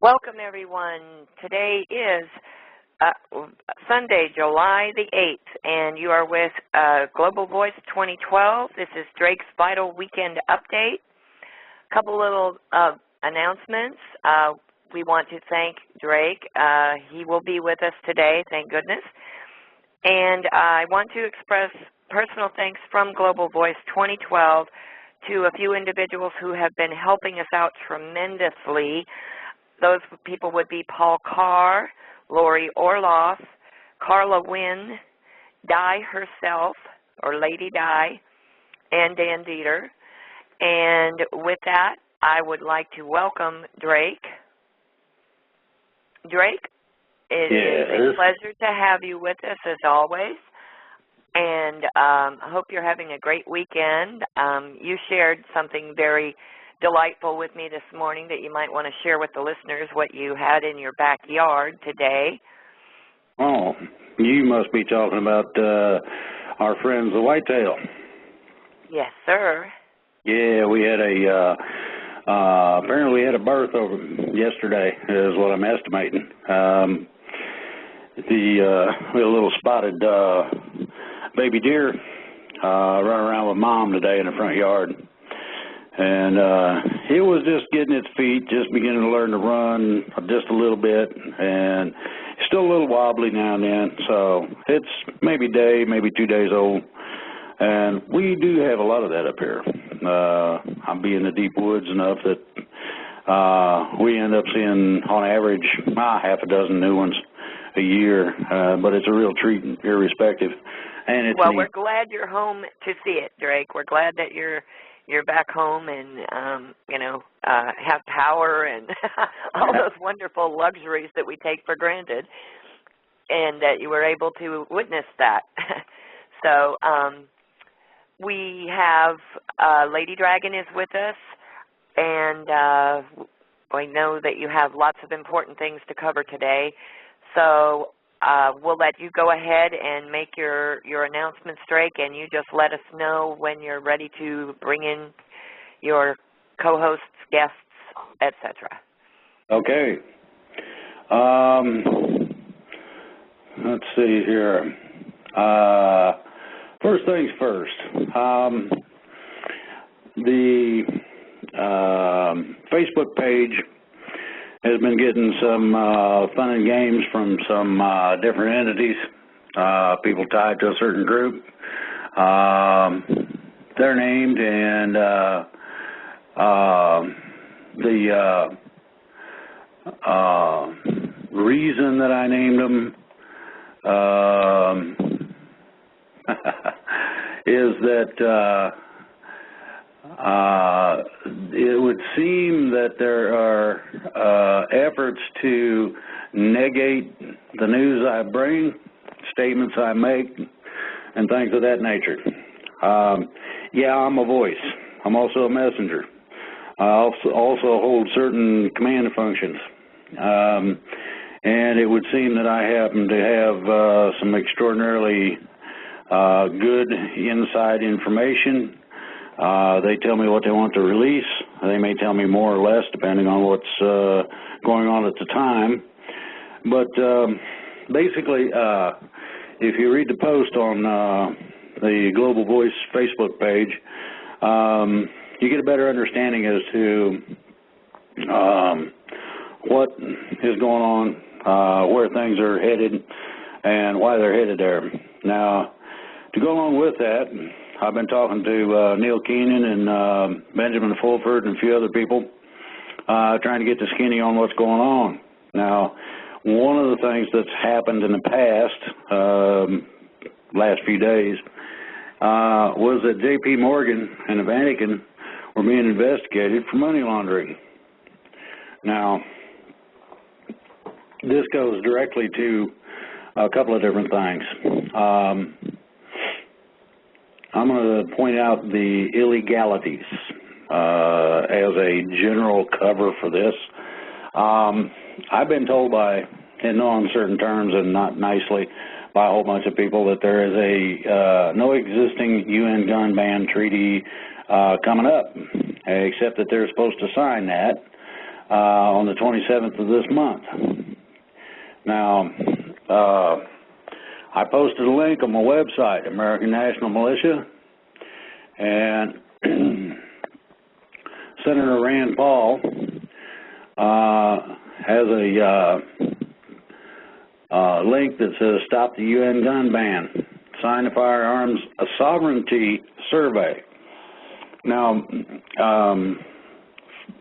Welcome, everyone. Today is Sunday, July the 8th, and you are with Global Voice 2012. This is Drake's Vital Weekend Update. A couple little announcements. We want to thank Drake. He will be with us today, thank goodness. And I want to express personal thanks from Global Voice 2012 to a few individuals who have been helping us out tremendously. Those people would be Paul Carr, Lori Orloff, Carla Wynn, Di herself, or Lady Di, and Dan Dieter. And with that, I would like to welcome Drake. Drake, it is a pleasure to have you with us as always. And I hope you're having a great weekend. You shared something very delightful with me this morning that you might want to share with the listeners what you had in your backyard today. Oh, you must be talking about our friends the whitetail. Yes, sir. Yeah, we had apparently we had a birth over yesterday is what I'm estimating. We had a little spotted baby deer running around with mom today in the front yard. And it was just getting its feet, just beginning to learn to run just a little bit, and still a little wobbly now and then. So it's maybe a day, maybe 2 days old. And we do have a lot of that up here. I'll be in the deep woods enough that we end up seeing, on average, half a dozen new ones a year. But it's a real treat, irrespective. And it's well, neat. We're glad you're home to see it, Drake. We're glad that you're back home and, have power and all those wonderful luxuries that we take for granted, and that you were able to witness that. So we have Lady Dragon is with us, and I know that you have lots of important things to cover today. So we'll let you go ahead and make your announcements, Drake, and you just let us know when you're ready to bring in your co-hosts, guests, etc. Okay. Let's see here. First things first. The Facebook page has been getting some fun and games from some different entities, people tied to a certain group. They're named, and the reason that I named them is that it would seem that there are efforts to negate the news I bring, statements I make, and things of that nature. Yeah, I'm a voice. I'm also a messenger. I also hold certain command functions. And it would seem that I happen to have some extraordinarily good inside information. They tell me what they want to release. They may tell me more or less depending on what's going on at the time. But basically, if you read the post on the Global Voice Facebook page, you get a better understanding as to what is going on, where things are headed, and why they're headed there. Now, to go along with that, I've been talking to Neil Keenan and Benjamin Fulford and a few other people trying to get the skinny on what's going on. Now, one of the things that's happened in the past, last few days, was that J.P. Morgan and the Vatican were being investigated for money laundering. Now, this goes directly to a couple of different things. I'm going to point out the illegalities as a general cover for this. I've been told by, in no uncertain terms and not nicely, by a whole bunch of people that there is a no existing UN gun ban treaty coming up, except that they're supposed to sign that on the 27th of this month. Now, I posted a link on my website, American National Militia, and Senator Rand Paul has a link that says Stop the UN Gun Ban, Sign the Firearms a Sovereignty Survey. Now,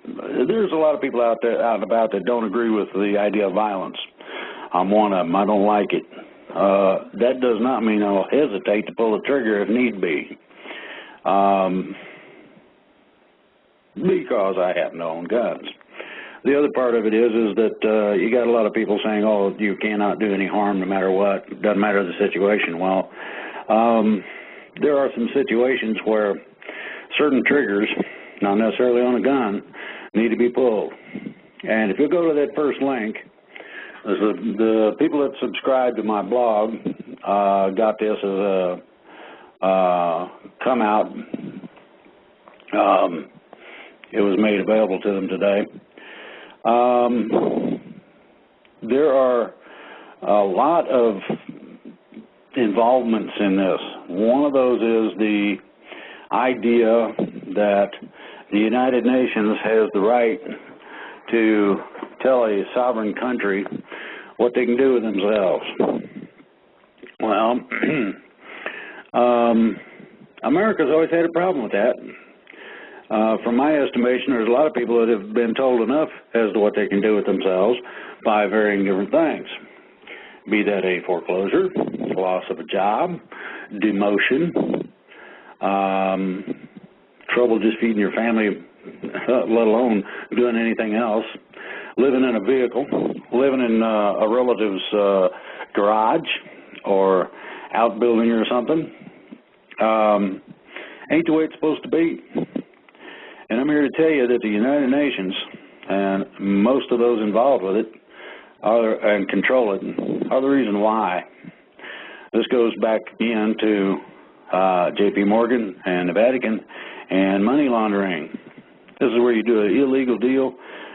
there's a lot of people out and about that don't agree with the idea of violence. I'm one of them. I don't like it. That does not mean I'll hesitate to pull the trigger if need be, because I happen to own guns. The other part of it is that you got a lot of people saying, oh, you cannot do any harm no matter what, doesn't matter the situation. Well, there are some situations where certain triggers, not necessarily on a gun, need to be pulled. And if you go to that first link, the people that subscribe to my blog got this as a come out. It was made available to them today. There are a lot of involvements in this. One of those is the idea that the United Nations has the right to tell a sovereign country what they can do with themselves. Well, America's always had a problem with that. From my estimation, there's a lot of people that have been told enough as to what they can do with themselves by varying different things, be that a foreclosure, loss of a job, demotion, trouble just feeding your family, let alone doing anything else, living in a vehicle, living in a relative's garage or outbuilding or something. Ain't the way it's supposed to be. And I'm here to tell you that the United Nations and most of those involved with it and control it are the reason why. This goes back again to J.P. Morgan and the Vatican and money laundering. This is where you do an illegal deal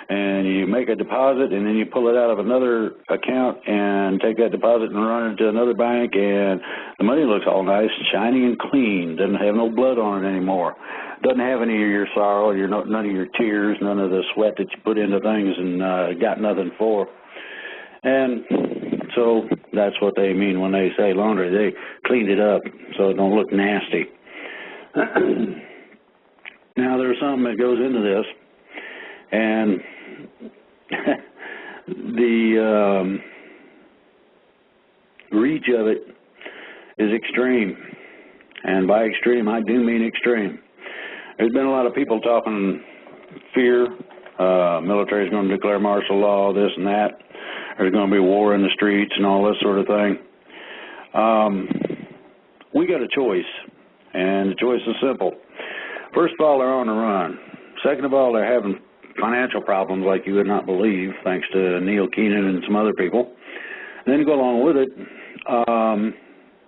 and you make a deposit and then you pull it out of another account and take that deposit and run it to another bank, and the money looks all nice, shiny and clean, doesn't have no blood on it anymore, doesn't have any of your sorrow, none of your tears, none of the sweat that you put into things and got nothing for. And so that's what they mean when they say laundry. They cleaned it up so it don't look nasty. Now there's something that goes into this, and the reach of it is extreme. And by extreme, I do mean extreme. There's been a lot of people talking fear. Military is going to declare martial law, this and that. There's going to be war in the streets and all this sort of thing. We got a choice, and the choice is simple. First of all, they're on the run. Second of all, they're having financial problems like you would not believe, thanks to Neil Keenan and some other people. And then to go along with it,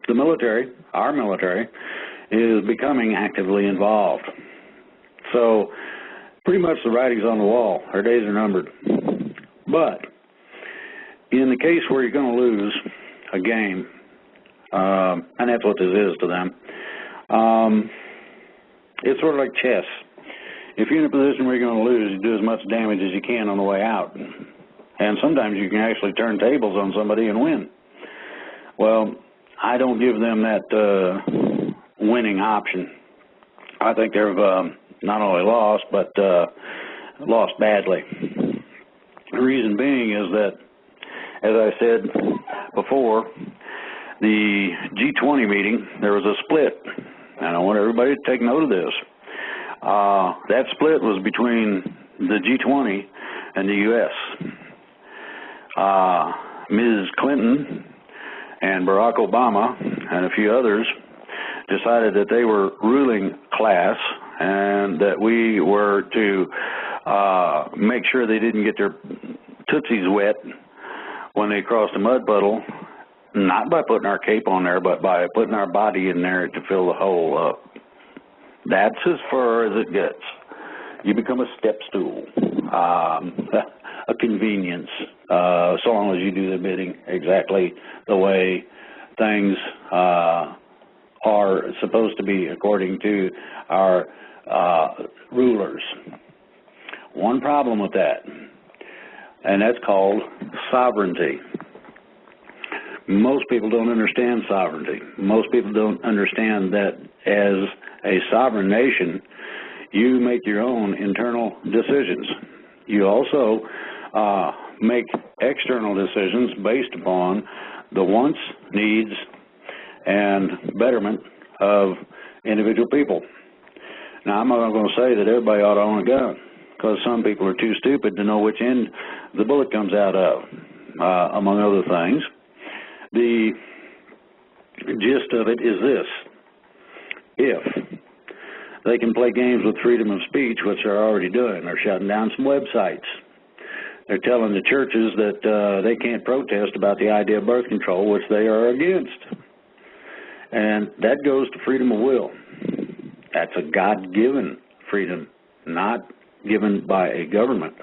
the military, our military, is becoming actively involved. So pretty much the writing's on the wall. Our days are numbered. But in the case where you're going to lose a game, and that's what this is to them, it's sort of like chess. If you're in a position where you're going to lose, you do as much damage as you can on the way out. And sometimes you can actually turn tables on somebody and win. Well, I don't give them that winning option. I think they've not only lost, but lost badly. The reason being is that, as I said before, the G20 meeting, there was a split. And I want everybody to take note of this. That split was between the G20 and the U.S. Ms. Clinton and Barack Obama and a few others decided that they were ruling class and that we were to make sure they didn't get their tootsies wet when they crossed a mud puddle, not by putting our cape on there, but by putting our body in there to fill the hole up. That's as far as it gets. You become a step stool. a convenience, so long as you do the bidding exactly the way things are supposed to be according to our rulers. One problem with that, and that's called sovereignty. Most people don't understand sovereignty. Most people don't understand that as a sovereign nation, you make your own internal decisions. You also make external decisions based upon the wants, needs, and betterment of individual people. Now, I'm not going to say that everybody ought to own a gun, because some people are too stupid to know which end the bullet comes out of, among other things. The gist of it is this: if they can play games with freedom of speech, which they're already doing, they're shutting down some websites. They're telling the churches that they can't protest about the idea of birth control, which they are against. And that goes to freedom of will. That's a God-given freedom, not given by a government.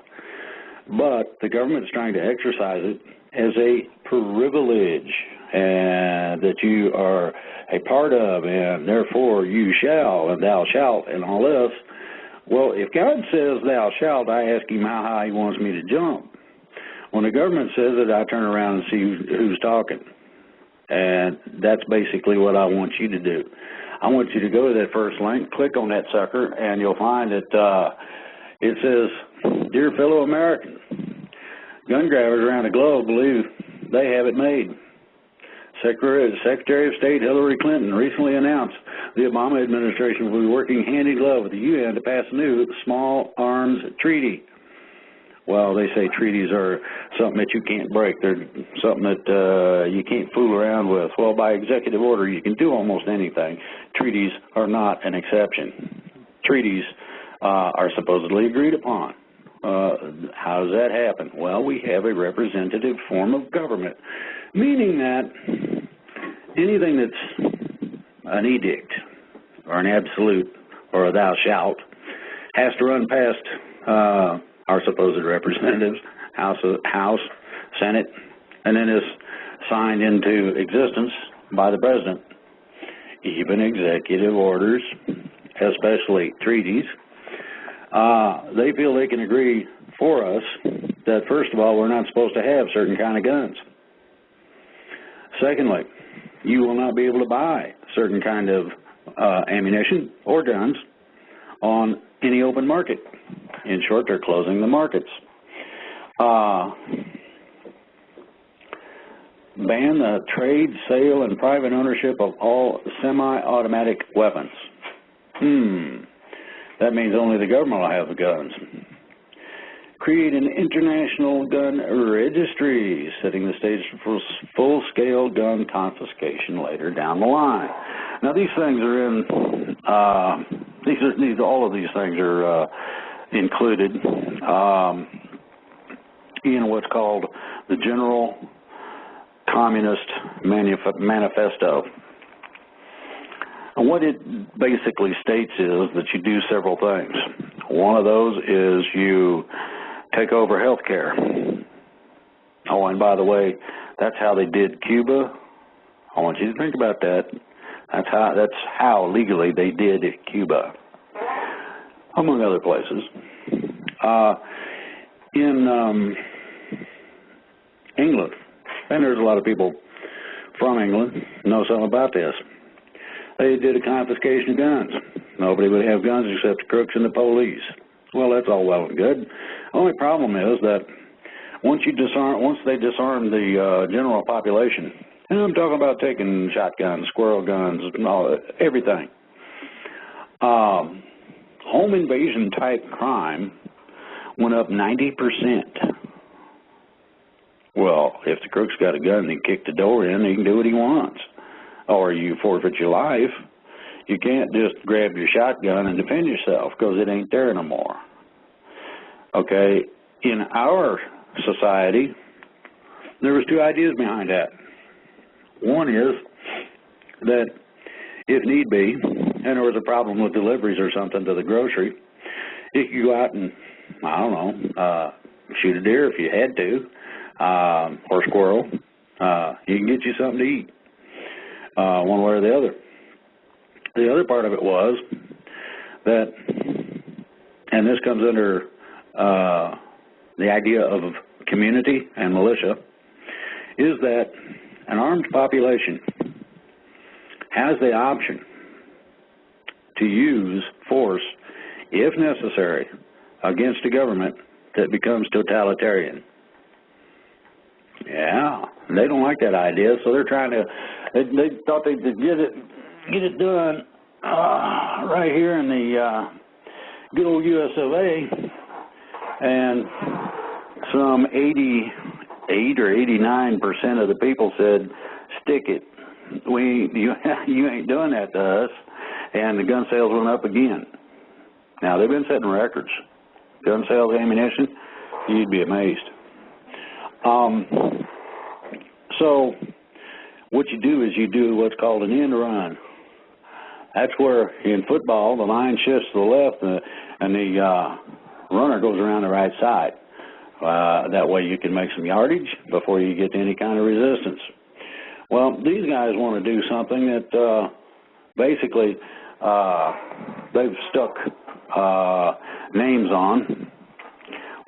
But the government is trying to exercise it as a privilege, and that you are a part of, and therefore you shall, and thou shalt, and all this. Well, if God says thou shalt, I ask him how high he wants me to jump. When the government says it, I turn around and see who's talking. And that's basically what I want you to do. I want you to go to that first link, click on that sucker, and you'll find that it says, "Dear fellow American, gun grabbers around the globe believe they have it made. Secretary of State Hillary Clinton recently announced the Obama administration will be working hand in glove with the UN to pass a new small arms treaty." Well, they say treaties are something that you can't break. They're something that you can't fool around with. Well, by executive order, you can do almost anything. Treaties are not an exception. Treaties are supposedly agreed upon. How does that happen? Well, we have a representative form of government, meaning that anything that's an edict or an absolute or a thou shalt has to run past our supposed representatives, House, Senate, and then is signed into existence by the president. Even executive orders, especially treaties, they feel they can agree for us that, first of all, we're not supposed to have certain kind of guns. Secondly, you will not be able to buy certain kind of ammunition or guns on any open market. In short, they're closing the markets. Ban the trade, sale, and private ownership of all semi-automatic weapons. That means only the government will have the guns. Create an international gun registry, setting the stage for full-scale gun confiscation later down the line. Now, these things are in, all of these things are included in what's called the General Communist Manifesto. And what it basically states is that you do several things. One of those is you take over health care. Oh, and by the way, that's how they did Cuba. I want you to think about that. That's how legally they did Cuba, among other places. In England, and there's a lot of people from England know something about this. They did a confiscation of guns. Nobody would have guns except the crooks and the police. Well, that's all well and good. The only problem is that once they disarm the general population, and I'm talking about taking shotguns, squirrel guns, everything, home invasion type crime went up 90%. Well, if the crook's got a gun and he kicked the door in, he can do what he wants. Or you forfeit your life. You can't just grab your shotgun and defend yourself because it ain't there no more. Okay, in our society, there was two ideas behind that. One is that if need be, and there was a problem with deliveries or something to the grocery, you could go out and I don't know, shoot a deer if you had to, or squirrel. You can get you something to eat, one way or the other. The other part of it was that, and this comes under the idea of community and militia, is that an armed population has the option to use force, if necessary, against a government that becomes totalitarian. Yeah, they don't like that idea, so they're trying to, they thought they could get it done right here in the good old US of A, and some 88 or 89% of the people said, stick it. You ain't doing that to us. And the gun sales went up again. Now, they've been setting records. Gun sales, ammunition, you'd be amazed. So what you do is you do what's called an end run. That's where in football the line shifts to the left and the runner goes around the right side. That way you can make some yardage before you get to any kind of resistance. Well, these guys want to do something that basically they've stuck names on.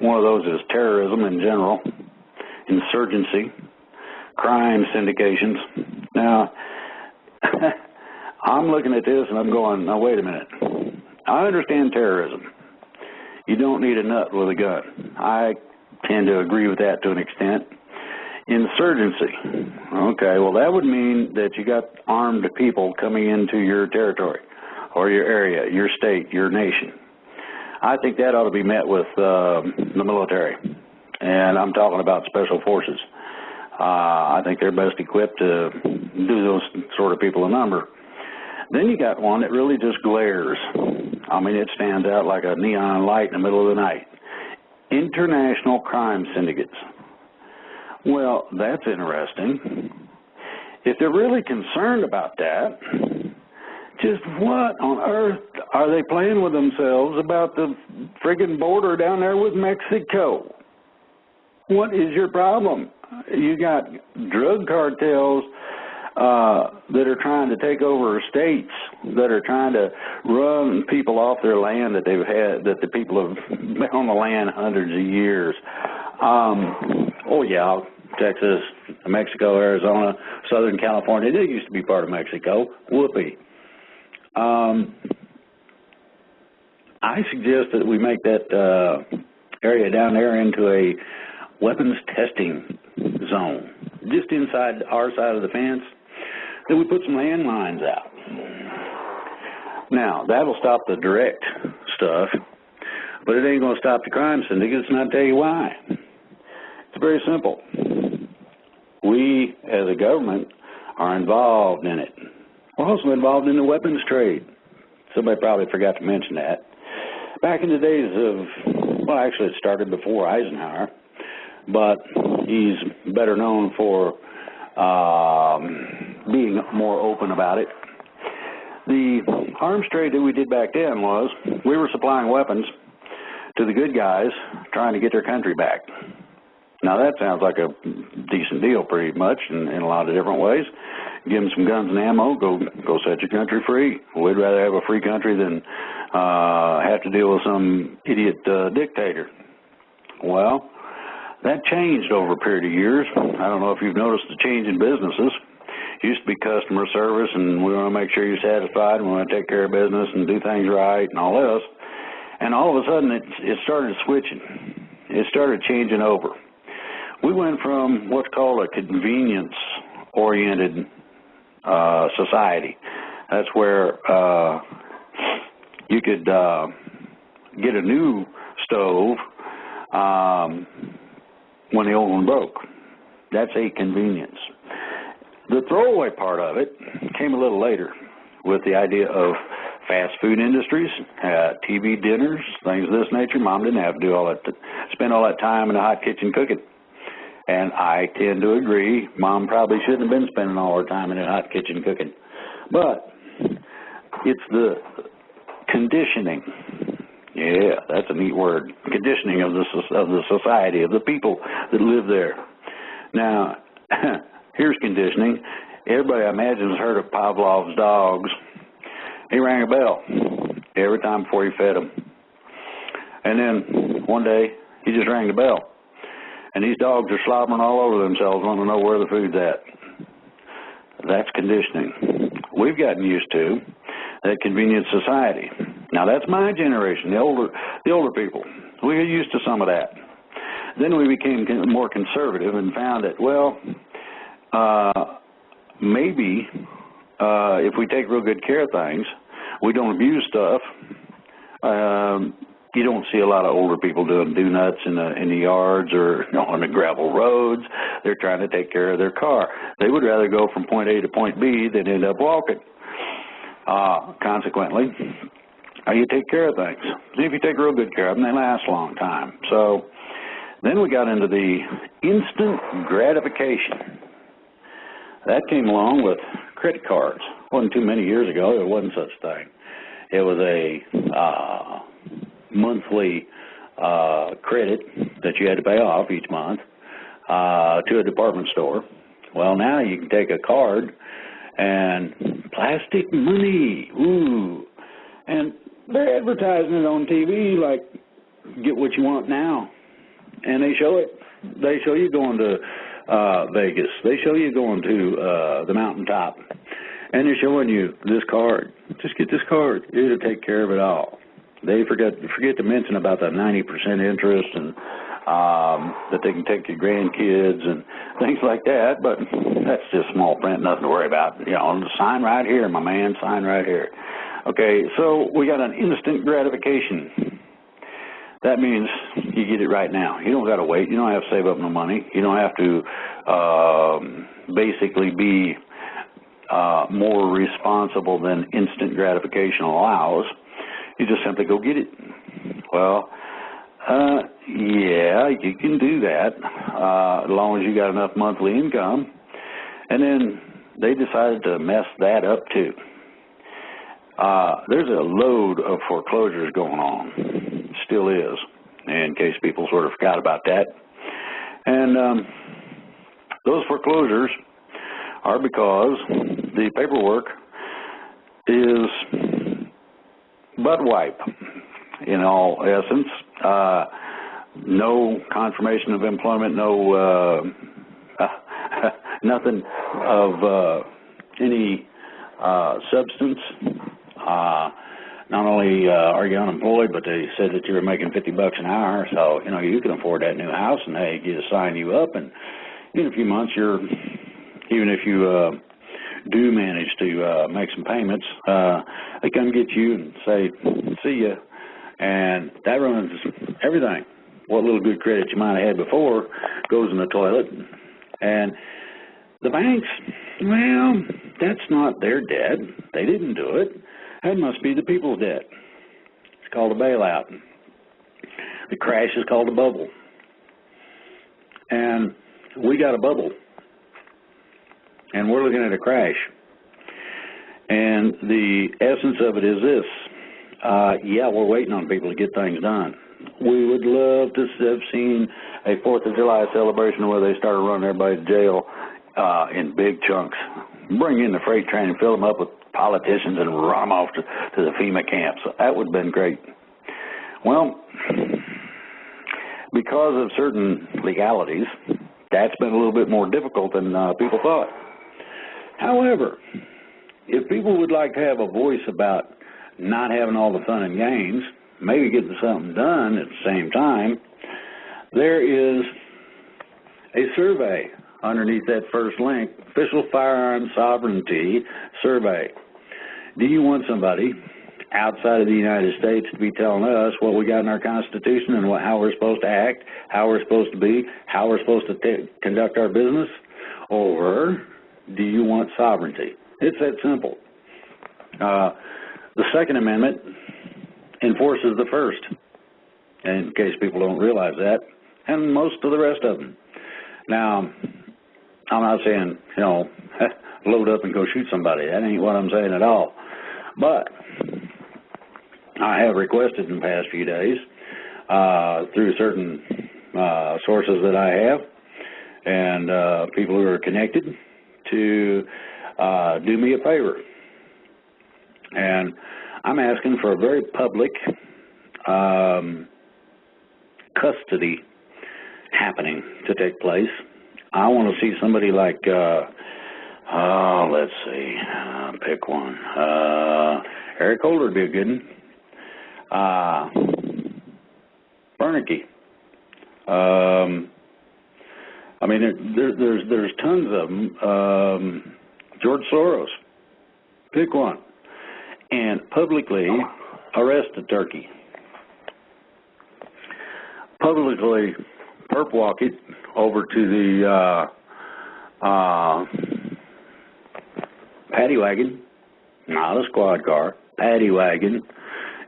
One of those is terrorism in general, insurgency, crime syndications. Now, I'm looking at this and I'm going, now wait a minute. I understand terrorism. You don't need a nut with a gun. I tend to agree with that to an extent. Insurgency. Okay, well that would mean that you got armed people coming into your territory or your area, your state, your nation. I think that ought to be met with the military, and I'm talking about special forces. I think they're best equipped to do those sort of people a number. Then you got one that really just glares. I mean, it stands out like a neon light in the middle of the night. International crime syndicates. Well, that's interesting. If they're really concerned about that, just what on earth are they playing with themselves about the friggin' border down there with Mexico? What is your problem? You got drug cartels that are trying to take over states, that are trying to run people off their land that they've had, that the people have been on the land hundreds of years. Oh yeah, Texas, Mexico, Arizona, Southern California. They used to be part of Mexico. Whoopee. I suggest that we make that area down there into a weapons testing zone, just inside our side of the fence. Then we put some landmines out. Now, that'll stop the direct stuff, but it ain't going to stop the crime syndicates, and I'll tell you why. It's very simple. We, as a government, are involved in it. We're also involved in the weapons trade. Somebody probably forgot to mention that. Back in the days of, well, actually it started before Eisenhower, but he's better known for being more open about it. The arms trade that we did back then was we were supplying weapons to the good guys trying to get their country back. Now that sounds like a decent deal pretty much in a lot of different ways. Give them some guns and ammo, go set your country free. We'd rather have a free country than have to deal with some idiot dictator. Well, that changed over a period of years. I don't know if you've noticed the change in businesses. It used to be customer service, and we want to make sure you're satisfied, and we want to take care of business and do things right and all this. And all of a sudden, it started switching. It started changing over. We went from what's called a convenience-oriented society. That's where you could get a new stove when the old one broke. That's a convenience. The throwaway part of it came a little later with the idea of fast food industries, TV dinners, things of this nature. Mom didn't have to do all that, spend all that time in the hot kitchen cooking. And I tend to agree, Mom probably shouldn't have been spending all her time in the hot kitchen cooking. But it's the conditioning. Yeah, that's a neat word. Conditioning of the society, of the people that live there. Now, here's conditioning. Everybody, I imagine, has heard of Pavlov's dogs. He rang a bell every time before he fed them. And then one day, he just rang the bell. And these dogs are slobbering all over themselves, wanting to know where the food's at. That's conditioning. We've gotten used to that convenient society. Now, that's my generation, the older people. We got used to some of that. Then we became more conservative and found that, well, maybe if we take real good care of things, we don't abuse stuff. You don't see a lot of older people doing do-nuts in the yards or on the gravel roads. They're trying to take care of their car. They would rather go from point A to point B than end up walking. Consequently, you take care of things. If you take real good care of them, they last a long time. So then we got into the instant gratification. That came along with credit cards. It wasn't too many years ago. There wasn't such a thing. It was a monthly credit that you had to pay off each month to a department store. Well, now you can take a card and plastic money, ooh, and they're advertising it on TV like, get what you want now, and they show it. They show you going to Vegas. They show you going to the mountaintop, and they're showing you this card. Just get this card. It'll take care of it all. They forget to mention about the 90% interest and that they can take your grandkids and things like that, but that's just small print, nothing to worry about. You know, sign right here, my man, sign right here. Okay, so we got an instant gratification. That means you get it right now. You don't got to wait. You don't have to save up no money. You don't have to basically be more responsible than instant gratification allows. You just simply go get it. Well, yeah, you can do that as long as you got enough monthly income. And then they decided to mess that up too. There's a load of foreclosures going on. Still is, in case people sort of forgot about that. And those foreclosures are because the paperwork is butt wipe, in all essence. No confirmation of employment, no nothing of any substance. Not only are you unemployed, but they said that you were making $50 an hour, so you know you can afford that new house, and they just sign you up, and in a few months, even if you do manage to make some payments, they come get you and say, see ya, and that runs everything. What little good credit you might have had before goes in the toilet, and the banks, well, that's not their debt. They didn't do it. That must be the people's debt. It's called a bailout. The crash is called a bubble, and we got a bubble. And we're looking at a crash. And the essence of it is this. Yeah, we're waiting on people to get things done. We would love to have seen a 4th of July celebration where they started running everybody to jail in big chunks. Bring in the freight train and fill them up with politicians and run them off to the FEMA camps. That would have been great. Well, because of certain legalities, that's been a little bit more difficult than people thought. However, if people would like to have a voice about not having all the fun and games, maybe getting something done at the same time, there is a survey underneath that first link, Official Firearm Sovereignty Survey. Do you want somebody outside of the United States to be telling us what we got in our Constitution and how we're supposed to act, how we're supposed to be, how we're supposed to conduct our business? Or do you want sovereignty? It's that simple. The Second Amendment enforces the First, in case people don't realize that, and most of the rest of them. Now, I'm not saying, load up and go shoot somebody. That ain't what I'm saying at all. But I have requested in the past few days through certain sources that I have and people who are connected to do me a favor. And I'm asking for a very public custody happening to take place. I want to see somebody like, let's see, pick one. Eric Holder would be a good one. Bernanke. I mean, there's tons of them. George Soros. Pick one. And publicly arrest the turkey. Publicly perp walk it over to the paddy wagon, not a squad car, paddy wagon,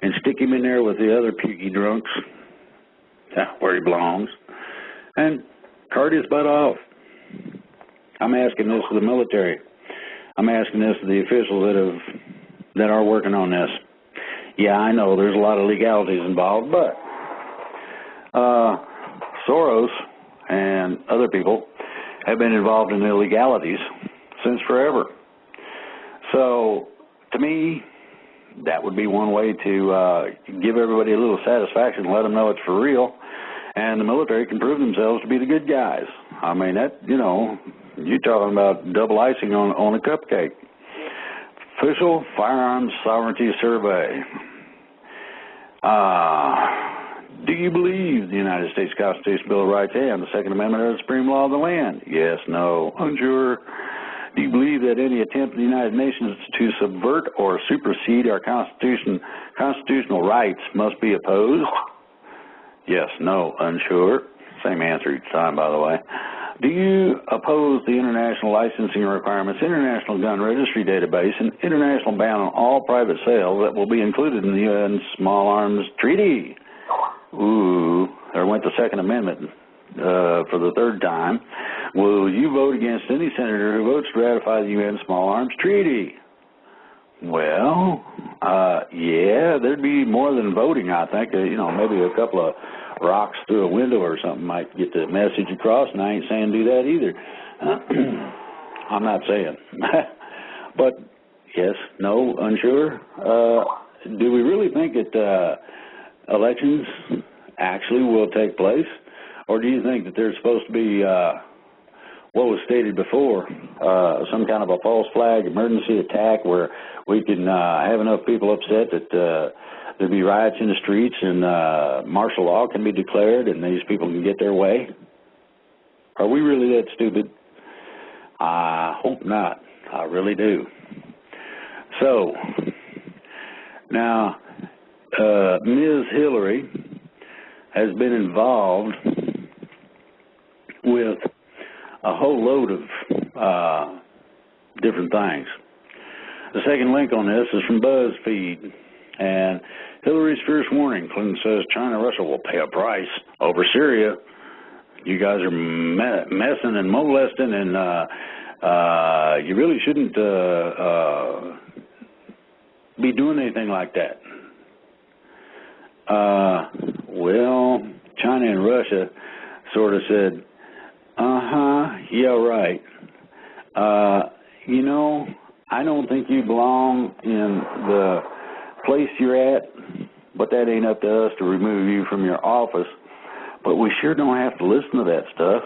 and stick him in there with the other pukey drunks, where he belongs, and cart his butt off. I'm asking this of the military. I'm asking this of the officials that are working on this. Yeah, I know there's a lot of legalities involved, but Soros and other people have been involved in illegalities since forever. So, to me, that would be one way to give everybody a little satisfaction, let them know it's for real, and the military can prove themselves to be the good guys. I mean, that, you're talking about double icing on a cupcake. Official Firearms Sovereignty Survey. Do you believe the United States Constitution, Bill of Rights, and the Second Amendment are the supreme law of the land? Yes, no, unsure. Do you believe that any attempt of the United Nations to subvert or supersede our constitutional rights must be opposed? Yes, no, unsure. Same answer each time, by the way. Do you oppose the international licensing requirements, international gun registry database, and international ban on all private sales that will be included in the UN Small Arms Treaty? Ooh, there went the Second Amendment for the third time. Will you vote against any senator who votes to ratify the UN Small Arms Treaty? Well, yeah, there'd be more than voting, I think. Maybe a couple of rocks through a window or something might get the message across, and I ain't saying do that either. I'm not saying. But, yes, no, unsure. Do we really think that elections actually will take place? Or do you think that there's supposed to be what was stated before, some kind of a false flag emergency attack where we can have enough people upset that there'll be riots in the streets and martial law can be declared and these people can get their way? Are we really that stupid? I hope not. I really do. So, now, Ms. Hillary has been involved with a whole load of different things. The second link on this is from BuzzFeed. And Hillary's fierce warning. Clinton says China and Russia will pay a price over Syria. You guys are messing and molesting, and you really shouldn't be doing anything like that. Well, China and Russia sort of said, yeah, right. I don't think you belong in the place you're at, but that ain't up to us to remove you from your office. But we sure don't have to listen to that stuff.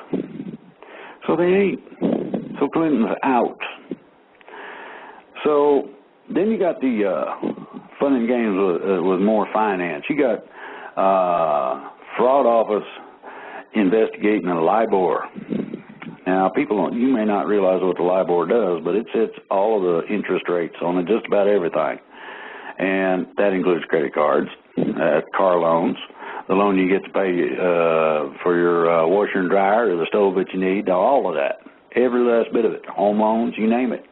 So they ain't. So Clinton's out. So then you got the fun and games with more finance. You got fraud office investigating a LIBOR. Now, you may not realize what the LIBOR does, but it sets all of the interest rates on just about everything. And that includes credit cards, car loans, the loan you get to pay for your washer and dryer or the stove that you need, all of that, every last bit of it, home loans, you name it.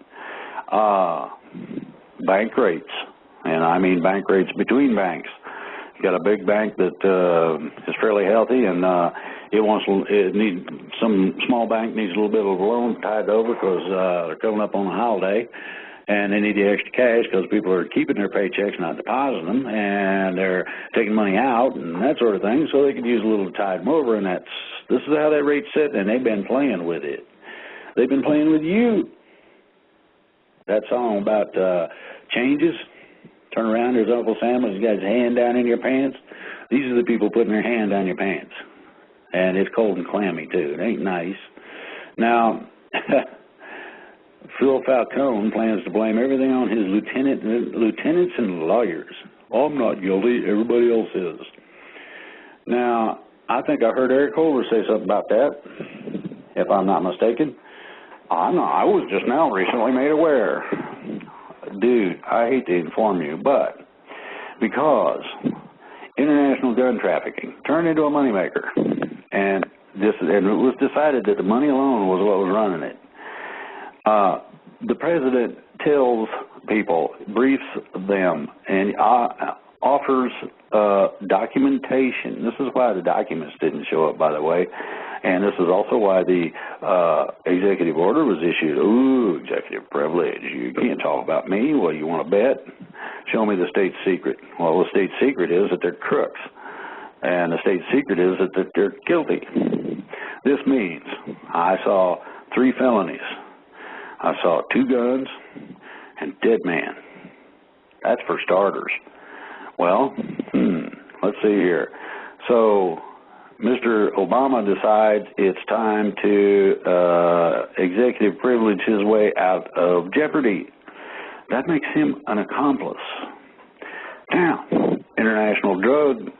Bank rates, and I mean bank rates between banks. You got a big bank that is fairly healthy, and some small bank needs a little bit of a loan tied over because they're coming up on a holiday. and they need the extra cash because people are keeping their paychecks, not depositing them, and they're taking money out and that sort of thing, so they could use a little to tide them over, and this is how that rate's set, and they've been playing with it. They've been playing with you. That song about changes, turn around, there's Uncle Sam with his got his hand down in your pants. These are the people putting their hand down your pants. And it's cold and clammy, too. It ain't nice. Now, Phil Falcone plans to blame everything on his lieutenants and lawyers. I'm not guilty. Everybody else is. Now, I think I heard Eric Holder say something about that, if I'm not mistaken. I was just now recently made aware. Dude, I hate to inform you, but because international gun trafficking turned into a moneymaker, and it was decided that the money alone was what was running it. The president tells people, briefs them, and offers documentation. This is why the documents didn't show up, by the way, and this is also why the executive order was issued. Ooh, executive privilege. You can't talk about me. Well, you want to bet? Show me the state secret. Well, the state secret is that they're crooks, and the state secret is that they're guilty. This means I saw 3 felonies. I saw 2 guns and dead man. That's for starters. Well, let's see here. So Mr. Obama decides it's time to executive privilege his way out of jeopardy. That makes him an accomplice. Now, international drug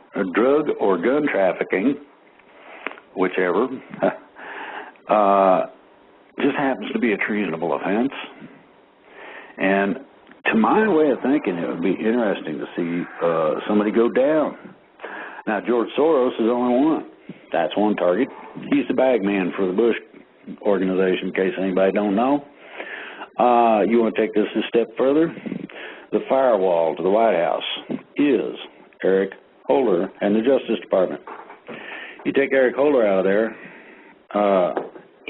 or gun trafficking, whichever, just happens to be a treasonable offense. And to my way of thinking, it would be interesting to see somebody go down. Now, George Soros is only one. That's one target. He's the bag man for the Bush organization, in case anybody don't know. You want to take this a step further? The firewall to the White House is Eric Holder and the Justice Department. You take Eric Holder out of there,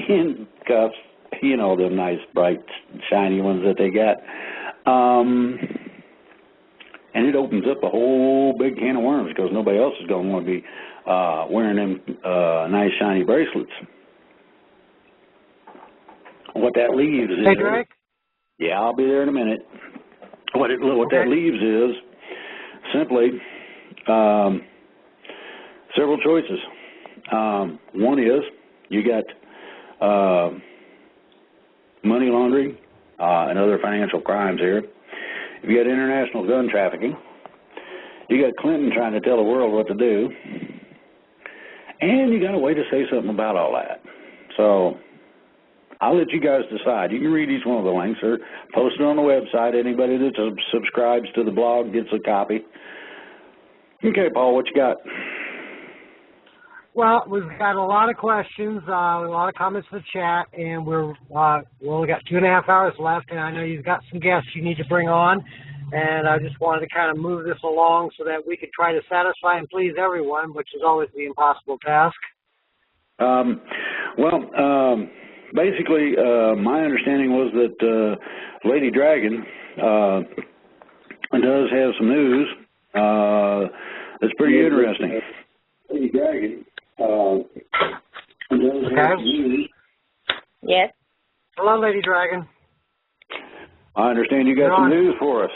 handcuffs, you know, them nice, bright, shiny ones that they got, and it opens up a whole big can of worms because nobody else is going to want to be wearing them nice, shiny bracelets. What that leaves is... Hey, Drake? Yeah, I'll be there in a minute. What that leaves is simply several choices. One is you got money laundering and other financial crimes here. You got international gun trafficking. You got Clinton trying to tell the world what to do. And you got a way to say something about all that. So I'll let you guys decide. You can read each one of the links or post it on the website. Anybody that subscribes to the blog gets a copy. Okay, Paul, what you got? Well, we've got a lot of questions, a lot of comments in the chat, and we only got 2.5 hours left, and I know you've got some guests you need to bring on, and I just wanted to kind of move this along so that we could try to satisfy and please everyone, which is always the impossible task. Basically, my understanding was that Lady Dragon does have some news that's pretty interesting. Lady Dragon does have some news. Yes. Hello, Lady Dragon. I understand you got some news for us.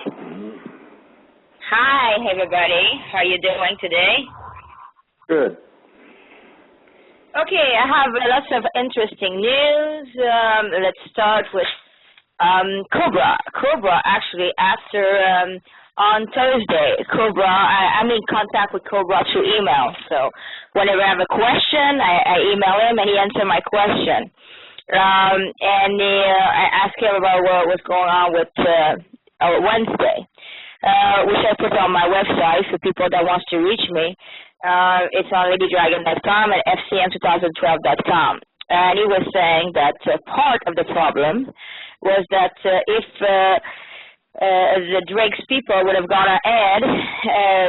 Hi, everybody. How are you doing today? Good. Okay, I have lots of interesting news. Let's start with Cobra. Cobra, actually, after on Thursday, Cobra, I'm in contact with Cobra through email. So whenever I have a question, I email him and he answers my question. I asked him about what was going on with Wednesday, which I put on my website for people that wants to reach me. It's on ladydragon.com and fcm2012.com. And he was saying that part of the problem was that if the Drake's people would have gone ahead,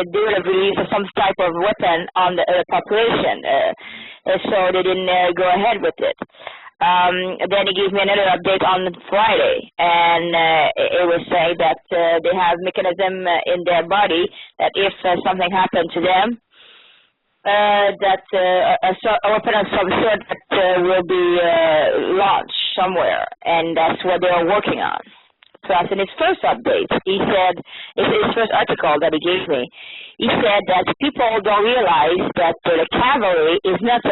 they would have released some type of weapon on the population. So they didn't go ahead with it. Then he gave me another update on Friday, and it was saying that they have mechanism in their body that if something happened to them, that a weapon of some sort that will be launched somewhere, and that's what they are working on. Plus, in his first update, he said, in his first article that he gave me, he said that people don't realize that the cavalry is not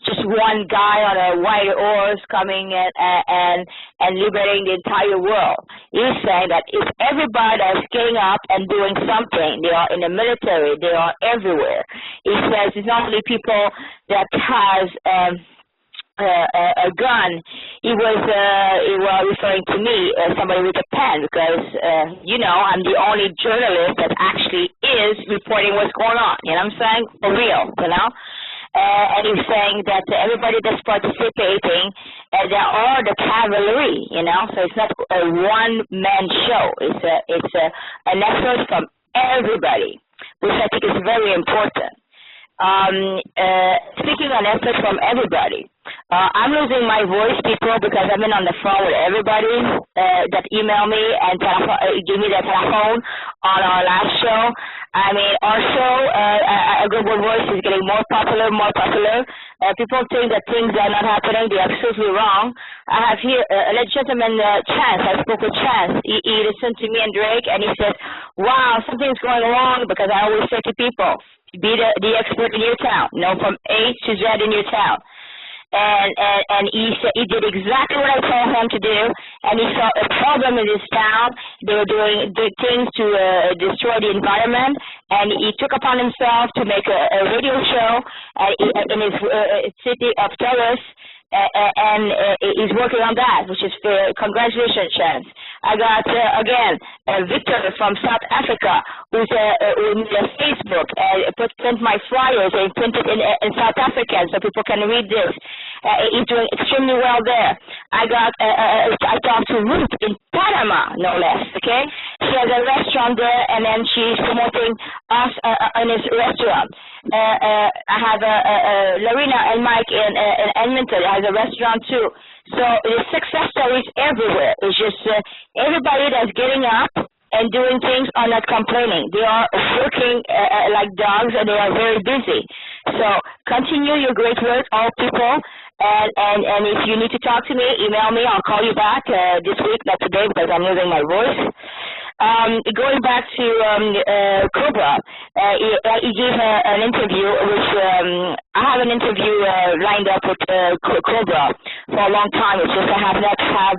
just one guy on a white horse coming and liberating the entire world. He's saying that if everybody is getting up and doing something, they are in the military, they are everywhere. He says it's not only people that has a gun. He was referring to me as somebody with a pen because, I'm the only journalist that actually is reporting what's going on. You know what I'm saying? For real, and he's saying that everybody that's participating, there are the cavalry, so it's not a one-man show. It's an effort from everybody, which I think is very important. Speaking on effort from everybody, I'm losing my voice, people, because I've been on the phone with everybody that emailed me and gave me their telephone on our last show. I mean, our show, A Global Voice, is getting more popular. People think that things are not happening. They're absolutely wrong. I have here a gentleman, Chance. I spoke with Chance. He listened to me and Drake, and he said, wow, something's going wrong, because I always say to people, be the expert in your town, from A to Z in your town. And he said he did exactly what I told him to do, and he saw a problem in this town. They were doing things to destroy the environment, and he took upon himself to make a radio show in his city of Taurus, and he's working on that, which is congratulations, Chance. I got, again, Victor from South Africa, who's in Facebook, sent my flyers and printed in South African so people can read this. He's doing extremely well there. I talked to Ruth in Panama, no less, okay? She has a restaurant there, and then she's promoting us in his restaurant. I have Larina and Mike in Edmonton. I have a restaurant too. So the success stories everywhere. It's just everybody that's getting up and doing things are not complaining. They are working like dogs, and they are very busy. So continue your great work, all people. And if you need to talk to me, email me. I'll call you back this week, not today, because I'm losing my voice. Going back to Cobra, he gave an interview, which I have an interview lined up with Cobra for a long time. It's just I have not had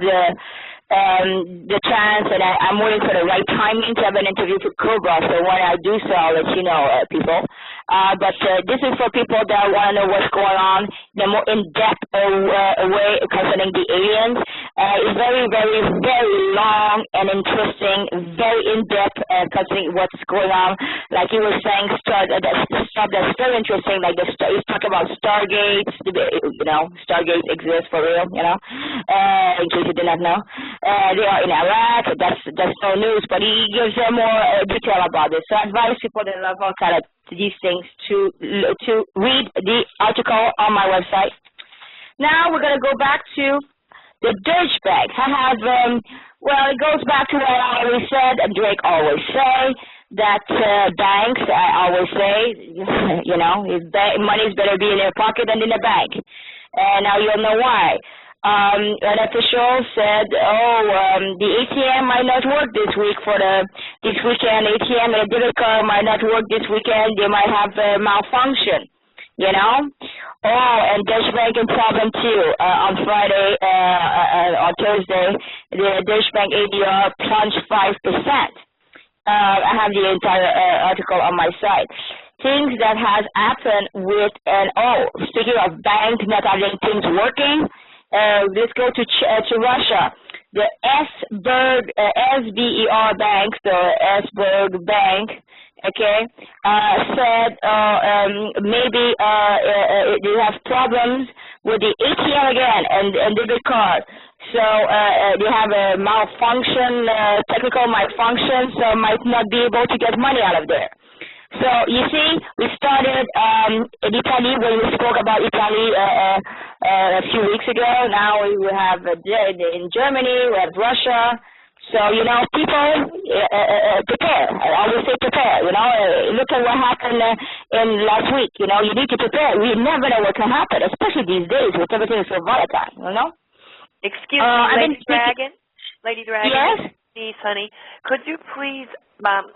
the chance, and I'm waiting for the right timing to have an interview with Cobra. So when I do so, I'll let you know, people. But this is for people that want to know what's going on in a more in-depth way concerning the aliens. It's very, very, very long and interesting, very in-depth concerning what's going on. Like he was saying, stuff that's very interesting, like he's talking about Stargates. Stargates exist for real, in case you did not know. They are in Iraq. That's no news, but he gives them more detail about this. So I advise people that love all kind of these things to read the article on my website. Now we're going to go back to the douchebag. I have, it goes back to what I always said, and Drake always say, that banks, I always say, money's better be in their pocket than in the bank. And now you'll know why. An official said, the ATM might not work this weekend. ATM and a debit card might not work this weekend. They might have a malfunction, and Deutsche Bank in problem too. On Friday, on Thursday, the Deutsche Bank ADR plunged 5%. I have the entire article on my site. Things that has happened with, speaking of banks not having things working, let's go to Russia. The SBER Bank, the Esberg Bank, said maybe they have problems with the ATM again and debit card. So they have a malfunction, technical malfunction, so might not be able to get money out of there. So you see, we started in Italy when we spoke about Italy a few weeks ago. Now we have in Germany, we have Russia. So, you know, people prepare. I always say prepare. You know, look at what happened in last week. You know, you need to prepare. We never know what can happen, especially these days with everything is so volatile, you know? Excuse me, Lady Dragon? Lady Dragon? Yes? Please, honey, could you please,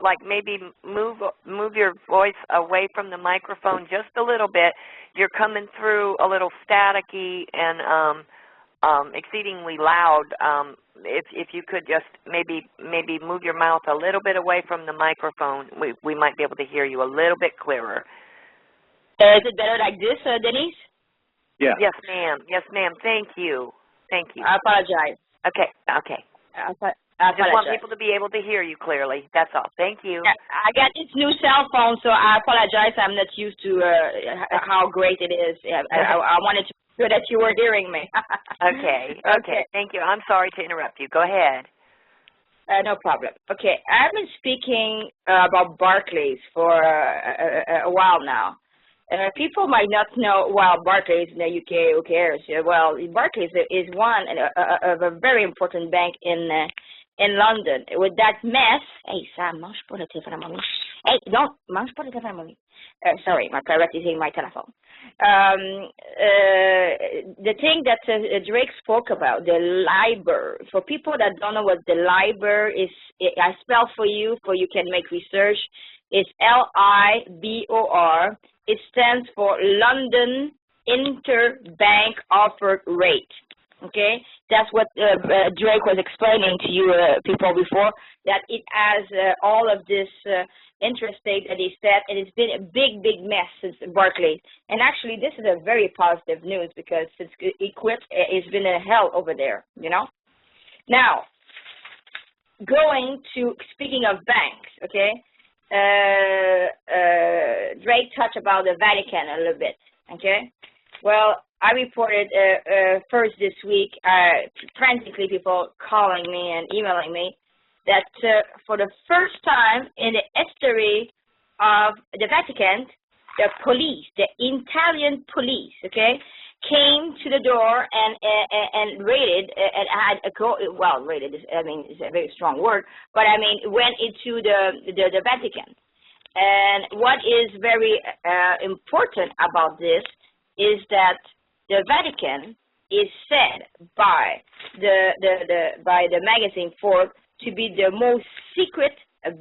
like, maybe move your voice away from the microphone just a little bit? You're coming through a little staticky and exceedingly loud. If you could just maybe move your mouth a little bit away from the microphone, we might be able to hear you a little bit clearer. Is it better like this, Denise? Yeah. Yes, ma'am. Yes, ma'am. Thank you. Thank you. I apologize. Okay. Okay. I just want people to be able to hear you clearly. That's all. Thank you. I got this new cell phone, so I apologize. I'm not used to how great it is. I wanted to make sure that you were hearing me. Okay. Okay. Thank you. I'm sorry to interrupt you. Go ahead. No problem. Okay. I've been speaking about Barclays for a while now. People might not know, well, Barclays in the UK, who cares? Well, Barclays is one of a very important bank in London. With that mess, hey, Sam, mange pas le téléphone à mamie. Hey, don't, mange pas le téléphone à mamie. Sorry, my parrot is in my telephone. The thing that Drake spoke about, the LIBOR. For people that don't know what the LIBOR is, I spell for you can make research. It's LIBOR. It stands for London Interbank Offered Rate. Okay, that's what Drake was explaining to you people before, that it has all of this interest rate that he said, and it's been a big mess since Barclays. And actually, this is a very positive news because since Equipped, it's been a hell over there, you know. Now, speaking of banks, okay, Drake touched about the Vatican a little bit, okay. Well, I reported first this week, frantically people calling me and emailing me, that for the first time in the history of the Vatican, the police, the Italian police, okay, came to the door and raided, and had raided, I mean, it's a very strong word, but I mean, went into the Vatican. And what is very important about this is that the Vatican is said by the magazine Forbes to be the most secret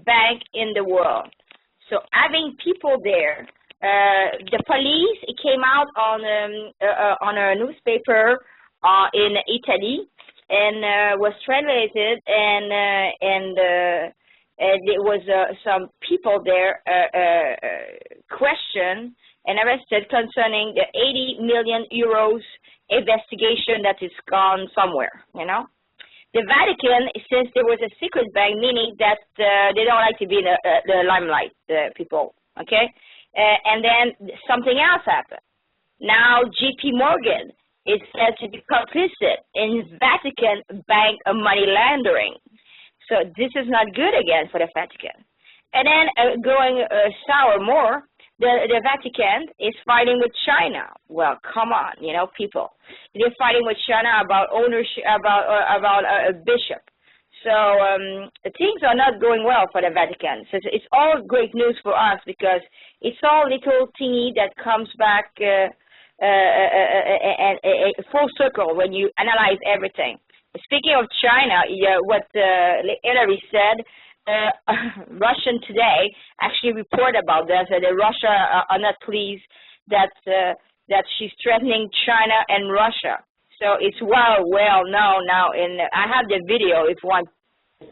bank in the world. So having people there, the police, it came out on a newspaper in Italy and was translated, and there was some people there questioned and arrested concerning the 80 million euros investigation that is gone somewhere, you know. The Vatican, since there was a secret bank, meaning that they don't like to be in the limelight, the people, okay? And then something else happened. Now JP Morgan is said to be complicit in Vatican bank money laundering. So this is not good again for the Vatican. And then going sour more, the Vatican is fighting with China. Well, come on, you know, people. They're fighting with China about ownership, about a bishop. So things are not going well for the Vatican. So it's all great news for us because it's all little thingy that comes back full circle when you analyze everything. Speaking of China, what Hillary said, Russian Today actually reported about this, that Russia are not pleased that she's threatening China and Russia. So it's well known now. I have the video if one.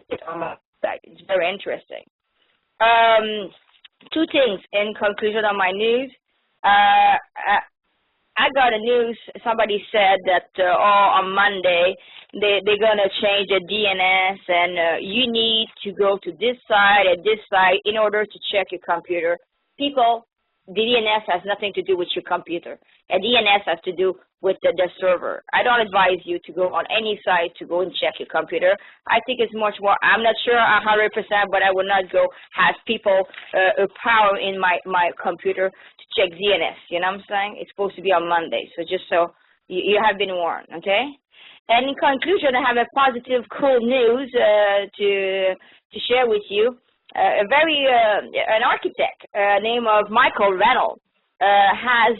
It's very interesting. Two things in conclusion on my news. I got a news. Somebody said that on Monday they're gonna change the DNS, and you need to go to this site and this site in order to check your computer. People, the DNS has nothing to do with your computer. A DNS has to do with the server. I don't advise you to go on any site to go and check your computer. I think it's much more, I'm not sure 100%, but I would not go have people power in my computer to check DNS. You know what I'm saying? It's supposed to be on Monday. So just so you have been warned, okay? And in conclusion, I have a positive, cool news to share with you. An architect named of Michael Reynolds has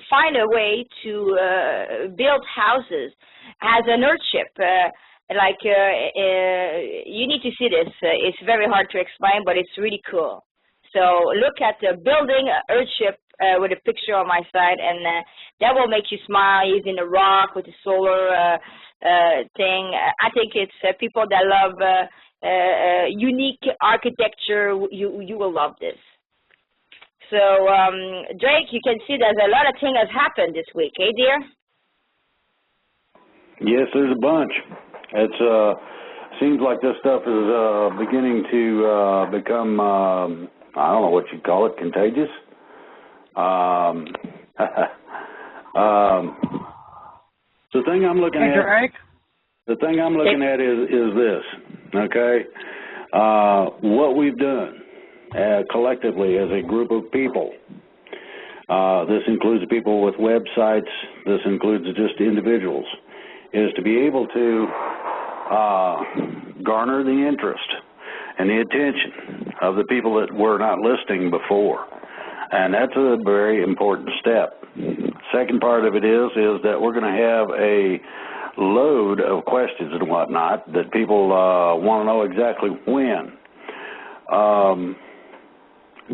find a way to build houses as an earthship. You need to see this. It's very hard to explain, but it's really cool. So look at the building earthship with a picture on my side, and that will make you smile using the rock with the solar thing. I think it's people that love unique architecture. You will love this. So Drake, you can see there's a lot of things has happened this week, eh, dear? Yes, there's a bunch. It's seems like this stuff is beginning to become I don't know what you'd call it, contagious. The thing I'm looking at. Drake? The thing I'm looking at is this, okay? What we've done collectively as a group of people, this includes people with websites, this includes just individuals, is to be able to garner the interest and the attention of the people that were not listening before. And that's a very important step. Second part of it is that we're going to have a load of questions and whatnot that people want to know exactly when.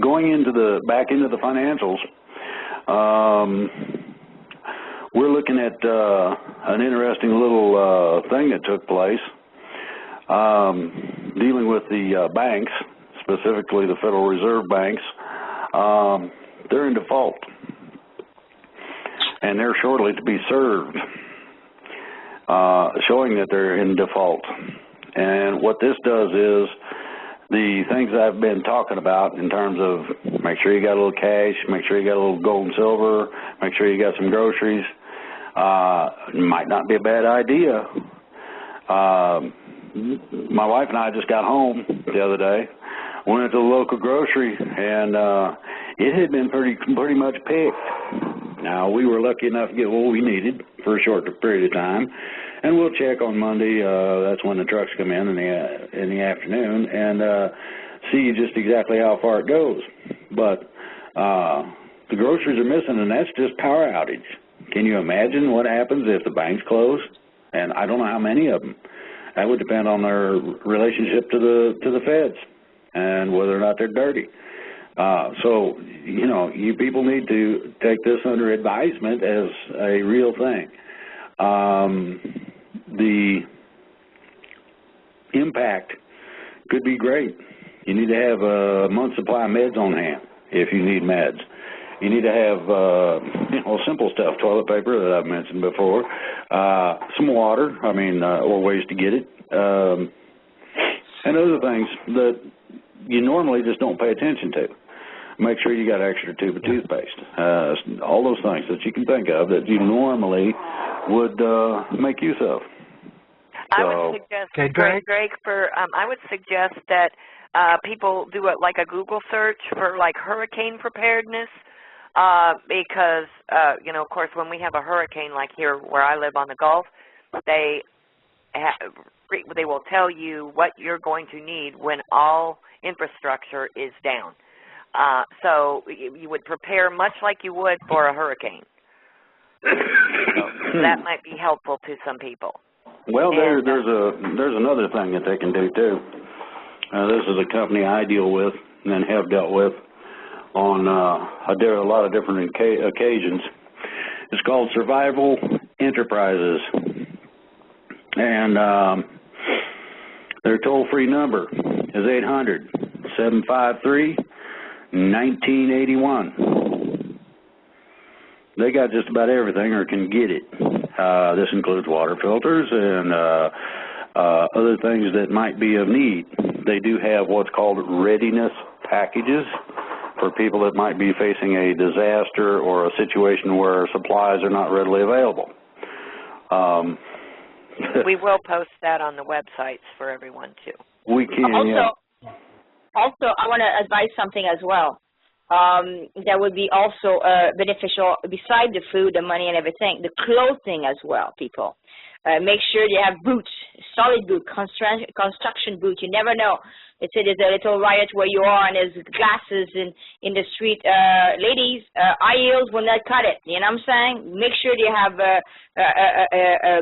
Going into back into the financials, we're looking at an interesting little thing that took place dealing with the banks, specifically the Federal Reserve banks. They're in default, and they're shortly to be served, showing that they're in default. And what this does is the things I've been talking about in terms of make sure you got a little cash, make sure you got a little gold and silver, make sure you got some groceries, might not be a bad idea. My wife and I just got home the other day, went to the local grocery, and it had been pretty much picked. Now, we were lucky enough to get what we needed for a short period of time, and we'll check on Monday. That's when the trucks come in the afternoon, and see just exactly how far it goes. But the groceries are missing, and that's just power outage. Can you imagine what happens if the banks close? And I don't know how many of them. That would depend on their relationship to the feds and whether or not they're dirty. So, you know, you people need to take this under advisement as a real thing. The impact could be great. You need to have a month's supply of meds on hand if you need meds. You need to have, simple stuff, toilet paper that I've mentioned before, some water, or ways to get it, and other things that you normally just don't pay attention to. Make sure you got an extra tube of toothpaste, all those things that you can think of that you normally would make use of. I would suggest, Drake, I would suggest that people do like a Google search for like hurricane preparedness. Because, of course, when we have a hurricane like here where I live on the Gulf, they will tell you what you're going to need when all infrastructure is down. So you would prepare much like you would for a hurricane. So that might be helpful to some people. Well, there's another thing that they can do, too. This is a company I deal with and have dealt with on a lot of different occasions. It's called Survival Enterprises, and their toll-free number is 800-753-1981. They got just about everything or can get it. This includes water filters and other things that might be of need. They do have what's called readiness packages for people that might be facing a disaster or a situation where supplies are not readily available. We will post that on the websites for everyone, too. We can, Also, I want to advise something as well. That would be also beneficial, beside the food, the money, and everything, the clothing as well, people. Make sure you have boots, solid boot, construction boots. You never know. Let's say there's a little riot where you are and there's glasses in the street. Ladies, high heels will not cut it. You know what I'm saying? Make sure you have a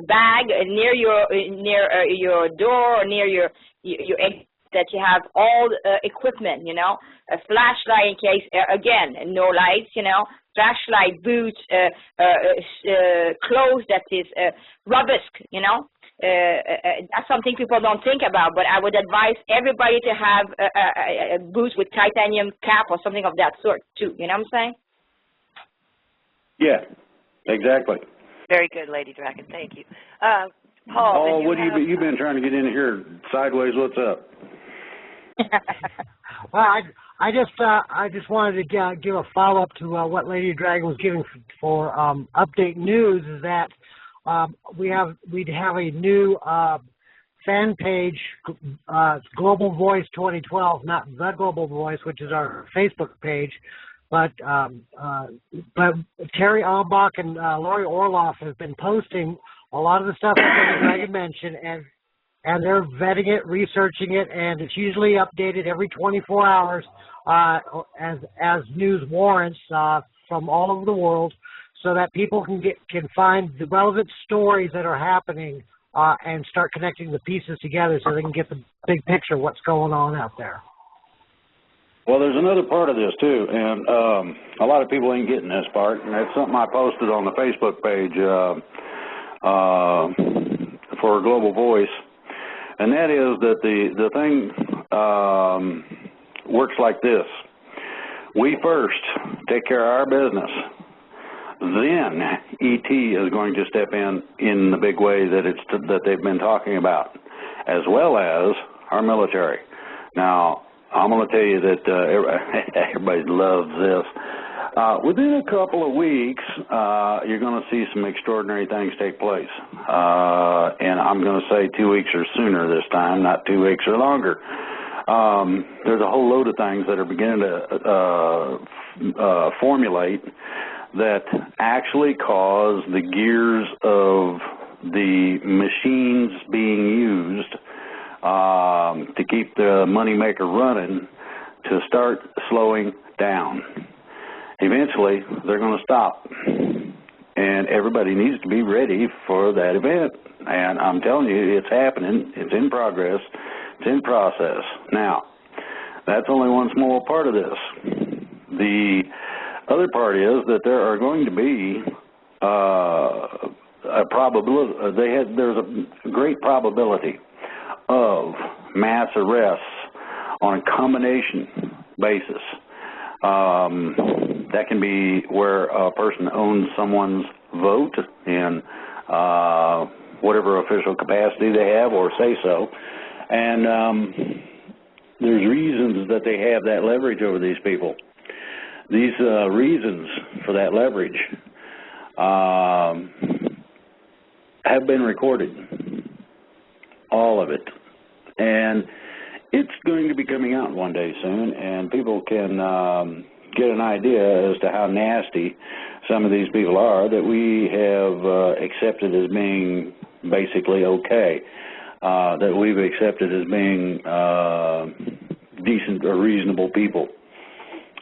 bag near your door or near your exit, that you have all equipment, you know, a flashlight in case, again, no lights, you know, flashlight, boots, clothes that is robust, you know. That's something people don't think about, but I would advise everybody to have boots with titanium cap or something of that sort, too. You know what I'm saying? Yeah, exactly. Very good, Lady Dragon. Thank you. Paul, oh, what have you been trying to get in here sideways? What's up? Well, I just wanted to give a follow-up to what Lady Dragon was giving for update news. Is that we'd have a new fan page, Global Voice 2012, not the Global Voice, which is our Facebook page, but Terry Almbach and Lori Orloff have been posting a lot of the stuff that Lady Dragon mentioned, and they're vetting it, researching it, and it's usually updated every 24 hours as news warrants from all over the world, so that people can find the relevant stories that are happening and start connecting the pieces together, so they can get the big picture of what's going on out there. Well, there's another part of this too, and a lot of people ain't getting this part, and that's something I posted on the Facebook page for Global Voice. And that is that the thing works like this. We first take care of our business. Then ET is going to step in the big way that they've been talking about, as well as our military. Now, I'm going to tell you that everybody loves this. Within a couple of weeks, you're going to see some extraordinary things take place. And I'm going to say 2 weeks or sooner this time, not 2 weeks or longer. There's a whole load of things that are beginning to formulate that actually cause the gears of the machines being used to keep the moneymaker running to start slowing down. Eventually, they're going to stop, and everybody needs to be ready for that event. And I'm telling you, it's happening. It's in progress. It's in process. Now, that's only one small part of this. The other part is that there are going to be a probability. There's a great probability of mass arrests on a combination basis. That can be where a person owns someone's vote in whatever official capacity they have, or say so. And there's reasons that they have that leverage over these people. These reasons for that leverage have been recorded, all of it. And it's going to be coming out one day soon, and people can get an idea as to how nasty some of these people are that we have accepted as being basically okay, that we've accepted as being decent or reasonable people.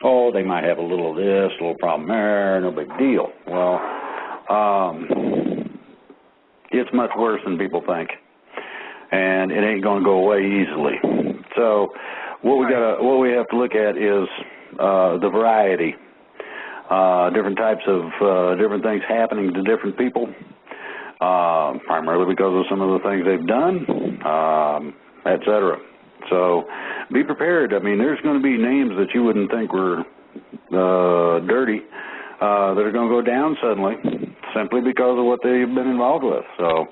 Oh, they might have a little of this, a little problem there, no big deal. Well, it's much worse than people think, and it ain't going to go away easily. So what we have to look at is the variety, different types of different things happening to different people, primarily because of some of the things they've done, etc. So be prepared. I mean, there's going to be names that you wouldn't think were dirty that are going to go down suddenly, simply because of what they've been involved with. So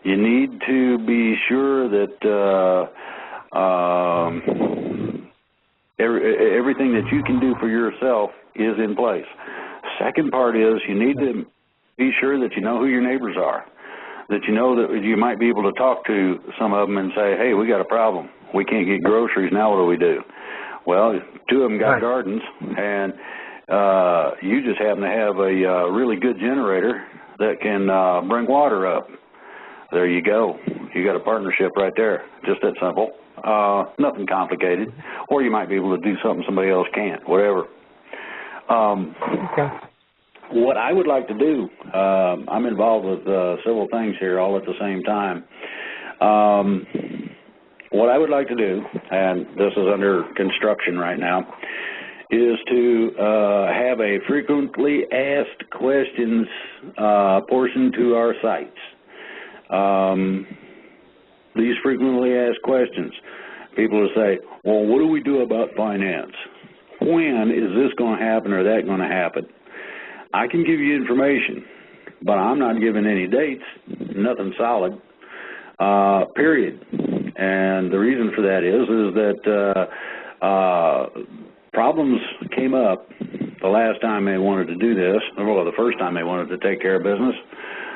you need to be sure that everything that you can do for yourself is in place. Second part is you need to be sure that you know who your neighbors are, that you know that you might be able to talk to some of them and say, hey, we got a problem. We can't get groceries. Now what do we do? Well, two of them got gardens, and you just happen to have a really good generator that can bring water up. There you go. You got a partnership right there. Just that simple. Nothing complicated. Or you might be able to do something somebody else can't, whatever. Okay. What I would like to do, I'm involved with several things here all at the same time. What I would like to do, and this is under construction right now, is to have a frequently asked questions portion to our sites. These frequently asked questions, people will say, well, what do we do about finance? When is this going to happen or that going to happen? I can give you information, but I'm not giving any dates, nothing solid, period. And the reason for that is that problems came up the last time they wanted to do this, well, the first time they wanted to take care of business.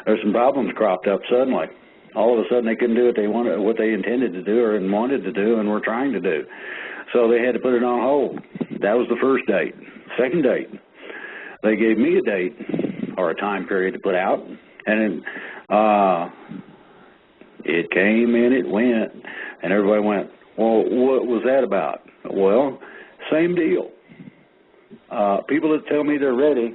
There's some problems cropped up suddenly. All of a sudden they couldn't do what they wanted, what they intended to do or wanted to do and were trying to do. So they had to put it on hold. That was the first date. Second date, they gave me a date or a time period to put out, and it came and it went, and everybody went, well, what was that about? Well, same deal. People that tell me they're ready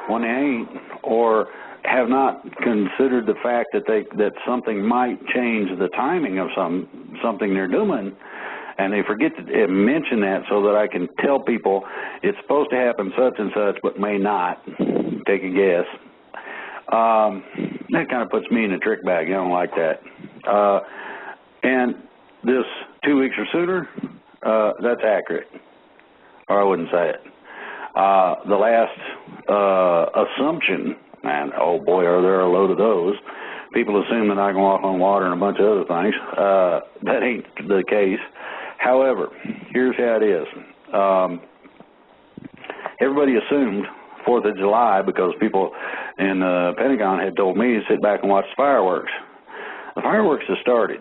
when they ain't, or have not considered the fact that that something might change the timing of something they're doing, and they forget to mention that so that I can tell people it's supposed to happen such and such, but may not. Take a guess. That kind of puts me in a trick bag. I don't like that. And this 2 weeks or sooner, that's accurate. Or I wouldn't say it. The last assumption, and oh boy, are there a load of those. People assume that I can walk on water and a bunch of other things. That ain't the case. However, here's how it is. Everybody assumed 4th of July because people in the Pentagon had told me to sit back and watch the fireworks. The fireworks have started.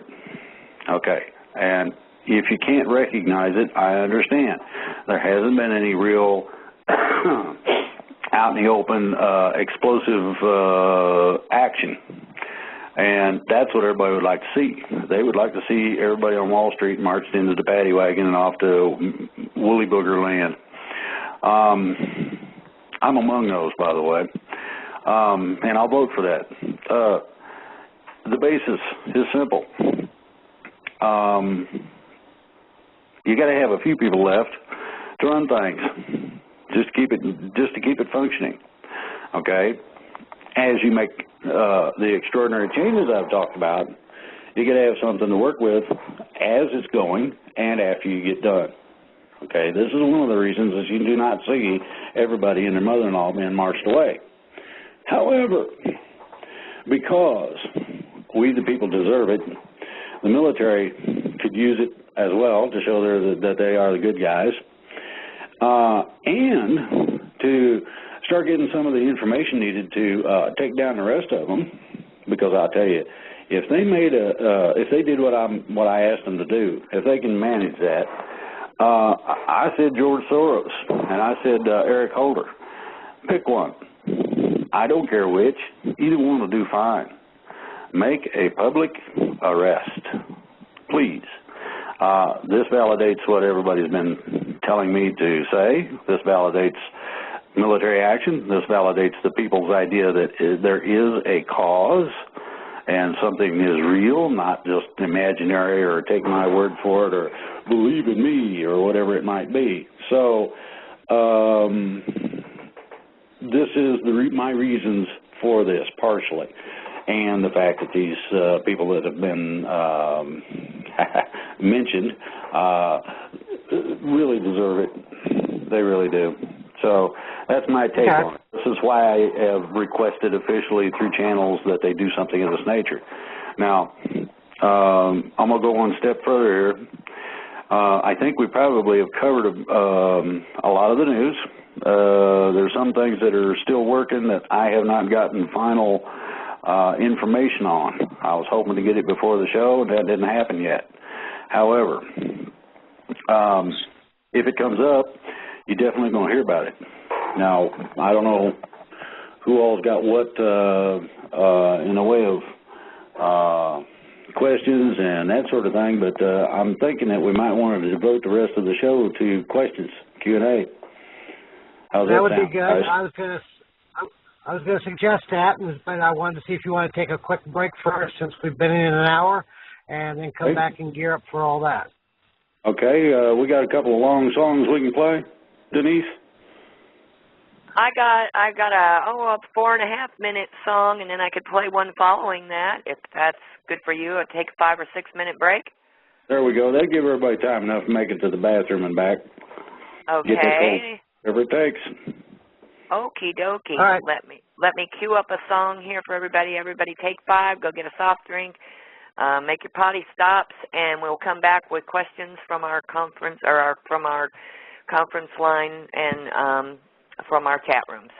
Okay. And if you can't recognize it, I understand. There hasn't been any real out in the open explosive action. And that's what everybody would like to see. They would like to see everybody on Wall Street marched into the paddy wagon and off to woolly booger land. I'm among those, by the way, and I'll vote for that. The basis is simple. You got to have a few people left to run things, just to keep it functioning. Okay. As you make the extraordinary changes I've talked about, you got to have something to work with as it's going and after you get done. Okay, this is one of the reasons that you do not see everybody and their mother-in-law being marched away. However, because we the people deserve it, the military could use it as well to show that they are the good guys, and to start getting some of the information needed to take down the rest of them. Because I'll tell you, if they if they did what I asked them to do, if they can manage that. I said George Soros, and I said Eric Holder. Pick one. I don't care which. Either one will do fine. Make a public arrest, please. This validates what everybody's been telling me to say. This validates military action. This validates the people's idea that there is a cause and something is real, not just imaginary or take my word for it or believe in me or whatever it might be. So this is my reasons for this, partially, and the fact that these people that have been mentioned really deserve it. They really do. So that's my take on it. This is why I have requested officially through channels that they do something of this nature. Now, I'm going to go one step further here. I think we probably have covered a lot of the news. There's some things that are still working that I have not gotten final information on. I was hoping to get it before the show. That didn't happen yet. However, if it comes up, you're definitely going to hear about it. Now, I don't know who all's got what in the way of questions and that sort of thing, but I'm thinking that we might want to devote the rest of the show to questions, Q&A. How's that would sound, be good. guys? I was going to suggest that, but I wanted to see if you want to take a quick break first, since we've been in an hour, and then come back and gear up for all that. Okay, we got a couple of long songs we can play. Denise? I got a 4.5-minute song, and then I could play one following that, if that's good for you. I'll take a 5 or 6 minute break. There we go. They give everybody time enough to make it to the bathroom and back. Okay. Whatever it takes. Okie dokie. All right. Let me cue up a song here for everybody. Everybody take 5, go get a soft drink, make your potty stops, and we'll come back with questions from our conference, or from our conference line, and from our chat rooms.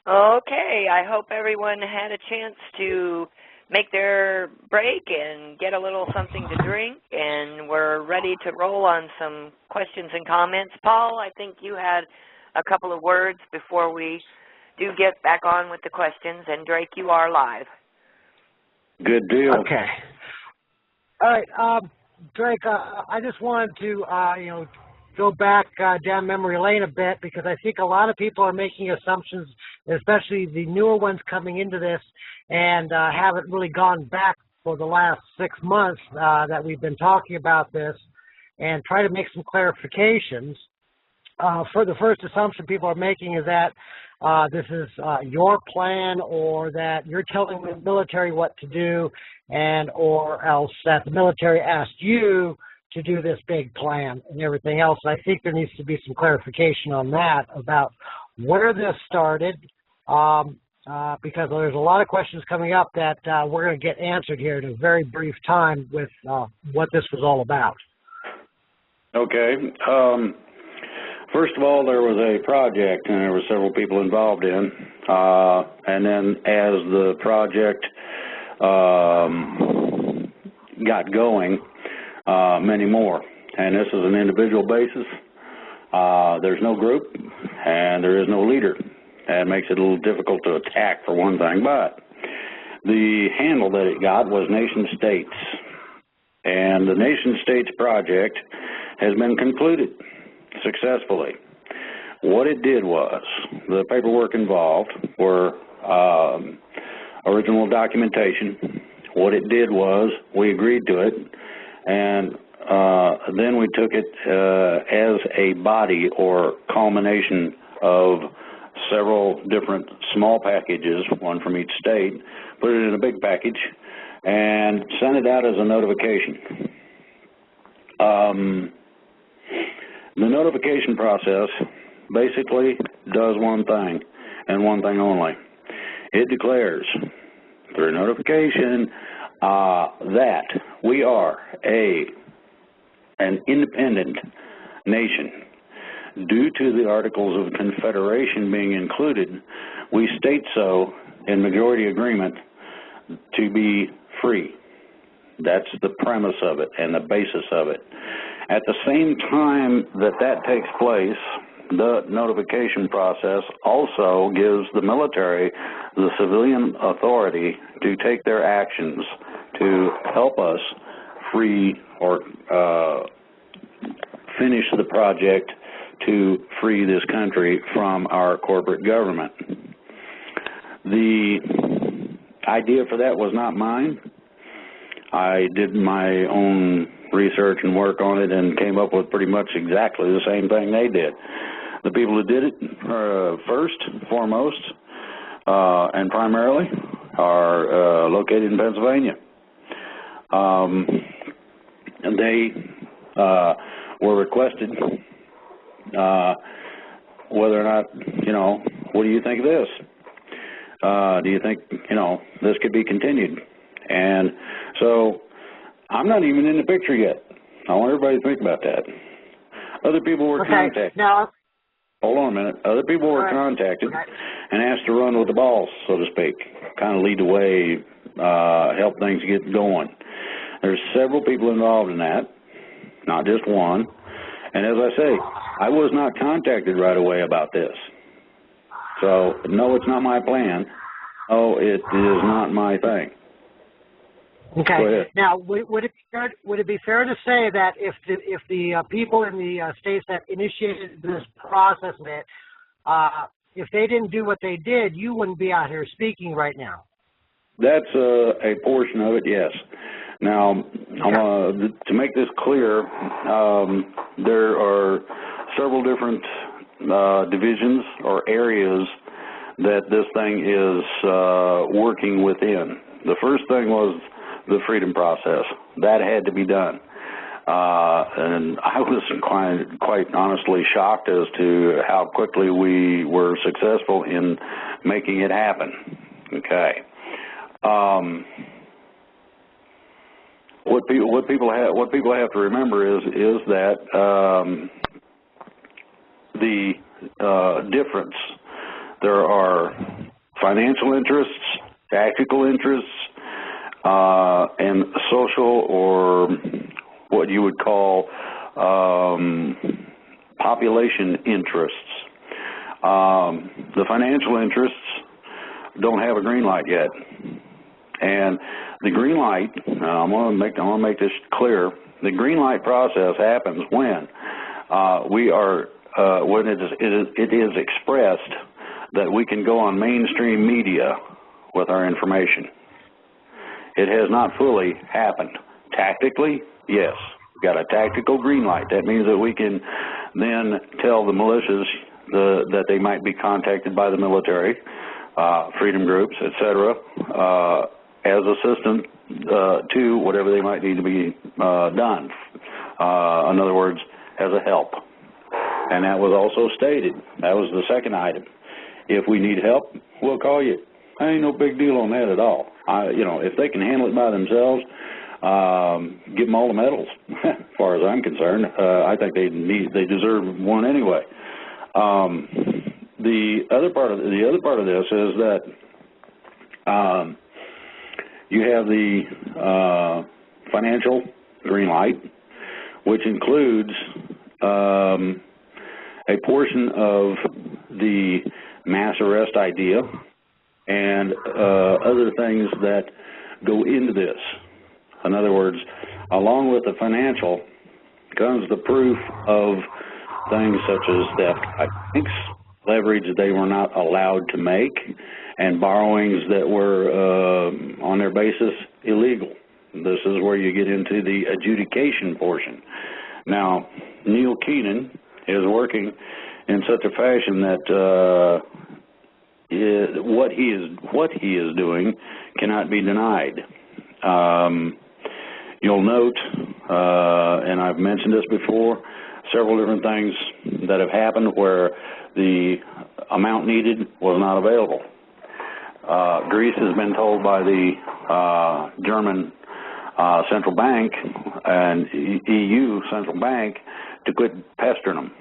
Okay, I hope everyone had a chance to make their break and get a little something to drink, and we're ready to roll on some questions and comments. Paul, I think you had a couple of words before we do get back on with the questions, and Drake, you are live. Good deal. Okay. All right, Drake, I just wanted to, go back down memory lane a bit, because I think a lot of people are making assumptions, especially the newer ones coming into this, and haven't really gone back for the last 6 months that we've been talking about this, and try to make some clarifications. For the first assumption people are making is that this is your plan, or that you're telling the military what to do, and or else that the military asked you to do this big plan and everything else. I think there needs to be some clarification on that, about where this started, because there's a lot of questions coming up that we're going to get answered here in a very brief time with what this was all about. Okay. First of all, there was a project, and there were several people involved in, and then as the project got going, many more. And this is an individual basis. There's no group, and there is no leader. That makes it a little difficult to attack, for one thing, but the handle that it got was nation states. And the nation states project has been concluded successfully. What it did was, the paperwork involved were original documentation. What it did was, we agreed to it, and then we took it as a body, or culmination of several different small packages, one from each state, put it in a big package, and sent it out as a notification. The notification process basically does one thing, and one thing only. It declares, through notification, that we are an independent nation. Due to the Articles of Confederation being included, we state so in majority agreement to be free. That's the premise of it and the basis of it. At the same time that takes place, the notification process also gives the military the civilian authority to take their actions to help us free or finish the project to free this country from our corporate government. The idea for that was not mine. I did my own research and work on it and came up with pretty much exactly the same thing they did. The people who did it first, foremost, and primarily are located in Pennsylvania. And they were requested whether or not, what do you think of this? Do you think, this could be continued? And so I'm not even in the picture yet. I want everybody to think about that. Other people were contacted. Now, hold on a minute. Other people were contacted and asked to run with the boss, so to speak, kind of lead the way, help things get going. There's several people involved in that, not just one. And as I say, I was not contacted right away about this. So, no, it's not my plan. Oh, it is not my thing. Okay. Now, would it be fair to say that if the people in the states that initiated this process, if they didn't do what they did, you wouldn't be out here speaking right now? That's a portion of it, yes. Now, to make this clear, there are several different divisions or areas that this thing is working within. The first thing was the freedom process. That had to be done. And I was quite honestly shocked as to how quickly we were successful in making it happen. Okay. What people have to remember is that the difference. There are financial interests, tactical interests, and social, or what you would call population interests. The financial interests don't have a green light yet, and the green light. I want to make this clear. The green light process happens when when it is expressed that we can go on mainstream media with our information. It has not fully happened. Tactically, yes. We've got a tactical green light. That means that we can then tell the militias that they might be contacted by the military, freedom groups, etc., as assistant to whatever they might need to be done. In other words, as a help. And that was also stated. That was the second item. If we need help, we'll call you. Ain't no big deal on that at all. If they can handle it by themselves, give them all the medals. As far as I'm concerned, I think they deserve one anyway. The other part of this is that you have the financial green light, which includes a portion of the mass arrest idea and other things that go into this. In other words, along with the financial comes the proof of things such as theft by banks, leverage they were not allowed to make, and borrowings that were on their basis illegal. This is where you get into the adjudication portion. Now, Neil Keenan is working in such a fashion that what he is doing cannot be denied. You'll note, and I've mentioned this before, several different things that have happened where the amount needed was not available. Greece has been told by the German central bank and EU central bank to quit pestering them.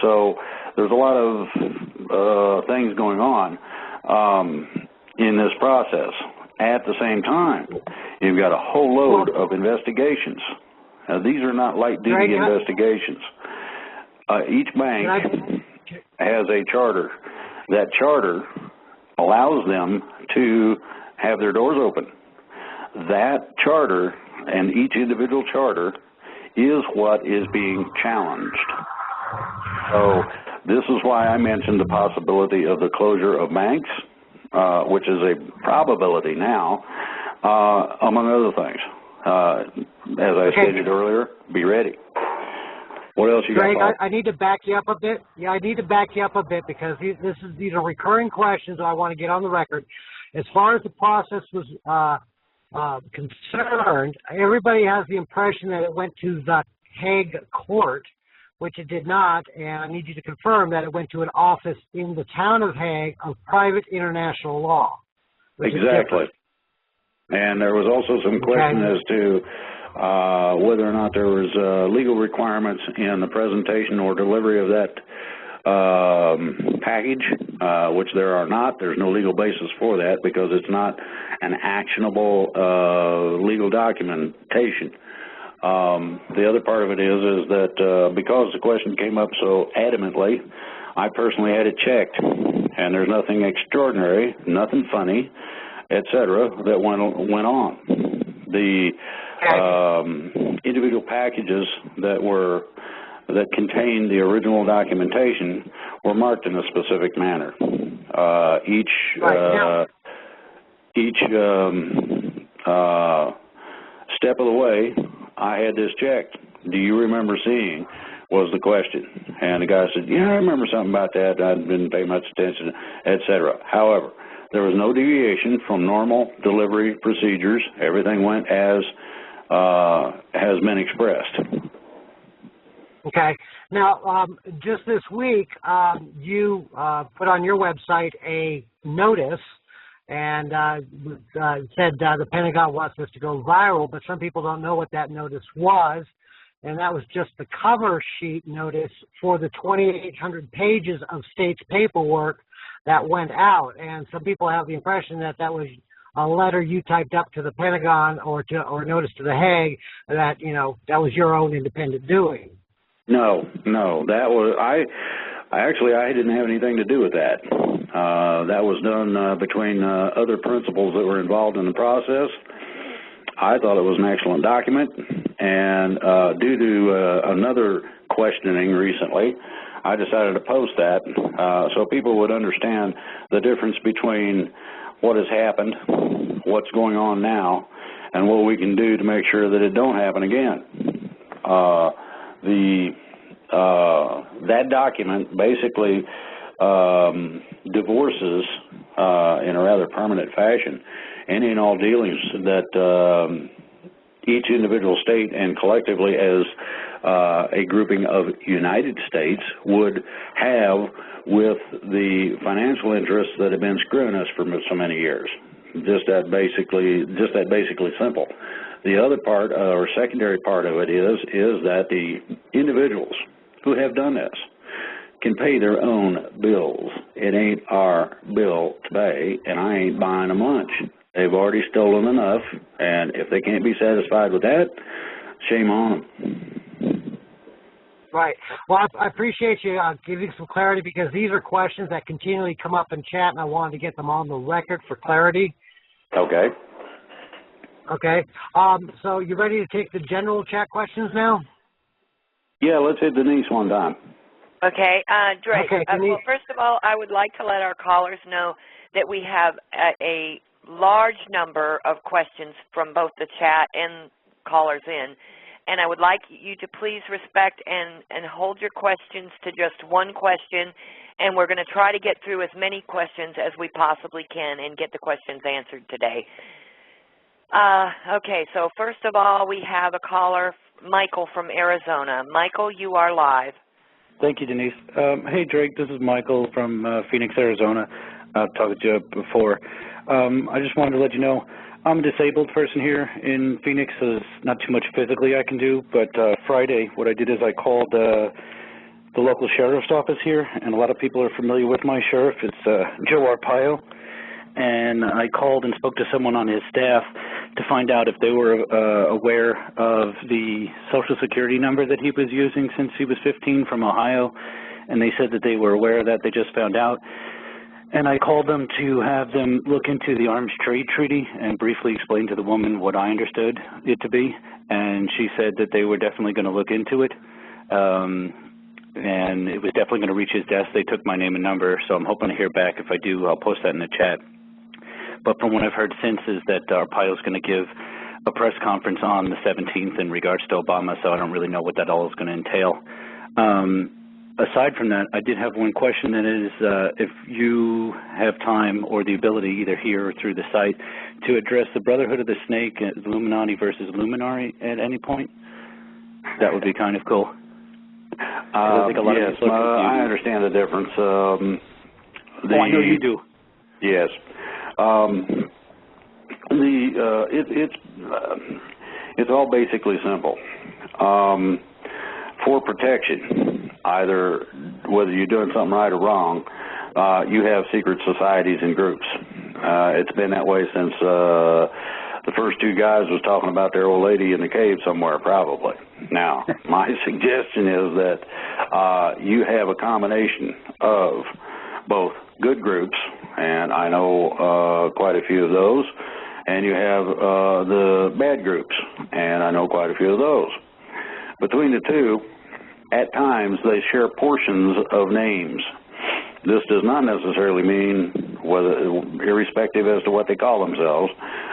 So there's a lot of things going on in this process. At the same time, you've got a whole load of investigations. Now, these are not light-duty investigations. Each bank has a charter. That charter allows them to have their doors open. That charter and each individual charter is what is being challenged. So this is why I mentioned the possibility of the closure of banks, which is a probability now, among other things. As I stated earlier, be ready. What else you got, Greg, Paul? I need to back you up a bit. Yeah, I need to back you up a bit because these are recurring questions I want to get on the record. As far as the process was concerned, everybody has the impression that it went to the Hague court, which it did not, and I need you to confirm that it went to an office in the town of Hague of private international law. Exactly. And there was also some question as to whether or not there was legal requirements in the presentation or delivery of that package, which there are not. There's no legal basis for that because it's not an actionable legal documentation. The other part of it is that because the question came up so adamantly, I personally had it checked, and there's nothing extraordinary, nothing funny, etc., that went on. The individual packages that contained the original documentation were marked in a specific manner. Each step of the way, I had this checked. Do you remember seeing? Was the question. And the guy said, yeah, I remember something about that. I didn't pay much attention, etc. However, there was no deviation from normal delivery procedures. Everything went as has been expressed. Okay. Now, just this week, you put on your website a notice and said the Pentagon wants this to go viral, but some people don't know what that notice was. And that was just the cover sheet notice for the 2,800 pages of state's paperwork that went out. And some people have the impression that that was a letter you typed up to the Pentagon or notice to the Hague that, you know, that was your own independent doing. No, that was, I didn't have anything to do with that. That was done between other principals that were involved in the process. I thought it was an excellent document, and due to another questioning recently, I decided to post that so people would understand the difference between what has happened, what's going on now, and what we can do to make sure that it don't happen again. That document basically divorces in a rather permanent fashion any and all dealings that each individual state and collectively as a grouping of United States would have with the financial interests that have been screwing us for so many years. Just that basically simple. The other part or secondary part of it is that the individuals who have done this can pay their own bills. It ain't our bill to pay, and I ain't buying them lunch. They've already stolen enough, and if they can't be satisfied with that, shame on them. Right. Well, I appreciate you giving some clarity because these are questions that continually come up in chat, and I wanted to get them on the record for clarity. Okay. Okay. So you ready to take the general chat questions now? Yeah, let's hit Denise one time. Okay. Drake, okay, well, first of all, I would like to let our callers know that we have a large number of questions from both the chat and callers in, and I would like you to please respect and hold your questions to just one question, and we're going to try to get through as many questions as we possibly can and get the questions answered today. Okay, so first of all, we have a caller, Michael from Arizona. Michael, you are live. Thank you, Denise. Hey, Drake, this is Michael from Phoenix, Arizona. I've talked to you before. I just wanted to let you know I'm a disabled person here in Phoenix, so there's not too much physically I can do, but Friday what I did is I called the local sheriff's office here, and a lot of people are familiar with my sheriff. It's Joe Arpaio, and I called and spoke to someone on his staff to find out if they were aware of the Social Security number that he was using since he was 15 from Ohio, and they said that they were aware of that. They just found out. And I called them to have them look into the Arms Trade Treaty and briefly explain to the woman what I understood it to be, and she said that they were definitely going to look into it, and it was definitely going to reach his desk. They took my name and number, so I'm hoping to hear back. If I do, I'll post that in the chat. But from what I've heard since is that Arpaio's going to give a press conference on the 17th in regards to Obama, so I don't really know what that all is going to entail. Aside from that, I did have one question, that is if you have time or the ability, either here or through the site, to address the Brotherhood of the Snake, Illuminati versus Illuminati at any point, that would be kind of cool. Yes, I understand the difference. I know you do. It's all basically simple. For protection, either whether you're doing something right or wrong, you have secret societies and groups. It's been that way since the first two guys was talking about their old lady in the cave somewhere, probably. Now, my suggestion is that you have a combination of both good groups, and I know quite a few of those, and you have the bad groups, and I know quite a few of those. Between the two, at times, they share portions of names. This does not necessarily mean, whether, irrespective as to what they call themselves,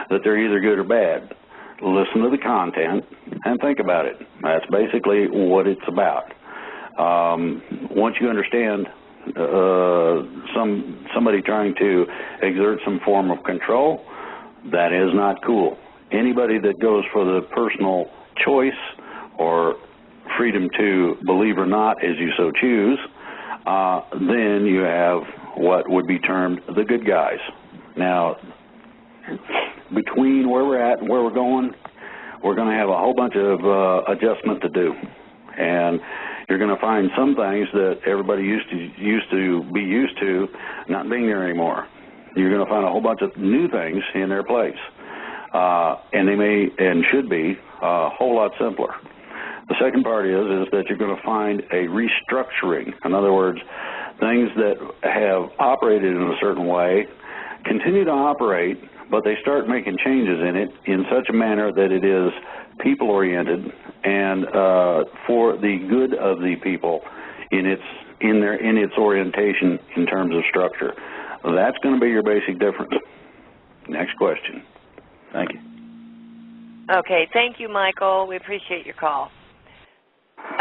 that they're either good or bad. Listen to the content and think about it. That's basically what it's about. Once you understand somebody trying to exert some form of control, that is not cool. Anybody that goes for the personal choice or freedom to believe or not as you so choose, then you have what would be termed the good guys. Now, between where we're at and where we're going to have a whole bunch of adjustment to do. And you're going to find some things that everybody used to be used to not being there anymore. You're going to find a whole bunch of new things in their place. And they may and should be a whole lot simpler. The second part is that you're going to find a restructuring. In other words, things that have operated in a certain way continue to operate, but they start making changes in it in such a manner that it is people-oriented and for the good of the people in its orientation in terms of structure. That's going to be your basic difference. Next question. Thank you. Okay, thank you, Michael. We appreciate your call.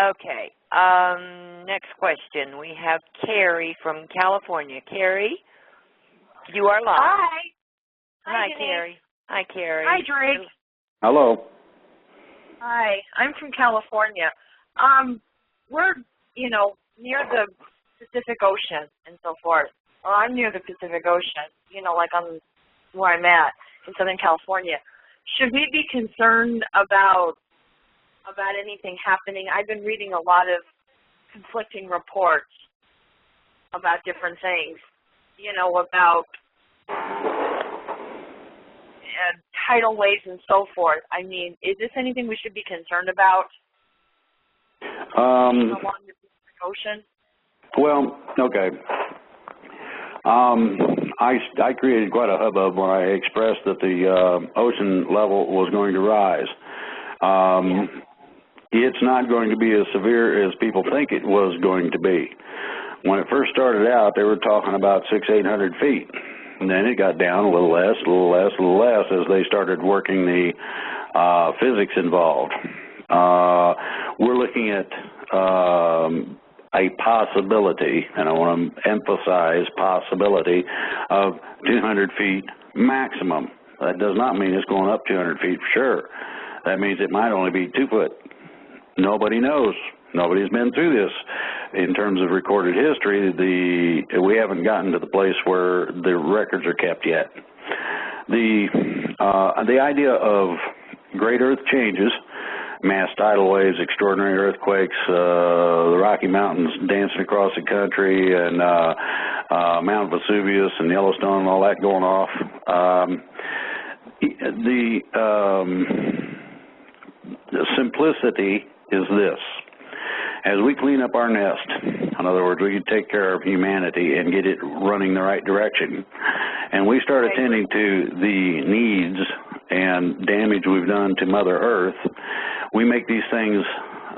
Okay, next question. We have Carrie from California. Carrie, you are live. Hi. Hi, Carrie. Hi, Carrie. Hi, Drake. Hello. Hi. I'm from California. We're, near the Pacific Ocean and so forth. Well, I'm near the Pacific Ocean, like I'm where I'm at in Southern California. Should we be concerned about anything happening? I've been reading a lot of conflicting reports about different things, about tidal waves and so forth. I mean, is this anything we should be concerned about along the Pacific Ocean? Well, okay. I created quite a hubbub when I expressed that the ocean level was going to rise. It's not going to be as severe as people think it was going to be. When it first started out, they were talking about 600-800 feet. And then it got down a little less, a little less, a little less as they started working the physics involved. We're looking at a possibility, and I want to emphasize possibility, of 200 feet maximum. That does not mean it's going up 200 feet for sure. That means it might only be 2 foot. Nobody knows. Nobody's been through this. In terms of recorded history, we haven't gotten to the place where the records are kept yet. The idea of great earth changes, mass tidal waves, extraordinary earthquakes, the Rocky Mountains dancing across the country, and Mount Vesuvius and Yellowstone and all that going off. The simplicity is this. As we clean up our nest, in other words, we can take care of humanity and get it running the right direction, and we start attending to the needs and damage we've done to Mother Earth, we make these things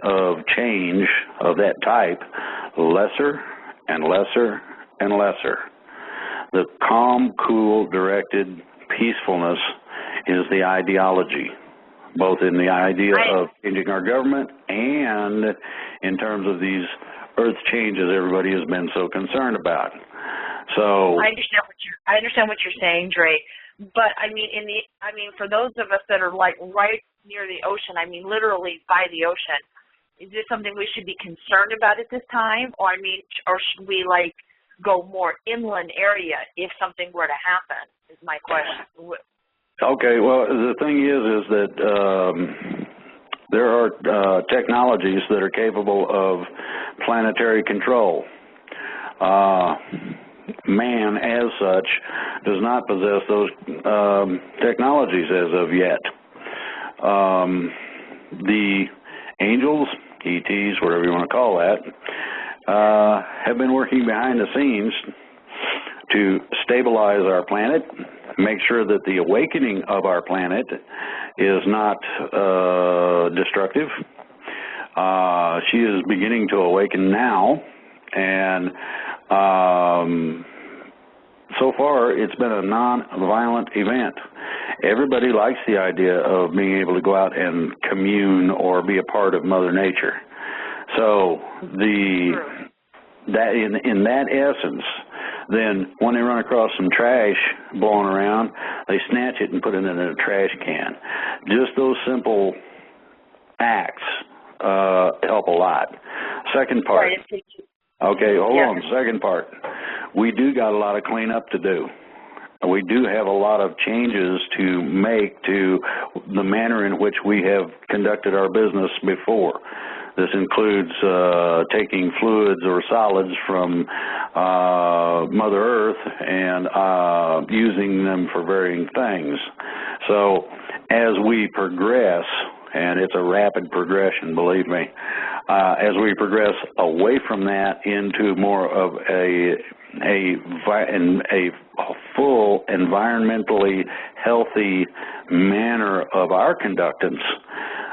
of change of that type lesser and lesser and lesser. The calm, cool, directed peacefulness is the ideology, both in the idea of changing our government and in terms of these earth changes everybody has been so concerned about. So I understand what you're saying, Dre. But I mean, for those of us that are like right near the ocean, I mean, literally by the ocean, is this something we should be concerned about at this time, or should we like go more inland area if something were to happen? Is my question. Okay, well, the thing is that there are technologies that are capable of planetary control. Man, as such, does not possess those technologies as of yet. The angels, ETs, whatever you want to call that, have been working behind the scenes to stabilize our planet, make sure that the awakening of our planet is not destructive. She is beginning to awaken now, and so far it's been a non-violent event. Everybody likes the idea of being able to go out and commune or be a part of Mother Nature. So in that essence, then when they run across some trash blowing around, they snatch it and put it in a trash can. Just those simple acts help a lot. Second part. Okay, hold on. Second part. We do got a lot of cleanup to do. We do have a lot of changes to make to the manner in which we have conducted our business before. This includes taking fluids or solids from Mother Earth and using them for varying things. So as we progress, and it's a rapid progression, believe me, as we progress away from that into more of a full, environmentally healthy manner of our conductance,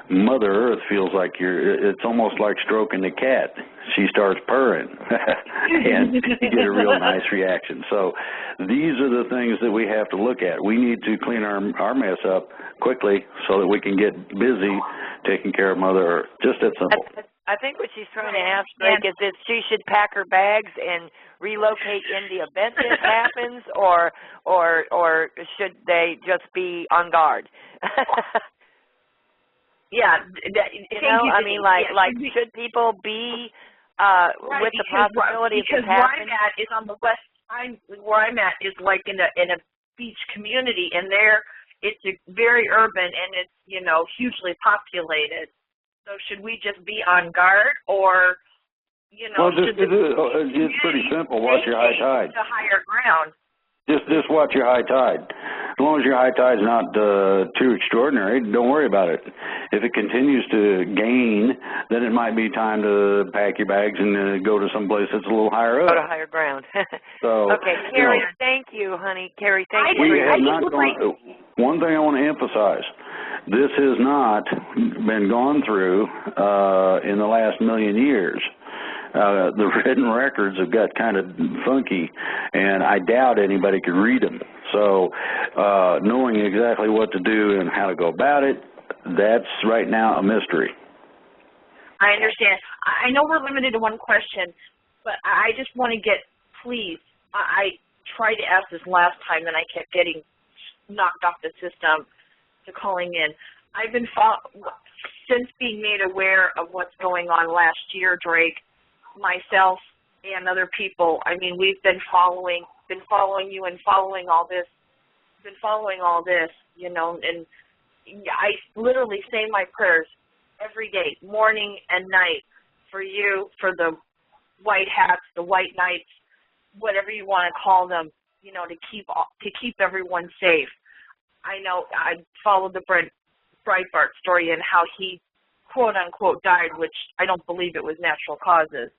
Mother Earth feels like it's almost like stroking the cat. She starts purring, and you get a real nice reaction. So these are the things that we have to look at. We need to clean our mess up quickly so that we can get busy taking care of Mother Earth. Just that simple. I think what she's trying to ask, Greg, is if she should pack her bags and relocate in the event this happens, or should they just be on guard? Yeah, I mean, should people be with the possibility of this happening? Where I'm at is on the west. Where I'm at is like in a beach community, and there it's very urban and it's hugely populated. So should we just be on guard, or Well, it's pretty simple. Watch your high tide. To higher ground. Just watch your high tide. As long as your high tide's not too extraordinary, don't worry about it. If it continues to gain, then it might be time to pack your bags and go to some place that's a little higher up. Go to higher ground. So, okay, Carrie, thank you, honey. Carrie, thank you. We have not gone. One thing I want to emphasize: this has not been gone through in the last million years. The written records have got kind of funky, and I doubt anybody could read them. So knowing exactly what to do and how to go about it, that's right now a mystery. I understand. I know we're limited to one question, but I just want to get, please, I tried to ask this last time, and I kept getting knocked off the system to calling in. I've been, since being made aware of what's going on last year, Drake, myself and other people, I mean, we've been following you and following all this, and I literally say my prayers every day, morning and night, for you, for the white hats, the white knights, whatever you want to call them, to keep everyone safe. I know I followed the Breitbart story and how he, quote unquote, died, which I don't believe it was natural causes.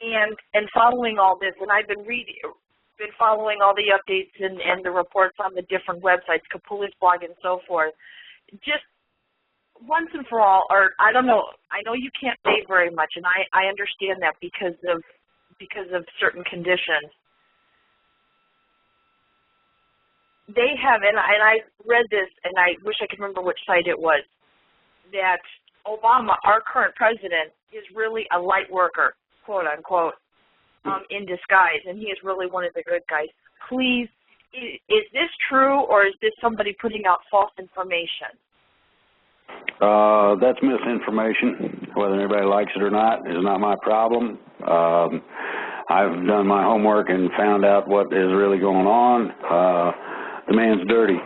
And following all this, and I've been following all the updates and the reports on the different websites, Cabal blog and so forth. Just once and for all, or I don't know, I know you can't say very much, and I understand that because of certain conditions. They have, and I read this, and I wish I could remember which site it was, that Obama, our current president, is really a light worker, quote unquote, in disguise, and he is really one of the good guys. Please, is this true, or is this somebody putting out false information? That's misinformation. Whether anybody likes it or not is not my problem. I've done my homework and found out what is really going on. the man's dirty,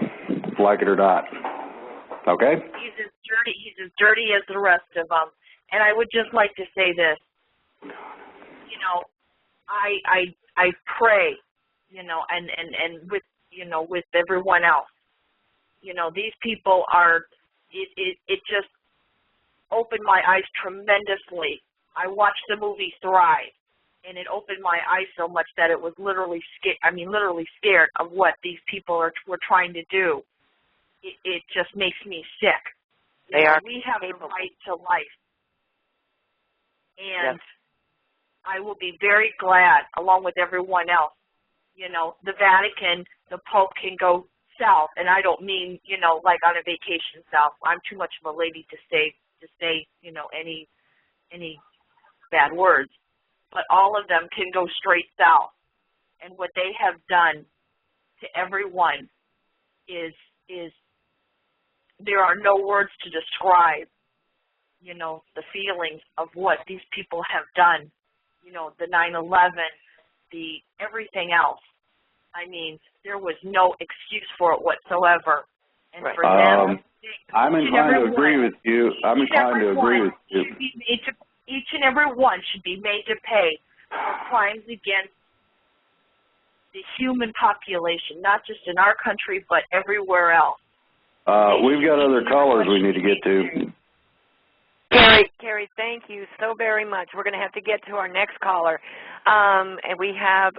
like it or not. Okay? He's as dirty as the rest of them. And I would just like to say this. You know, I pray, you know, and with, you know, with everyone else. You know, these people are, it just opened my eyes tremendously. I watched the movie Thrive, and it opened my eyes so much that it was literally scared of what these people were trying to do. It just makes me sick. We have the right to life. And yes. I will be very glad, along with everyone else. You know, the Vatican, the Pope can go south, and I don't mean, you know, like on a vacation south. I'm too much of a lady to say, you know, any bad words. But all of them can go straight south. And what they have done to everyone is there are no words to describe, you know, the feelings of what these people have done. You know, the 9/11, the everything else. I mean, there was no excuse for it whatsoever. And right. for them, I'm inclined to agree with you. Each and every one should be made to pay for crimes against the human population, not just in our country, but everywhere else. We've got other callers we need to get to. Carrie, thank you so very much. We're going to have to get to our next caller. And we have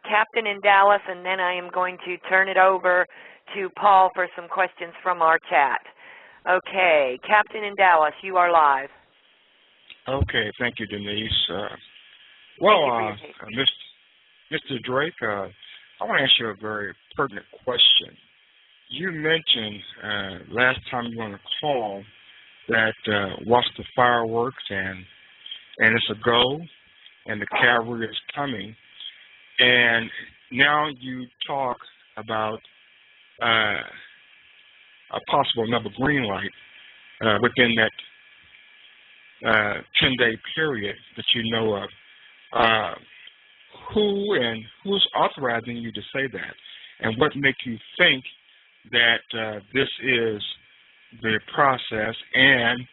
Captain in Dallas, and then I am going to turn it over to Paul for some questions from our chat. Okay, Captain in Dallas, you are live. Okay, thank you, Denise. Mr. Drake, I want to ask you a very pertinent question. You mentioned last time you were on the call that watch the fireworks and it's a go, and the cavalry is coming, and now you talk about a possible another green light within that 10-day period that you know of. Who's authorizing you to say that, and what makes you think that this is the process, and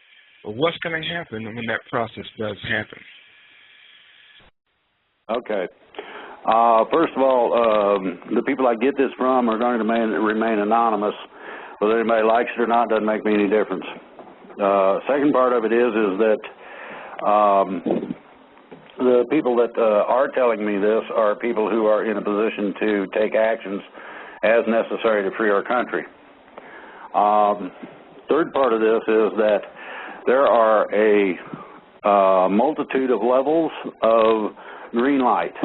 what's going to happen when that process does happen? Okay. First of all, the people I get this from are going to remain anonymous. Whether anybody likes it or not doesn't make me any difference. Second part of it is that the people that are telling me this are people who are in a position to take actions as necessary to free our country. Third part of this is that there are a multitude of levels of green light.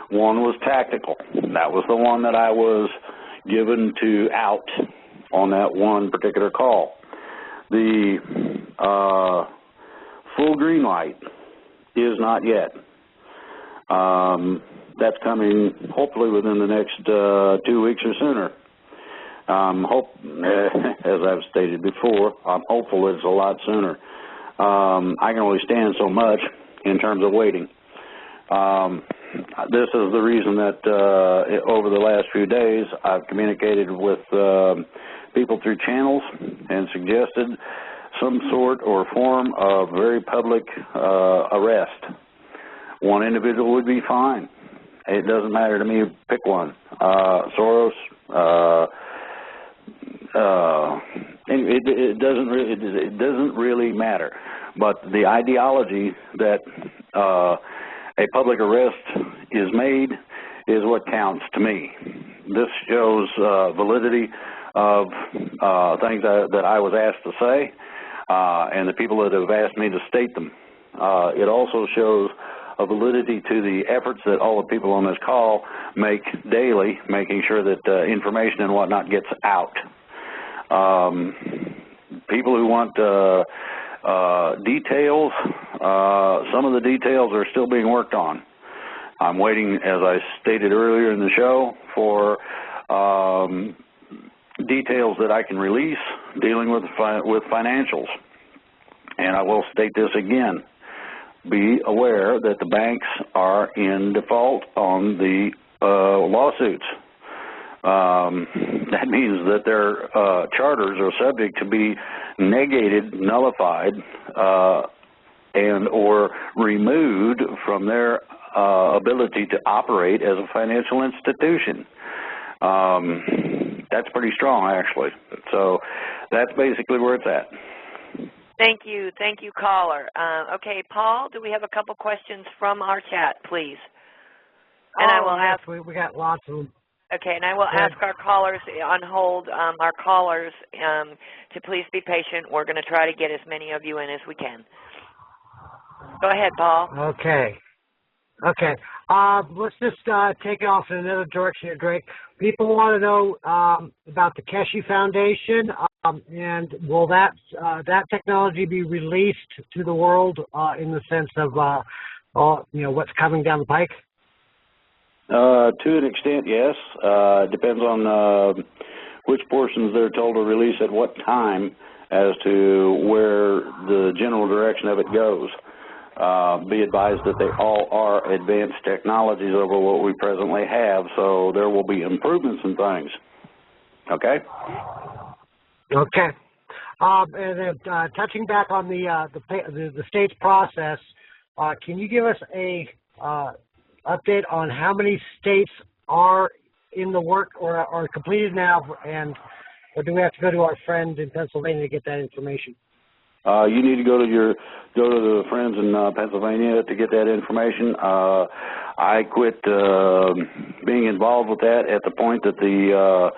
One was tactical. That was the one that I was given to out on that one particular call. The full green light is not yet. That's coming hopefully within the next 2 weeks or sooner. As I've stated before, I'm hopeful it's a lot sooner. I can only stand so much in terms of waiting. This is the reason that over the last few days I've communicated with people through channels and suggested some sort or form of very public arrest. One individual would be fine. It doesn't matter to me. Pick one. Soros. It doesn't really matter. But the ideology that a public arrest is made is what counts to me. This shows validity of things that I was asked to say and the people that have asked me to state them. It also shows a validity to the efforts that all the people on this call make daily, making sure that information and whatnot gets out. People who want details, some of the details are still being worked on. I'm waiting, as I stated earlier in the show, for details that I can release dealing with financials. And I will state this again. Be aware that the banks are in default on the lawsuits. that means that their charters are subject to be negated, nullified, and or removed from their ability to operate as a financial institution. That's pretty strong, actually. So that's basically where it's at. Thank you, caller. Okay, Paul, do we have a couple questions from our chat, please? And I will ask. We got lots of them. Okay, and I will ask our callers on hold, to please be patient. We're going to try to get as many of you in as we can. Go ahead, Paul. Okay. Let's just take it off in another direction here, Drake. People want to know about the Keshe Foundation, and will that technology be released to the world in the sense of what's coming down the pike? To an extent, yes. It depends on which portions they're told to release at what time as to where the general direction of it goes. Be advised that they all are advanced technologies over what we presently have, so there will be improvements in things. Okay? Okay. And then touching back on the state's process, can you give us a update on how many states are in the work or are completed now, or do we have to go to our friend in Pennsylvania to get that information? You need to go to the friends in Pennsylvania to get that information. I quit being involved with that at the point that the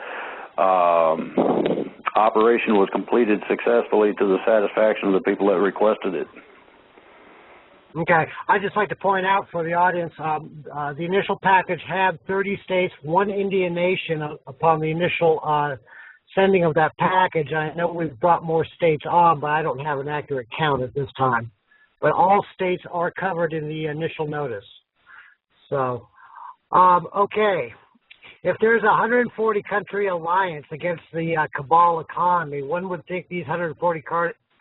operation was completed successfully to the satisfaction of the people that requested it. Okay. I'd just like to point out for the audience, the initial package had 30 states, one Indian nation upon the initial sending of that package. I know we've brought more states on, but I don't have an accurate count at this time. But all states are covered in the initial notice. So, okay. If there's a 140-country alliance against the Cabal economy, one would think these 140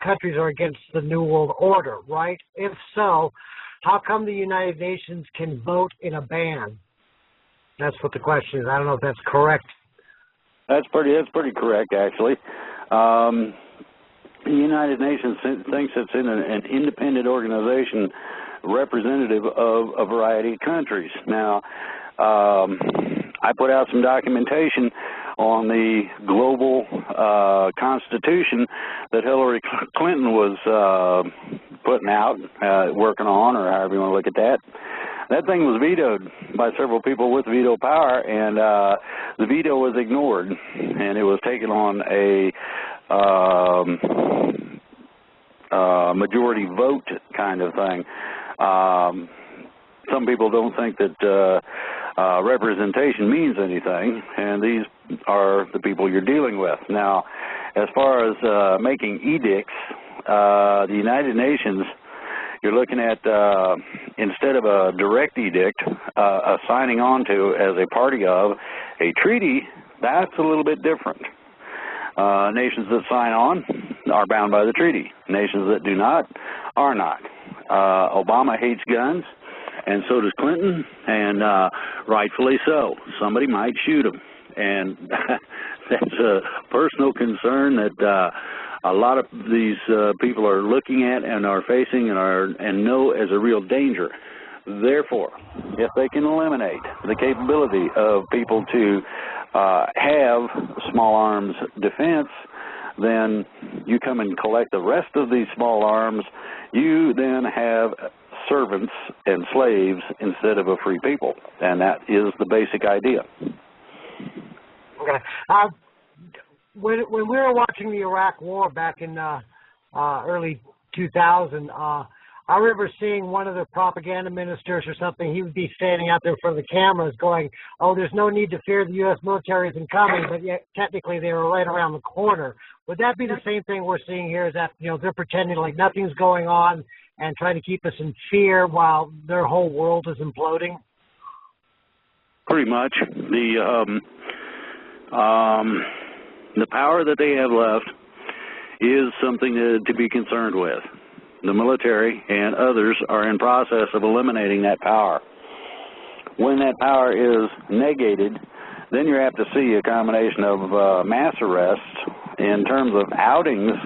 countries are against the New World Order, right? If so, how come the United Nations can vote in a ban? That's what the question is. I don't know if that's correct. That's pretty correct, actually. The United Nations thinks it's in an independent organization representative of a variety of countries. Now, I put out some documentation on the global constitution that Hillary Clinton was putting out, working on, or however you want to look at that. That thing was vetoed by several people with veto power, and the veto was ignored, and it was taken on a majority vote kind of thing. Some people don't think that representation means anything, and these are the people you're dealing with. Now, as far as making edicts, the United Nations, you're looking at, instead of a direct edict, signing on to as a party of a treaty, that's a little bit different. Nations that sign on are bound by the treaty. Nations that do not are not. Obama hates guns, and so does Clinton, and rightfully so. Somebody might shoot him, and that's a personal concern that a lot of these people are looking at and are facing and know as a real danger. Therefore, if they can eliminate the capability of people to have small arms defense, then you come and collect the rest of these small arms. You then have servants and slaves instead of a free people, and that is the basic idea. Okay. When we were watching the Iraq War back in early 2000, I remember seeing one of the propaganda ministers or something. He would be standing out there in front of the cameras going, "Oh, there's no need to fear the U.S. military isn't coming," but yet technically they were right around the corner. Would that be the same thing we're seeing here? Is that they're pretending like nothing's going on and trying to keep us in fear while their whole world is imploding? Pretty much. The power that they have left is something to be concerned with. The military and others are in process of eliminating that power. When that power is negated, then you're apt to see a combination of mass arrests in terms of outings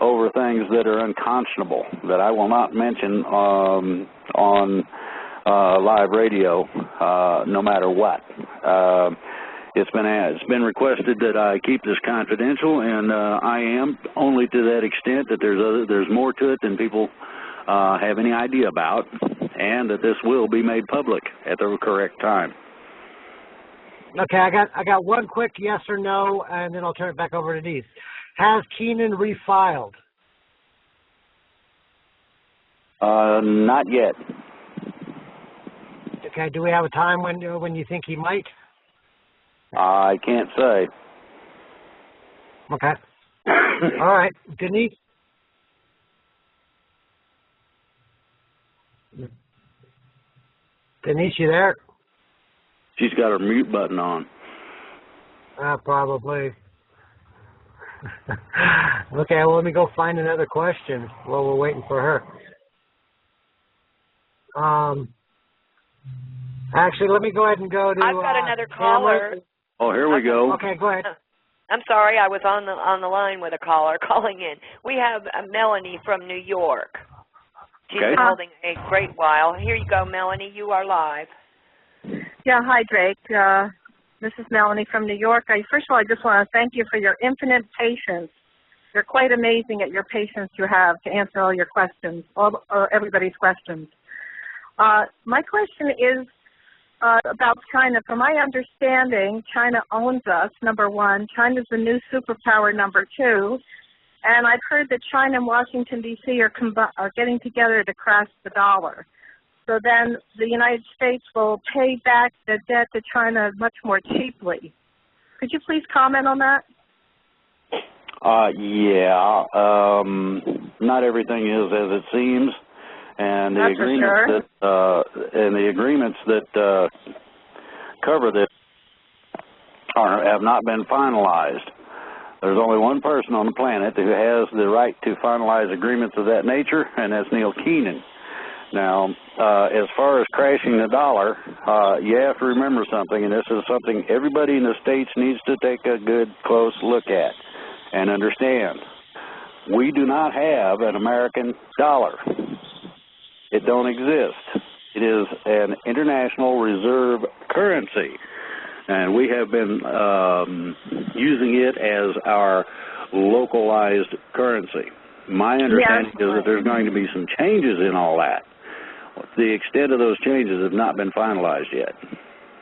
over things that are unconscionable, that I will not mention on live radio, no matter what. It's been requested that I keep this confidential, and I am, only to that extent that there's more to it than people have any idea about, and that this will be made public at the correct time. Okay, I got one quick yes or no, and then I'll turn it back over to Denise. Has Keenan refiled? Not yet. Okay, do we have a time when you think he might? I can't say. Okay. All right, Denise? Denise, you there? She's got her mute button on. Probably. Okay, well, let me go find another question while we're waiting for her. Actually, let me go ahead and go to... I've got another caller. Oh, here we go. Okay, go ahead. I'm sorry, I was on the line with a caller calling in. We have Melanie from New York. She's been holding a great while. Here you go, Melanie. You are live. Yeah, hi, Drake. This is Melanie from New York. First of all, I just want to thank you for your infinite patience. You're quite amazing at your patience you have to answer all your questions, or everybody's questions. My question is about China. From my understanding, China owns us, number one. China's the new superpower, number two. And I've heard that China and Washington, D.C. are getting together to crash the dollar. So then the United States will pay back the debt to China much more cheaply. Could you please comment on that? Yeah. Not everything is as it seems, and the agreements that cover this have not been finalized. There's only one person on the planet who has the right to finalize agreements of that nature, and that's Neil Keenan. Now, as far as crashing the dollar, you have to remember something, and this is something everybody in the States needs to take a good, close look at and understand. We do not have an American dollar. It don't exist. It is an international reserve currency, and we have been using it as our localized currency. My understanding is that there's going to be some changes in all that. The extent of those changes have not been finalized yet.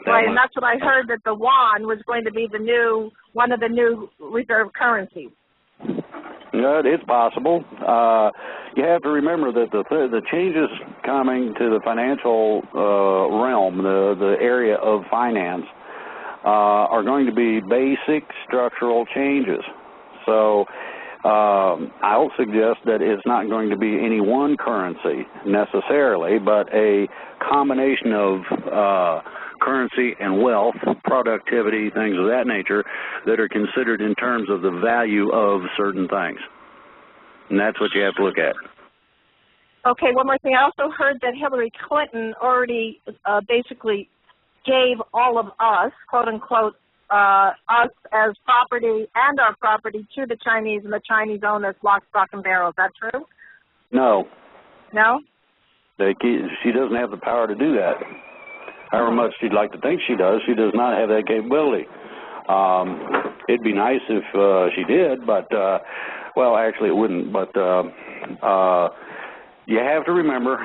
Right, and that's what I heard, that the yuan was going to be one of the new reserve currencies. It's possible. You have to remember that the changes coming to the financial realm, the area of finance, are going to be basic structural changes. So I'll suggest that it's not going to be any one currency necessarily, but a combination of currency and wealth, productivity, things of that nature that are considered in terms of the value of certain things. And that's what you have to look at. Okay, one more thing. I also heard that Hillary Clinton already basically gave all of us, quote unquote, us as property and our property to the Chinese, and the Chinese own us lock, stock, and barrel. Is that true? No. No? She doesn't have the power to do that. However much she'd like to think she does, she does not have that capability. It'd be nice if she did, but, well, actually it wouldn't. But you have to remember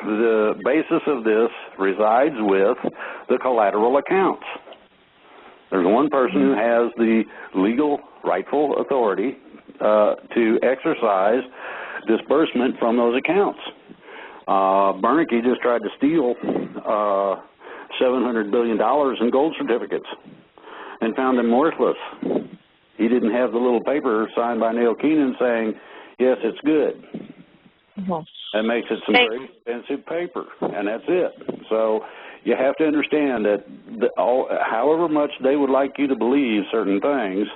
the basis of this resides with the collateral accounts. There's one person who has the legal, rightful authority to exercise disbursement from those accounts. Bernanke just tried to steal $700 billion in gold certificates and found them worthless. He didn't have the little paper signed by Neil Keenan saying, yes, it's good. That makes it some very expensive paper, and that's it. So you have to understand that however much they would like you to believe certain things,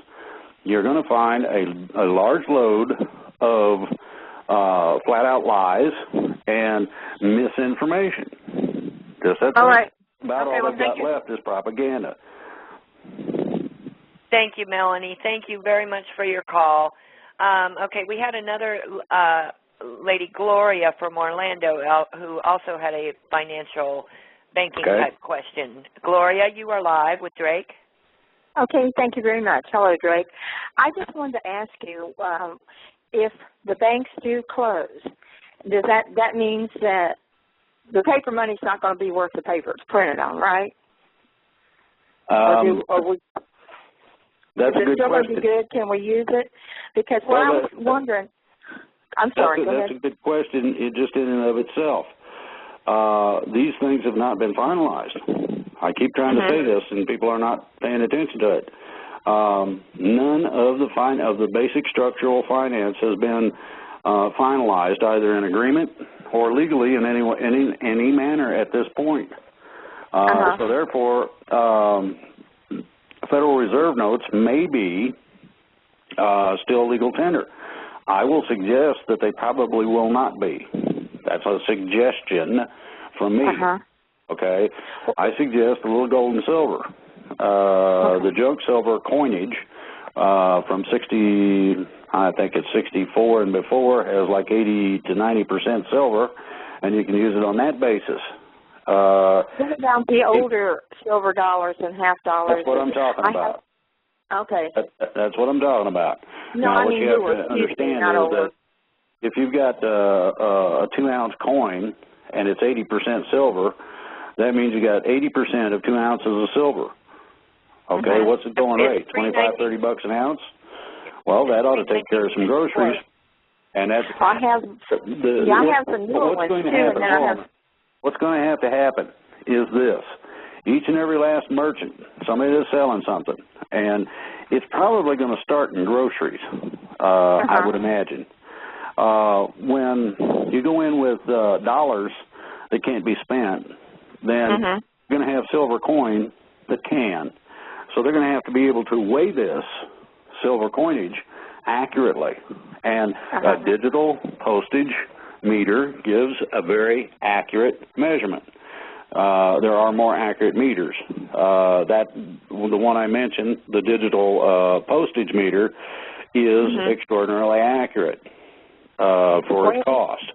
you're going to find a large load of flat-out lies and misinformation. Just that's all right. About all they've got left is propaganda. Thank you, Melanie. Thank you very much for your call. Okay, we had another lady, Gloria from Orlando, who also had a financial banking type question. Gloria, you are live with Drake. Okay, thank you very much. Hello, Drake. I just wanted to ask you, if the banks do close, does that means that the paper money's not going to be worth the paper it's printed on, right? That's a good still question. Going to be good? Can we use it? Because I was wondering. I'm sorry. Go ahead. That's a good question. Just in and of itself, these things have not been finalized. I keep trying to say this, and people are not paying attention to it. None of the basic structural finance has been finalized, either in agreement or legally in any manner at this point. So therefore, Federal Reserve notes may be still legal tender. I will suggest that they probably will not be. That's a suggestion from me. Okay, I suggest a little gold and silver. The junk silver coinage from 60, I think it's 64 and before, has like 80 to 90% silver, and you can use it on that basis. What about the older silver dollars and half dollars? That's what I'm talking about. Okay. That's what I'm talking about. No, now, I mean what you have to understand is that if you've got a 2-ounce coin and it's 80% silver, that means you got 80% of 2 ounces of silver. Okay, what's the going rate? $25-$30 an ounce? Well, that ought to take care of some groceries. And that's I have some newer ones too, and then I have. What's going to have to happen is this. Each and every last merchant, somebody that's selling something, and it's probably going to start in groceries, I would imagine. When you go in with dollars that can't be spent, then you're going to have silver coin that can. So they're going to have to be able to weigh this silver coinage accurately. And a digital postage meter gives a very accurate measurement. There are more accurate meters. The one I mentioned, the digital postage meter, is extraordinarily accurate for its cost.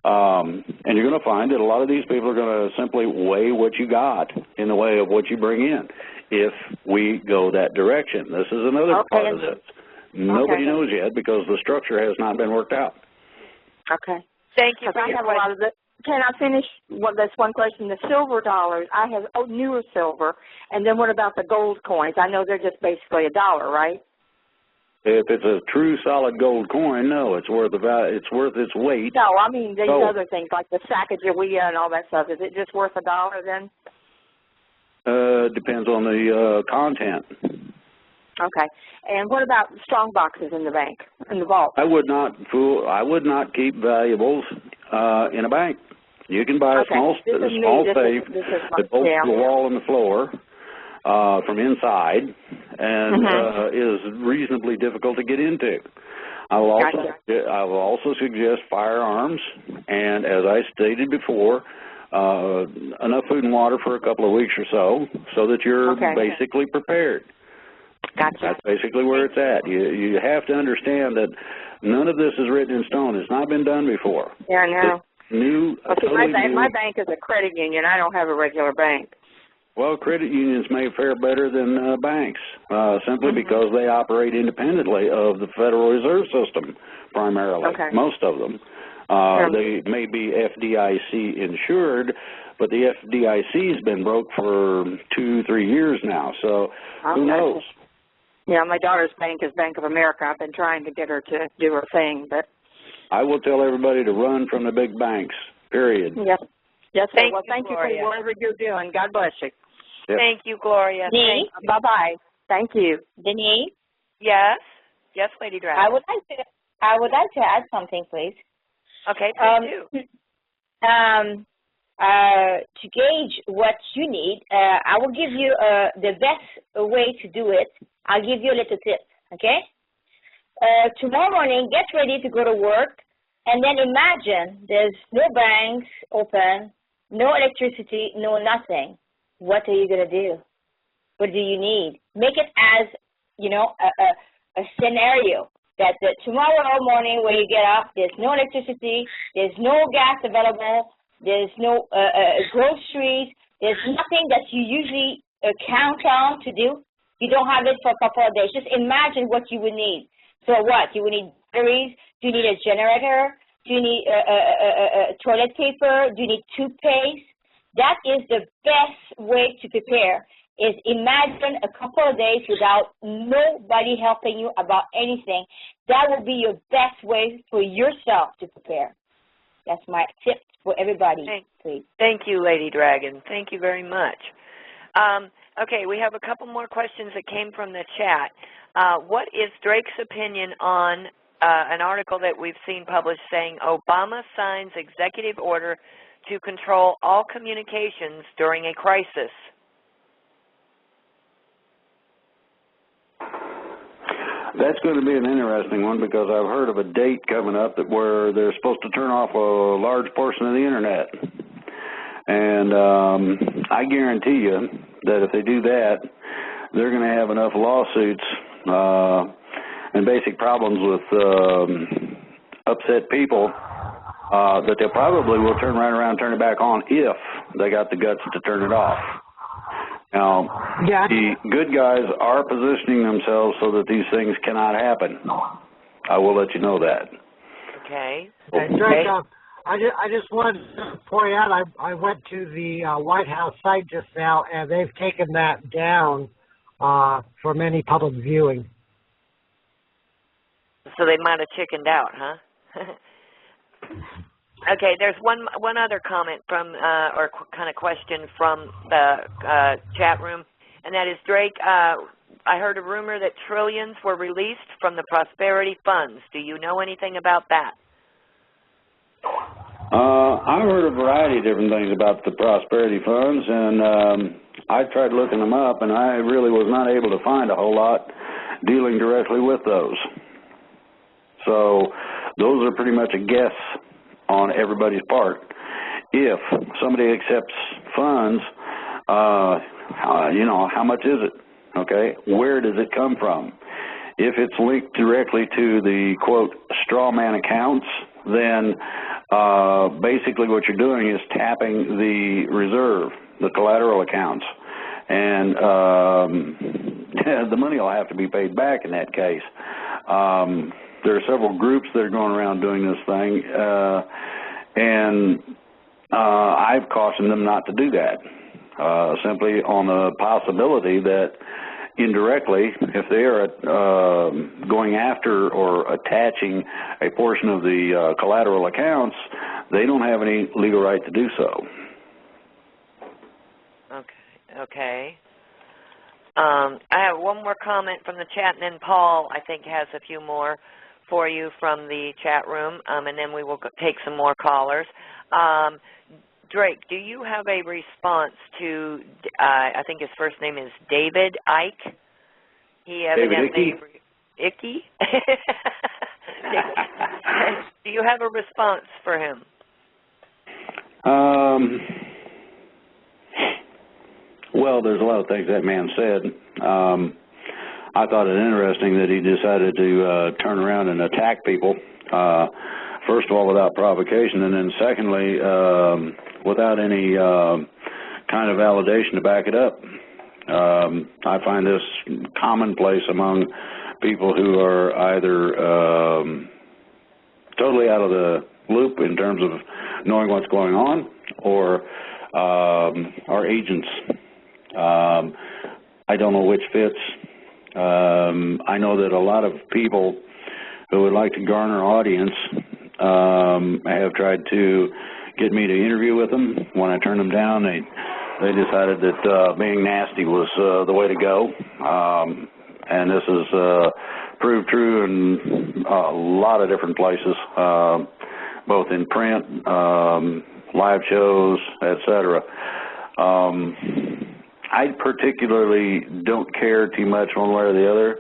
And you're going to find that a lot of these people are going to simply weigh what you got in the way of what you bring in if we go that direction. This is another part of this. Nobody knows yet because the structure has not been worked out. Okay. Thank you for I your have a lot of the, Can I finish this one question? The silver dollars, I have newer silver, and then what about the gold coins? I know they're just basically $1, right? If it's a true solid gold coin, no, it's worth its weight. No, I mean these other things like the Sacagawea and all that stuff. Is it just worth $1 then? Depends on the content. Okay. And what about strong boxes in the bank, in the vault? I would not keep valuables in a bank. You can buy a small safe that bolts to the wall and the floor from inside, and is reasonably difficult to get into. I will also suggest firearms, and as I stated before, enough food and water for a couple of weeks or so that you're basically prepared. Gotcha. That's basically where it's at. You have to understand that none of this is written in stone. It's not been done before. Yeah, I know. My bank is a credit union. I don't have a regular bank. Well, credit unions may fare better than banks simply because they operate independently of the Federal Reserve System primarily, most of them. They may be FDIC insured, but the FDIC has been broke for 2-3 years now, so who knows? Yeah, my daughter's bank is Bank of America. I've been trying to get her to do her thing, but I will tell everybody to run from the big banks, period. Yes. Yes, sir. Thank well, thank you for whatever you're doing. God bless you. Yep. Thank you, Gloria. Bye-bye. Thank you. Denise? Yes? Yes, Lady Dragon. I would like to add something, please. Okay, please do. To gauge what you need, I will give you the best way to do it. I'll give you a little tip, okay? Tomorrow morning, get ready to go to work, and then imagine there's no banks open, no electricity, no nothing. What are you going to do? What do you need? Make it as, you know, a scenario that tomorrow morning when you get up, there's no electricity, there's no gas available, there's no groceries, there's nothing that you usually count on to do. You don't have it for a couple of days. Just imagine what you would need. So what? You would need batteries? Do you need a generator? Do you need toilet paper? Do you need toothpaste? That is the best way to prepare, is imagine a couple of days without nobody helping you about anything. That will be your best way for yourself to prepare. That's my tip for everybody, please. Thank you, Lady Dragon. Thank you very much. Okay, we have a couple more questions that came from the chat. What is Drake's opinion on an article that we've seen published saying Obama signs executive order to control all communications during a crisis? That's going to be an interesting one, because I've heard of a date coming up where they're supposed to turn off a large portion of the Internet. And I guarantee you that if they do that, they're going to have enough lawsuits and basic problems with upset people that they probably will turn right around and turn it back on if they got the guts to turn it off. Now, the good guys are positioning themselves so that these things cannot happen. I will let you know that. Okay. Drake, I just wanted to point out, I went to the White House site just now, and they've taken that down from any public viewing. So they might have chickened out, huh? Okay, there's one other comment from, or kind of question from the chat room, and that is, Drake, I heard a rumor that trillions were released from the prosperity funds. Do you know anything about that? I've heard a variety of different things about the prosperity funds, and I tried looking them up, and I really was not able to find a whole lot dealing directly with those. So those are pretty much a guess on everybody's part. If somebody accepts funds, you know, how much is it? Okay, where does it come from? If it's linked directly to the, quote, straw man accounts, then basically what you're doing is tapping the reserve, the collateral accounts, and the money will have to be paid back in that case. There are several groups that are going around doing this thing, and I've cautioned them not to do that, simply on the possibility that indirectly, if they are going after or attaching a portion of the collateral accounts, they don't have any legal right to do so. Okay. I have one more comment from the chat, and then Paul, I think, has a few more for you from the chat room, and then we will take some more callers. Drake, do you have a response to, I think his first name is David Icke? He evidently... Icky? Do you have a response for him? Well, there's a lot of things that man said. I thought it interesting that he decided to turn around and attack people, first of all, without provocation, and then secondly, without any kind of validation to back it up. I find this commonplace among people who are either totally out of the loop in terms of knowing what's going on, or are agents. I don't know which fits. I know that a lot of people who would like to garner audience have tried to get me to interview with them. When I turned them down, they decided that being nasty was the way to go. And this is proved true in a lot of different places, both in print, live shows, etc. I particularly don't care too much one way or the other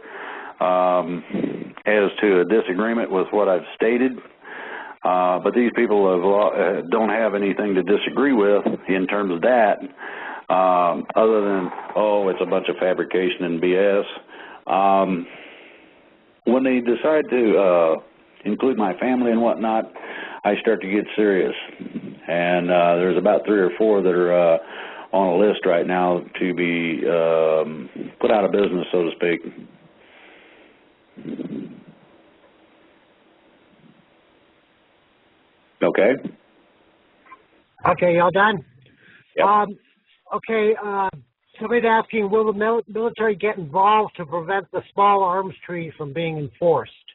as to a disagreement with what I've stated. But these people don't have anything to disagree with in terms of that. other than, oh, it's a bunch of fabrication and BS. When they decide to include my family and whatnot, I start to get serious. And there's about 3 or 4 that are on a list right now to be put out of business, so to speak. Okay. Okay, y'all done? Yep. Okay, somebody's asking, will the military get involved to prevent the small arms treaty from being enforced?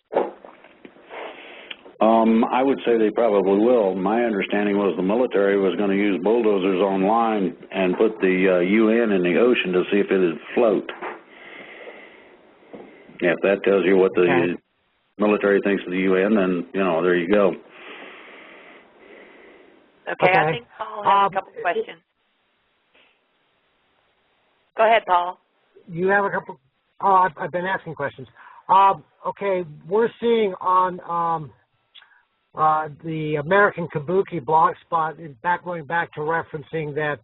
I would say they probably will. My understanding was the military was going to use bulldozers online and put the UN in the ocean to see if it would float. If that tells you what the military thinks of the UN, then, you know, there you go. Okay, I think Paul has a couple questions. Go ahead, Paul. You have a couple? I've been asking questions. Okay, we're seeing on the American Kabuki blog spot, going back to referencing that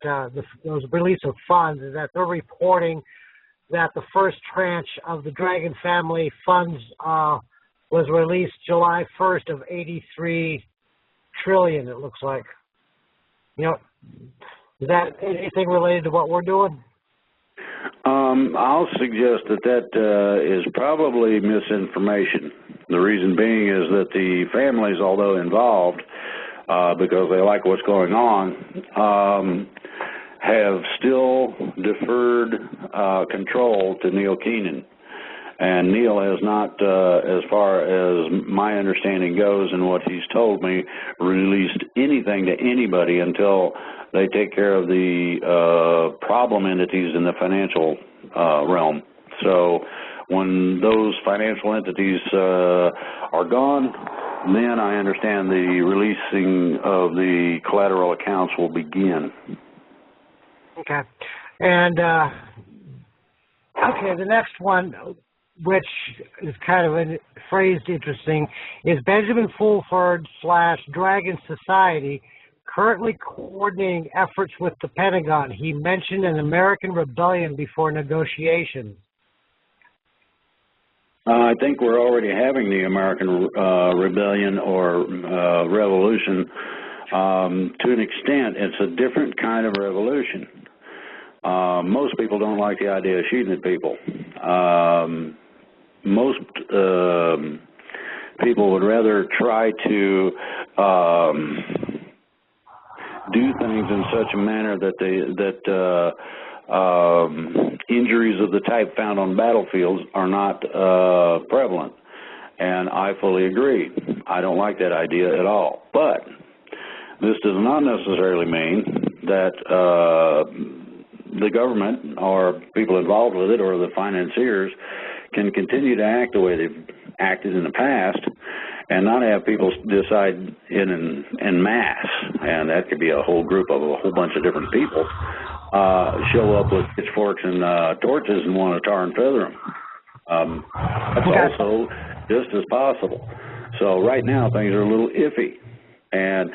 those release of funds, is that they're reporting that the first tranche of the Dragon family funds was released July 1st of 83 trillion, it looks like. You know, is that anything related to what we're doing? I'll suggest that is probably misinformation. The reason being is that the families, although involved, because they like what's going on, have still deferred control to Neil Keenan. And Neil has not, as far as my understanding goes and what he's told me, released anything to anybody until they take care of the problem entities in the financial realm. So when those financial entities are gone, then I understand the releasing of the collateral accounts will begin. Okay. And, okay, the next one, which is kind of phrased interesting, is Benjamin Fulford / Dragon Society currently coordinating efforts with the Pentagon. He mentioned an American rebellion before negotiations. I think we're already having the American rebellion or revolution. To an extent, it's a different kind of revolution. Most people don't like the idea of shooting at people. Most people would rather try to do things in such a manner that injuries of the type found on battlefields are not prevalent. And I fully agree. I don't like that idea at all. But this does not necessarily mean that the government or people involved with it or the financiers can continue to act the way they've acted in the past and not have people decide in mass, and that could be a whole group of a whole bunch of different people, show up with pitchforks and torches and want to tar and feather them. That's also just as possible. So right now things are a little iffy, and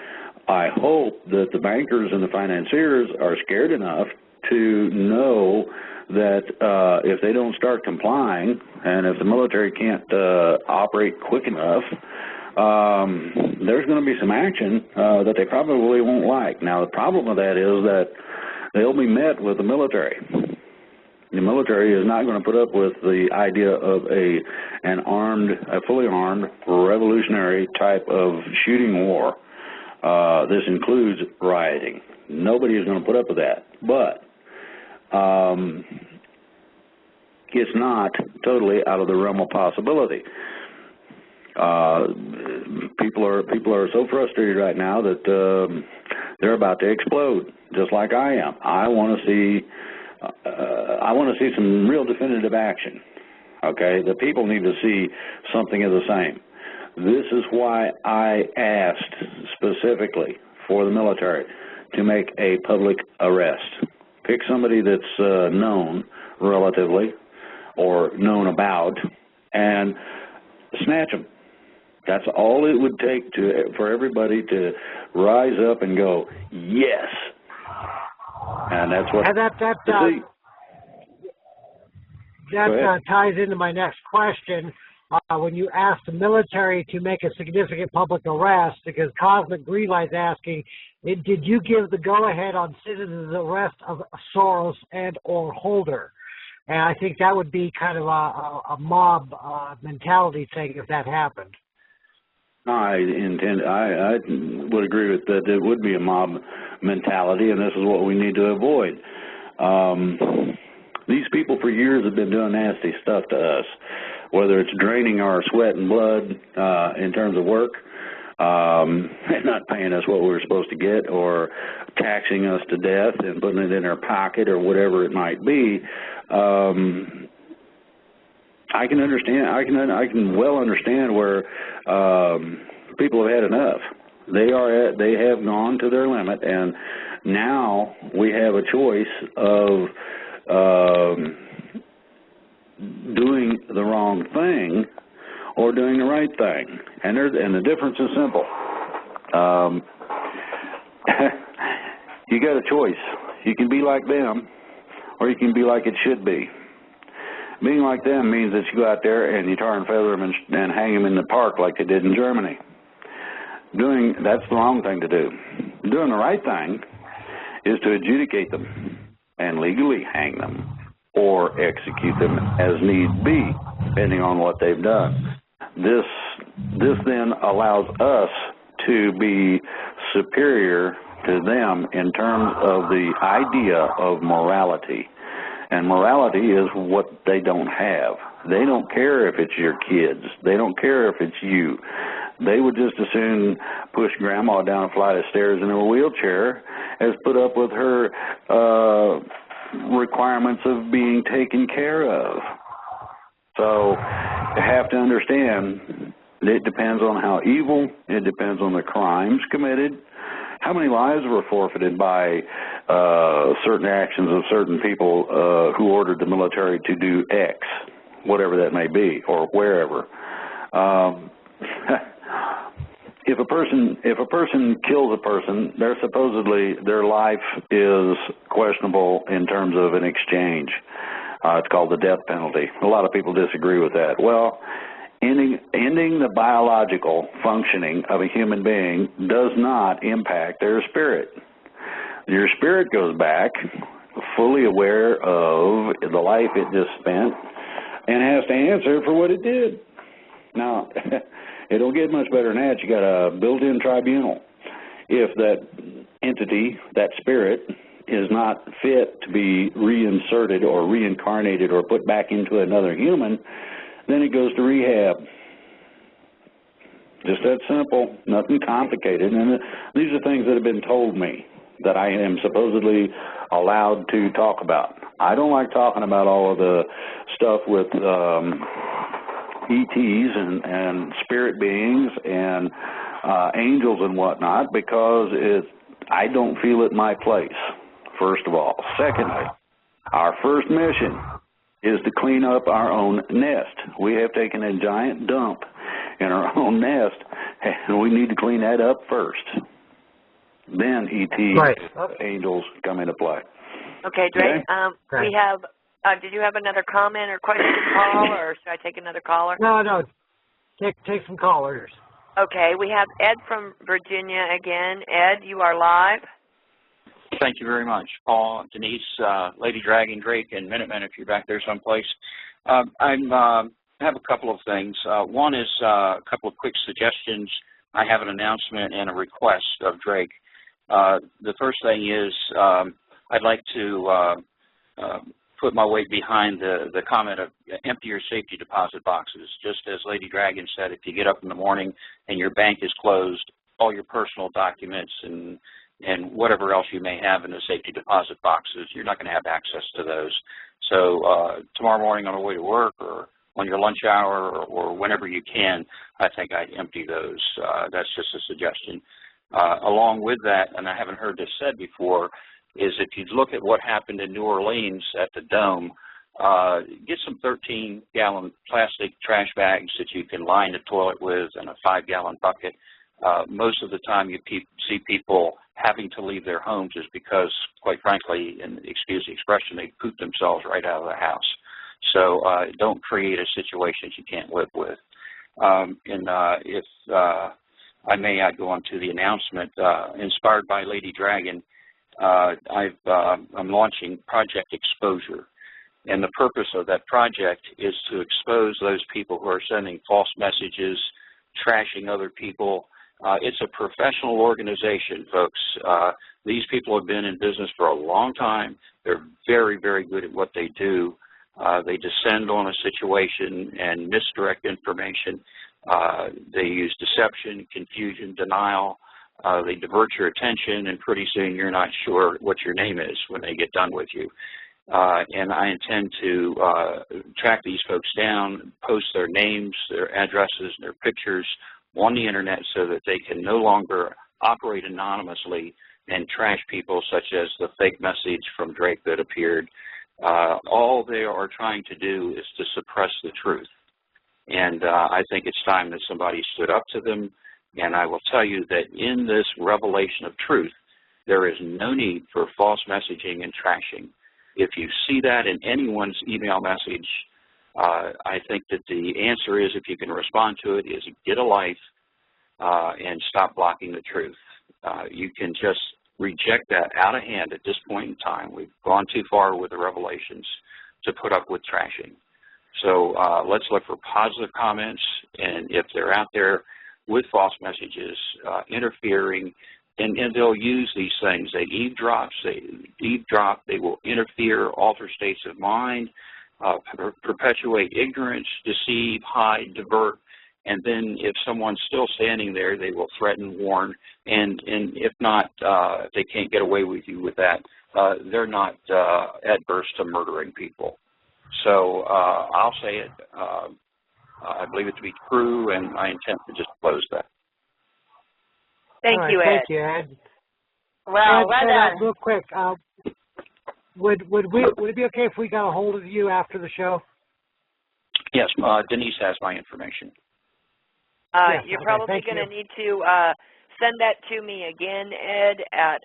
I hope that the bankers and the financiers are scared enough to know that if they don't start complying and if the military can't operate quick enough, there's going to be some action that they probably won't like. Now, the problem with that is that they'll be met with the military. The military is not going to put up with the idea of a fully armed, revolutionary type of shooting war. This includes rioting. Nobody is going to put up with that. But it's not totally out of the realm of possibility. People are so frustrated right now that they're about to explode, just like I am. I want to see some real definitive action. Okay, the people need to see something of the same. This is why I asked specifically for the military to make a public arrest. Pick somebody that's known relatively or known about and snatch them. That's all it would take for everybody to rise up and go, yes. And that's what. And that ties into my next question. When you asked the military to make a significant public arrest, because Cosmic Greenlight's asking, did you give the go-ahead on citizens' arrest of Soros and or Holder? And I think that would be kind of a mob mentality thing if that happened. I would agree with that. It would be a mob mentality, and this is what we need to avoid. These people for years have been doing nasty stuff to us, whether it's draining our sweat and blood in terms of work, and not paying us what we were supposed to get, or taxing us to death and putting it in our pocket, or whatever it might be. I can understand. I can well understand where people have had enough. They have gone to their limit, and now we have a choice of doing the wrong thing or doing the right thing, and the difference is simple. You got a choice. You can be like them, or you can be like it should be. Being like them means that you go out there and you tar and feather them and hang them in the park like they did in Germany. That's the wrong thing to do. Doing the right thing is to adjudicate them and legally hang them or execute them as need be, depending on what they've done. This then allows us to be superior to them in terms of the idea of morality. And morality is what they don't have. They don't care if it's your kids. They don't care if it's you. They would just as soon push Grandma down a flight of stairs in a wheelchair as put up with her requirements of being taken care of. So you have to understand it depends on how evil, it depends on the crimes committed. How many lives were forfeited by certain actions of certain people who ordered the military to do X, whatever that may be, or wherever? If a person kills a person, their life is questionable in terms of an exchange. It's called the death penalty. A lot of people disagree with that. Well, ending the biological functioning of a human being does not impact their spirit. Your spirit goes back fully aware of the life it just spent and has to answer for what it did. Now, it don't get much better than that. You got a built-in tribunal. If that entity, that spirit, is not fit to be reinserted or reincarnated or put back into another human, then it goes to rehab. Just that simple, nothing complicated. And these are things that have been told me that I am supposedly allowed to talk about. I don't like talking about all of the stuff with ETs and spirit beings and angels and whatnot, because I don't feel it my place, first of all. Secondly, our first mission is to clean up our own nest. We have taken a giant dump in our own nest, and we need to clean that up first. Then ET angels come into play. Okay, Drake. Okay? We have. Did you have another comment or question, Paul, or should I take another caller? No. Take some callers. Okay, we have Ed from Virginia again. Ed, you are live. Thank you very much, Paul, Denise, Lady Dragon, Drake, and Minutemen, if you're back there someplace. I have a couple of things. One is a couple of quick suggestions. I have an announcement and a request of Drake. The first thing is I'd like to put my weight behind the comment of empty your safety deposit boxes. Just as Lady Dragon said, if you get up in the morning and your bank is closed, all your personal documents and whatever else you may have in the safety deposit boxes, you're not going to have access to those. So tomorrow morning on the way to work or on your lunch hour or whenever you can, I think I'd empty those. That's just a suggestion. Along with that, and I haven't heard this said before, is if you look at what happened in New Orleans at the Dome, get some 13-gallon plastic trash bags that you can line the toilet with and a 5-gallon bucket. Most of the time you see people having to leave their homes is because, quite frankly, and excuse the expression, they poop themselves right out of the house. So don't create a situation you can't live with. If I may, I'd go on to the announcement. Inspired by Lady Dragon, I'm launching Project Exposure. And the purpose of that project is to expose those people who are sending false messages, trashing other people. It's a professional organization, folks. These people have been in business for a long time. They're very, very good at what they do. They descend on a situation and misdirect information. They use deception, confusion, denial. They divert your attention, and pretty soon you're not sure what your name is when they get done with you. And I intend to track these folks down, post their names, their addresses, and their pictures on the internet so that they can no longer operate anonymously and trash people, such as the fake message from Drake that appeared. All they are trying to do is to suppress the truth. And I think it's time that somebody stood up to them. And I will tell you that in this revelation of truth, there is no need for false messaging and trashing. If you see that in anyone's email message, I think that the answer is, if you can respond to it, is get a life and stop blocking the truth. You can just reject that out of hand at this point in time. We've gone too far with the revelations to put up with trashing. So let's look for positive comments, and if they're out there with false messages, interfering, and they'll use these things. They eavesdrop, they will interfere, alter states of mind, perpetuate ignorance, deceive, hide, divert, and then if someone's still standing there, they will threaten, warn, and if not, if they can't get away with you with that, they're not adverse to murdering people. So I'll say it. I believe it to be true, and I intend to just close that. Thank you, Ed. Thank you, Ed. Well, Ed, real quick, would it be okay if we got a hold of you after the show? Yes, Denise has my information. Yes, you're probably going to need to send that to me again, Ed, at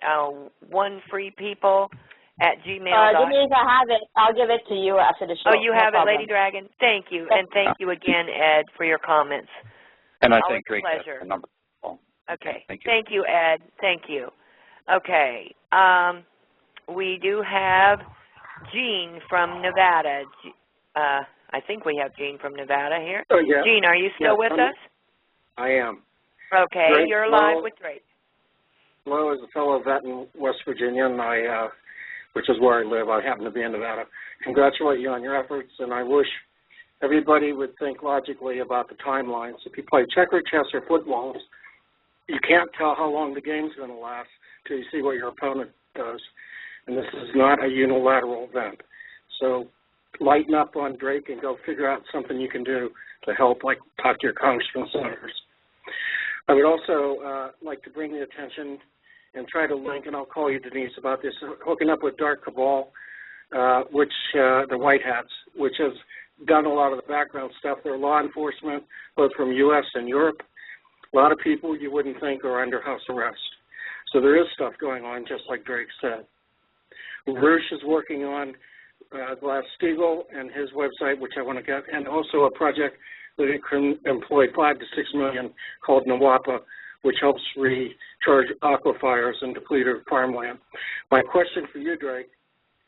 onefreepeople@gmail.com. Denise, I have it. I'll give it to you after the show. Oh, you have it, Lady Dragon? Thank you. And thank you again, Ed, for your comments. And I Always think Drake has pleasure. the number. Okay. Thank you, Ed. Thank you. Okay. We do have Gene from Nevada. I think we have Gene from Nevada here. Oh, yeah. Gene, are you still with us? I am. Okay, Drake, you're live with Drake. Hello, as a fellow vet in West Virginia, and which is where I live, I happen to be in Nevada. Congratulate you on your efforts, and I wish everybody would think logically about the timelines. If you play checker, chess, or footballs, you can't tell how long the game's going to last until you see what your opponent does. And this is not a unilateral event. So lighten up on Drake and go figure out something you can do to help, like talk to your congressmen and senators. I would also like to bring the attention and try to link, and I'll call you, Denise, about this, hooking up with Dark Cabal, which the White Hats, which has done a lot of the background stuff. They're law enforcement, both from U.S. and Europe. A lot of people you wouldn't think are under house arrest. So there is stuff going on, just like Drake said. Roosh is working on Glass-Steagall and his website, which I want to get, and also a project that it can employ $5 to $6 million called NWAPA, which helps recharge aquifers and depleted farmland. My question for you, Drake,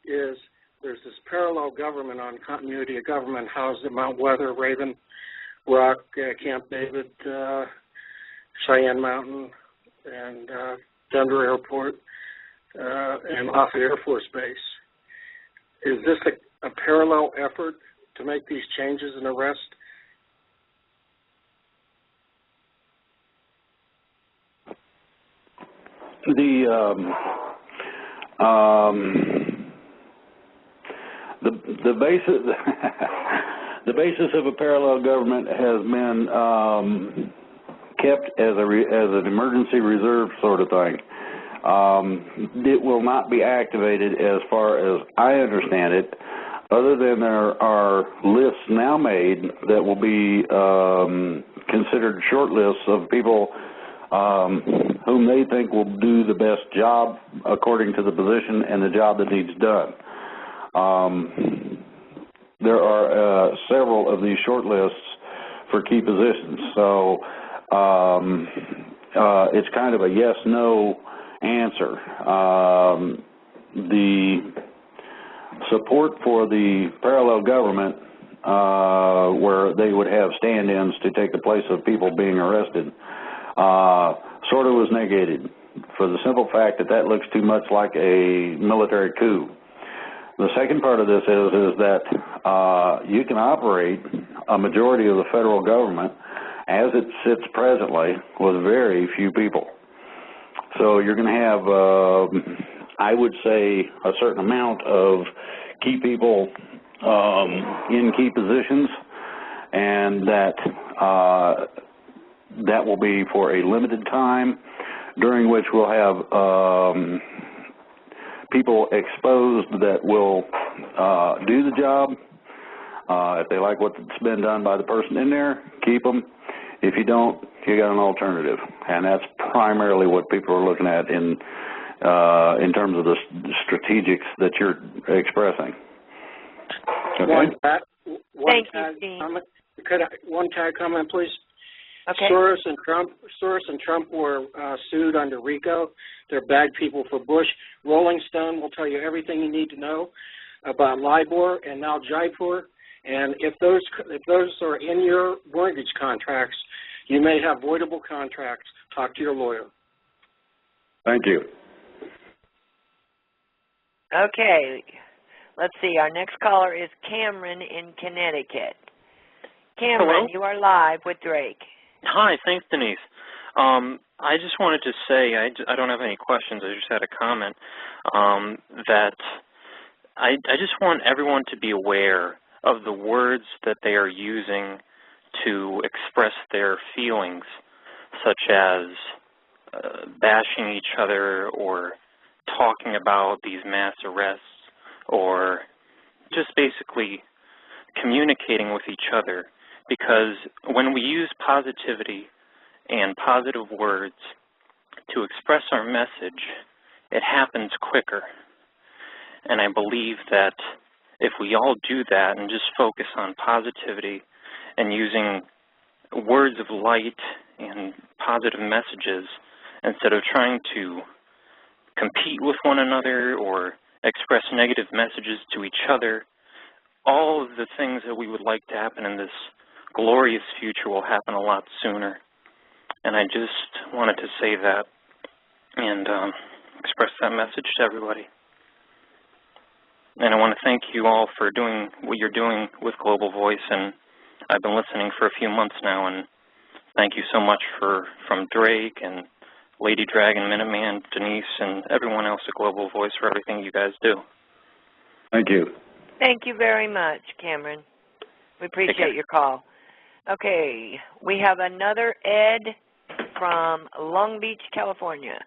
is there's this parallel government on continuity of government housed at Mount Weather, Raven Rock, Camp David, Cheyenne Mountain, and Denver Airport, and Offutt Air Force Base. Is this a parallel effort to make these changes and arrest? The basis the basis of a parallel government has been kept as an emergency reserve sort of thing. It will not be activated, as far as I understand it, other than there are lists now made that will be considered short lists of people whom they think will do the best job according to the position and the job that needs done. There are several of these short lists for key positions, so it's kind of a yes-no answer. The support for the parallel government, where they would have stand-ins to take the place of people being arrested, sort of was negated for the simple fact that that looks too much like a military coup. The second part of this is that you can operate a majority of the federal government as it sits presently with very few people. So you're going to have, I would say, a certain amount of key people in key positions, and that will be for a limited time, during which we'll have people exposed that will do the job. If they like what's been done by the person in there, keep them. If you don't, you got an alternative, and that's primarily what people are looking at in terms of the strategics that you're expressing. Okay. Thank you, Dean. Could one tag comment, please? Okay. Soros and Trump were sued under RICO. They're bad people for Bush. Rolling Stone will tell you everything you need to know about LIBOR and now Jaipur. And if those are in your mortgage contracts, you may have voidable contracts. Talk to your lawyer. Thank you. Okay. Let's see. Our next caller is Cameron in Connecticut. Cameron, Hello? you are live with Drake. Hi, thanks, Denise. I just wanted to say, I don't have any questions, I just had a comment, that I just want everyone to be aware of the words that they are using to express their feelings, such as bashing each other or talking about these mass arrests or just basically communicating with each other. Because when we use positivity and positive words to express our message, it happens quicker. And I believe that if we all do that and just focus on positivity and using words of light and positive messages instead of trying to compete with one another or express negative messages to each other, all of the things that we would like to happen in this glorious future will happen a lot sooner. And I just wanted to say that and express that message to everybody. And I want to thank you all for doing what you're doing with Global Voice, and I've been listening for a few months now, and thank you so much from Drake and Lady Dragon, Minuteman, Denise, and everyone else at Global Voice for everything you guys do. Thank you. Thank you very much, Cameron. We appreciate your call. Okay, we have another Ed from Long Beach, California.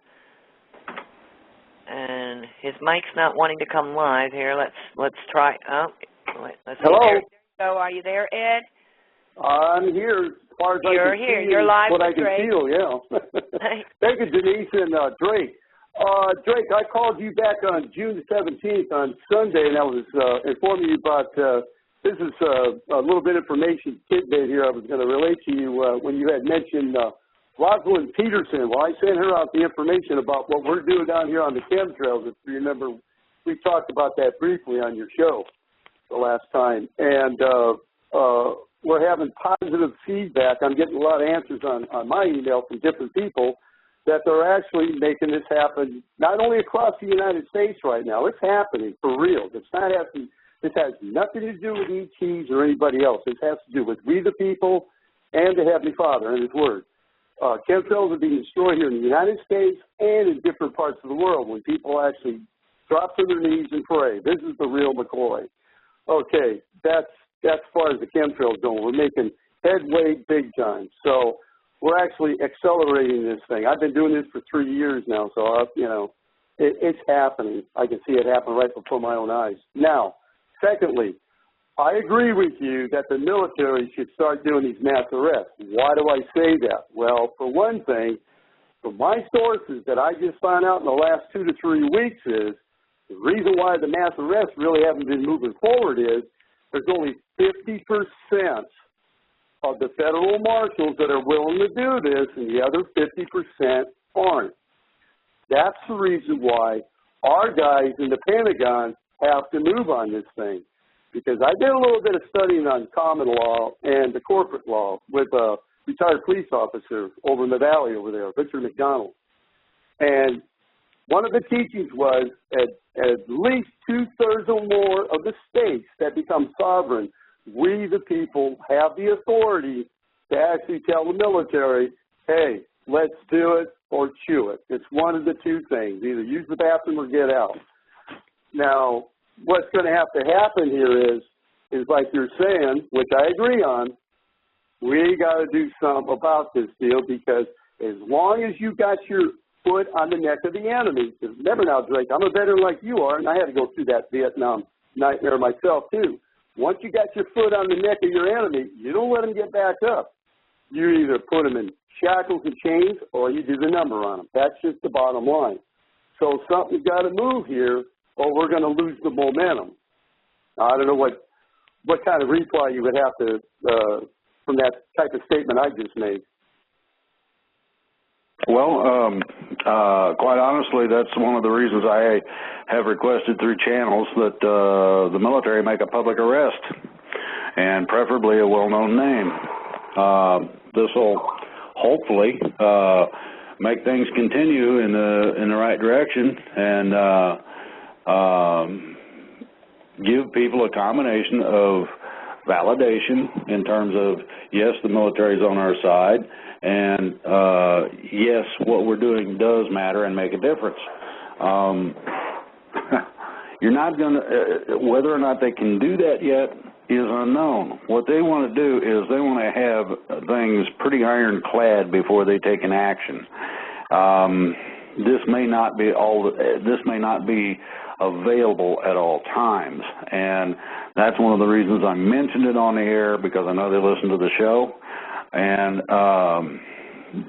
And his mic's not wanting to come live here. Let's try. Let's Hello. See. So are you there, Ed? I'm here as far as You're I can here. see. You're live what with I can Drake. feel, yeah. Thank you, Denise and Drake. Drake, I called you back on June 17th on Sunday, and I was informing you about this is a little bit of information tidbit here I was going to relate to you when you had mentioned Rosalind Peterson. Well, I sent her out the information about what we're doing down here on the chemtrails. If you remember, we talked about that briefly on your show the last time. And we're having positive feedback. I'm getting a lot of answers on my email from different people that they're actually making this happen not only across the United States right now. It's happening for real. It's not happening. This has nothing to do with ETs or anybody else. This has to do with we the people and the Heavenly Father and His Word. Chemtrails are being destroyed here in the United States and in different parts of the world when people actually drop to their knees and pray. This is the real McCoy. Okay, that's as far as the chemtrails go. We're making headway big time. So we're actually accelerating this thing. I've been doing this for 3 years now, so it's happening. I can see it happen right before my own eyes. Now, secondly, I agree with you that the military should start doing these mass arrests. Why do I say that? Well, for one thing, from my sources that I just found out in the last 2 to 3 weeks is the reason why the mass arrests really haven't been moving forward is there's only 50% of the federal marshals that are willing to do this, and the other 50% aren't. That's the reason why our guys in the Pentagon have to move on this thing. Because I did a little bit of studying on common law and the corporate law with a retired police officer over in the valley over there, Victor McDonald. And one of the teachings was at least 2/3 or more of the states that become sovereign, we the people have the authority to actually tell the military, hey, let's do it or chew it. It's one of the two things, either use the bathroom or get out. Now, what's going to have to happen here is like you're saying, which I agree on, we got to do something about this deal, because as long as you got your foot on the neck of the enemy, because remember now, Drake, I'm a veteran like you are, and I had to go through that Vietnam nightmare myself too. Once you got your foot on the neck of your enemy, you don't let them get back up. You either put them in shackles and chains or you do the number on them. That's just the bottom line. So something's got to move here, or we're going to lose the momentum. I don't know what kind of reply you would have to from that type of statement I just made. Well, quite honestly, that's one of the reasons I have requested through channels that the military make a public arrest, and preferably a well-known name. This will hopefully make things continue in the right direction and give people a combination of validation in terms of, yes, the military is on our side, and yes, what we're doing does matter and make a difference. You're not going to, whether or not they can do that yet is unknown. What they want to do is they want to have things pretty ironclad before they take an action. This may not be available at all times, and that's one of the reasons I mentioned it on the air, because I know they listen to the show. And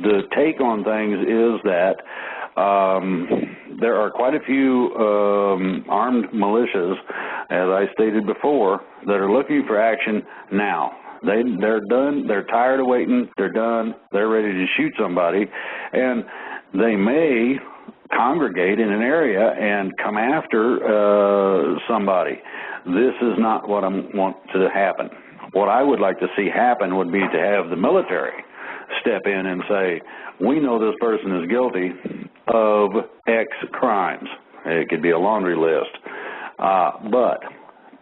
the take on things is that there are quite a few armed militias, as I stated before, that are looking for action now. They're done. They're tired of waiting. They're done. They're ready to shoot somebody, and they may congregate in an area and come after somebody. This is not what I want to happen. What I would like to see happen would be to have the military step in and say, we know this person is guilty of X crimes. It could be a laundry list. But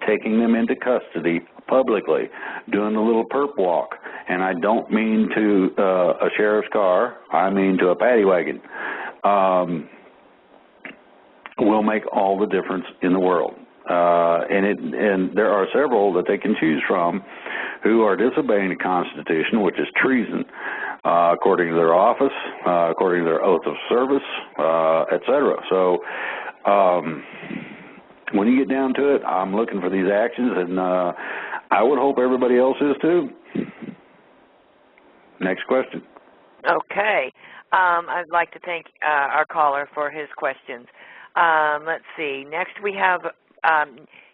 taking them into custody publicly, doing the little perp walk, and I don't mean to a sheriff's car, I mean to a paddy wagon, will make all the difference in the world. And there are several that they can choose from who are disobeying the Constitution, which is treason, according to their office, according to their oath of service, etc. So when you get down to it, I'm looking for these actions, and I would hope everybody else is too. Next question. Okay. I'd like to thank our caller for his questions. Let's see. Next we have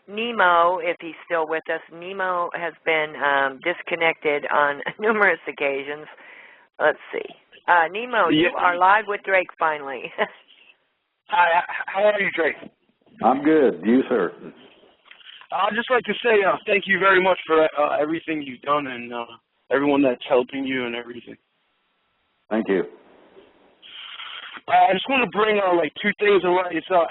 Nemo, if he's still with us. Nemo has been disconnected on numerous occasions. Let's see. Nemo, you are live with Drake finally. Hi, how are you, Drake? I'm good. You, sir? I'd just like to say thank you very much for everything you've done and everyone that's helping you and everything. Thank you. I just want to bring like two things. It's how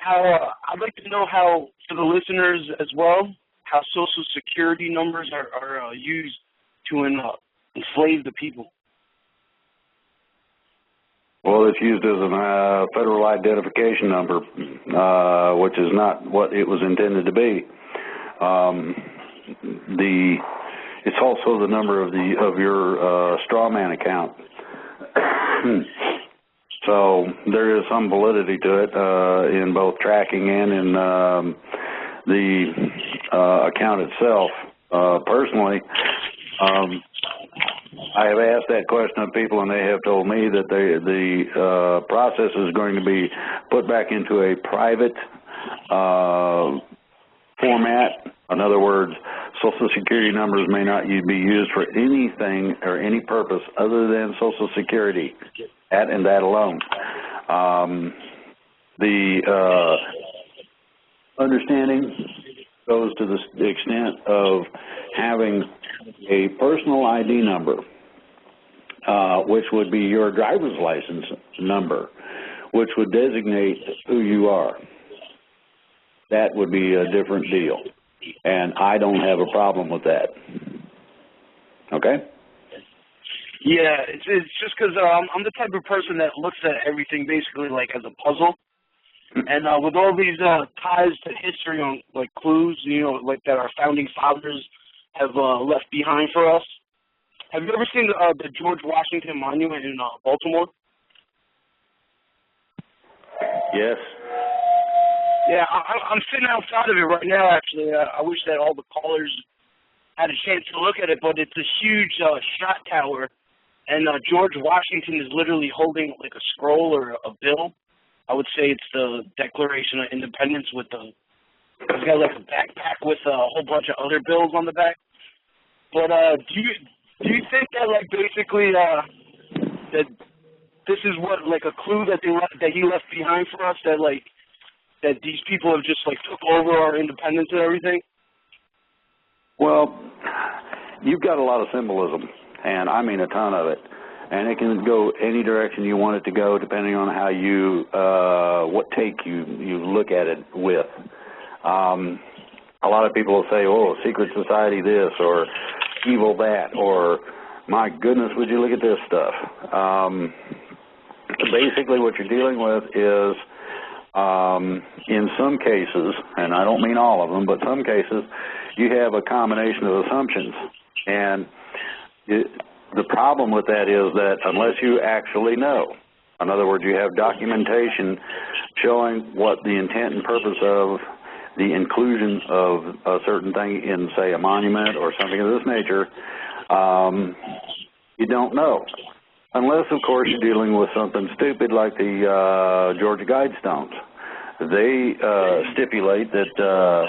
I'd like to know how, for the listeners as well, how Social Security numbers are used to enslave the people. Well, it's used as a federal identification number, which is not what it was intended to be. It's also the number of your straw man account. So there is some validity to it in both tracking and in the account itself. Personally, I have asked that question of people, and they have told me that the process is going to be put back into a private format. In other words, Social Security numbers may not be used for anything or any purpose other than Social Security, and that alone. The understanding goes to the extent of having a personal ID number, which would be your driver's license number, which would designate who you are. That would be a different deal, and I don't have a problem with that. Okay? Yeah, it's just because I'm the type of person that looks at everything basically like as a puzzle. And with all these ties to history on like clues, like that our founding fathers have left behind for us. Have you ever seen the George Washington Monument in Baltimore? Yes. Yeah, I'm sitting outside of it right now, actually. I wish that all the callers had a chance to look at it, but it's a huge shot tower, and George Washington is literally holding like a scroll or a bill. I would say it's the Declaration of Independence with he's got like a backpack with a whole bunch of other bills on the back. But do you think that like basically that this is what like a clue that he left behind for us, that like that these people have just like took over our independence and everything? Well, you've got a lot of symbolism, and I mean a ton of it. And it can go any direction you want it to go, depending on how you, what take you look at it with. A lot of people will say, oh, secret society this, or evil that, or my goodness, would you look at this stuff? Basically what you're dealing with is, in some cases, and I don't mean all of them, but some cases, you have a combination of assumptions. And the problem with that is that unless you actually know, in other words, you have documentation showing what the intent and purpose of the inclusion of a certain thing in, say, a monument or something of this nature, you don't know. Unless, of course, you're dealing with something stupid like the Georgia Guidestones. They stipulate that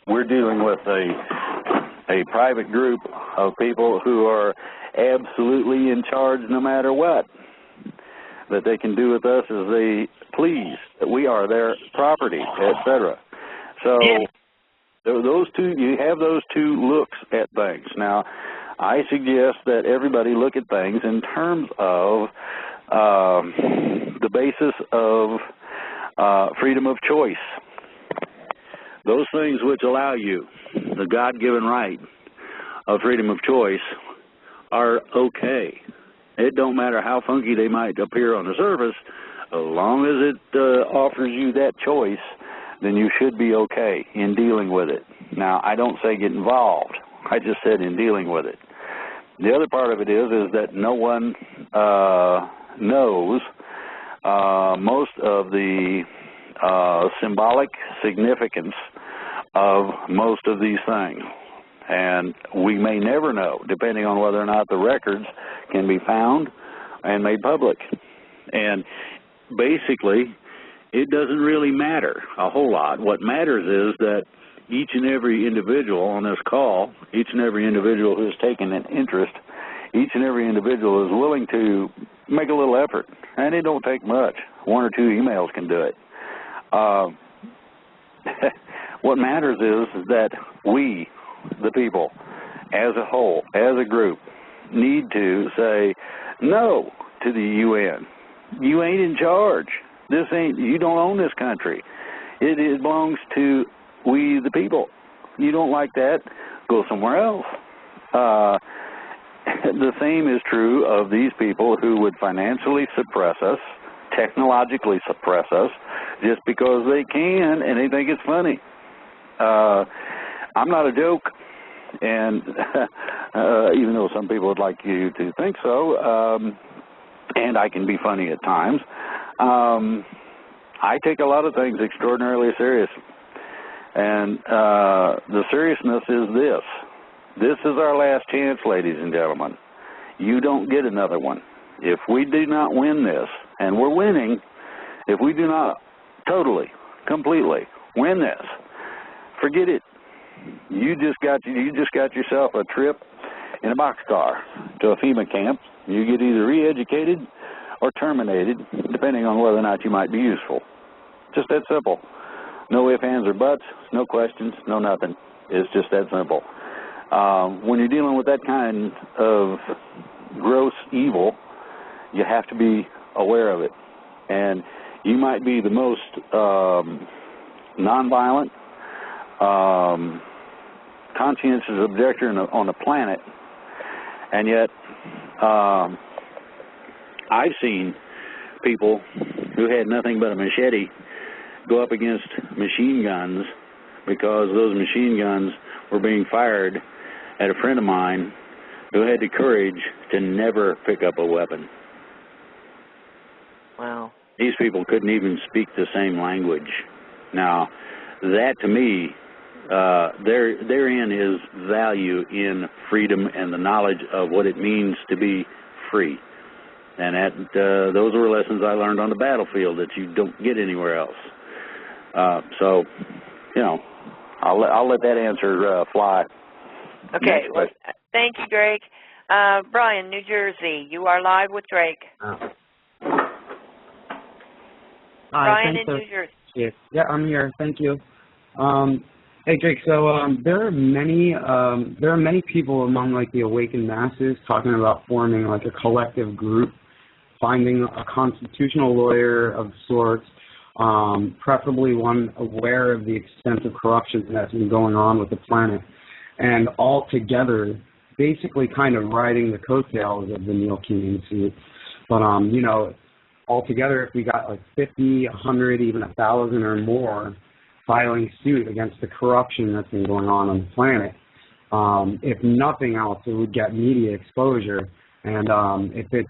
we're dealing with a private group of people who are absolutely in charge no matter what, that they can do with us as they please, that we are their property, etc. So those two, you have those two looks at things. Now, I suggest that everybody look at things in terms of the basis of freedom of choice. Those things which allow you the God-given right of freedom of choice are okay. It don't matter how funky they might appear on the surface, as long as it offers you that choice, then you should be okay in dealing with it. Now, I don't say get involved. I just said in dealing with it. The other part of it is that no one knows most of the symbolic significance of most of these things. And we may never know, depending on whether or not the records can be found and made public. And basically, it doesn't really matter a whole lot. What matters is that each and every individual on this call, each and every individual who's taken an interest, each and every individual is willing to make a little effort. And it don't take much. 1 or 2 emails can do it. What matters is that we, the people, as a whole, as a group, need to say no to the UN. You ain't in charge. You don't own this country. It belongs to we, the people. You don't like that, go somewhere else. The same is true of these people who would financially suppress us, technologically suppress us, just because they can and they think it's funny. I'm not a joke, and even though some people would like you to think so, and I can be funny at times, I take a lot of things extraordinarily seriously. And the seriousness is this. This is our last chance, ladies and gentlemen. you don't get another one. If we do not win this, and we're winning, if we do not totally, completely win this, forget it. You just got yourself a trip in a boxcar to a FEMA camp. You get either re-educated or terminated, depending on whether or not you might be useful. Just that simple. No ifs, ands, or buts, no questions, no nothing. It's just that simple. When you're dealing with that kind of gross evil, you have to be aware of it. And you might be the most nonviolent, conscientious objector on the planet, and yet I've seen people who had nothing but a machete go up against machine guns because those machine guns were being fired at a friend of mine who had the courage to never pick up a weapon. Wow. These people couldn't even speak the same language. Now, that to me, therein is value in freedom and the knowledge of what it means to be free. And those were lessons I learned on the battlefield that you don't get anywhere else. So, you know, I'll let that answer fly. Okay. Well, thank you, Drake. Brian, New Jersey, you are live with Drake. Brian in New Jersey. Yeah, I'm here. Thank you. Hey, Drake. So there are many people among like the awakened masses talking about forming like a collective group, finding a constitutional lawyer of sorts, preferably one aware of the extent of corruption that's been going on with the planet, and all together, basically kind of riding the coattails of the Neil Keenan suit. But you know, altogether, if we got like 50, 100, even 1,000 or more filing suit against the corruption that's been going on the planet, if nothing else, it would get media exposure. And if we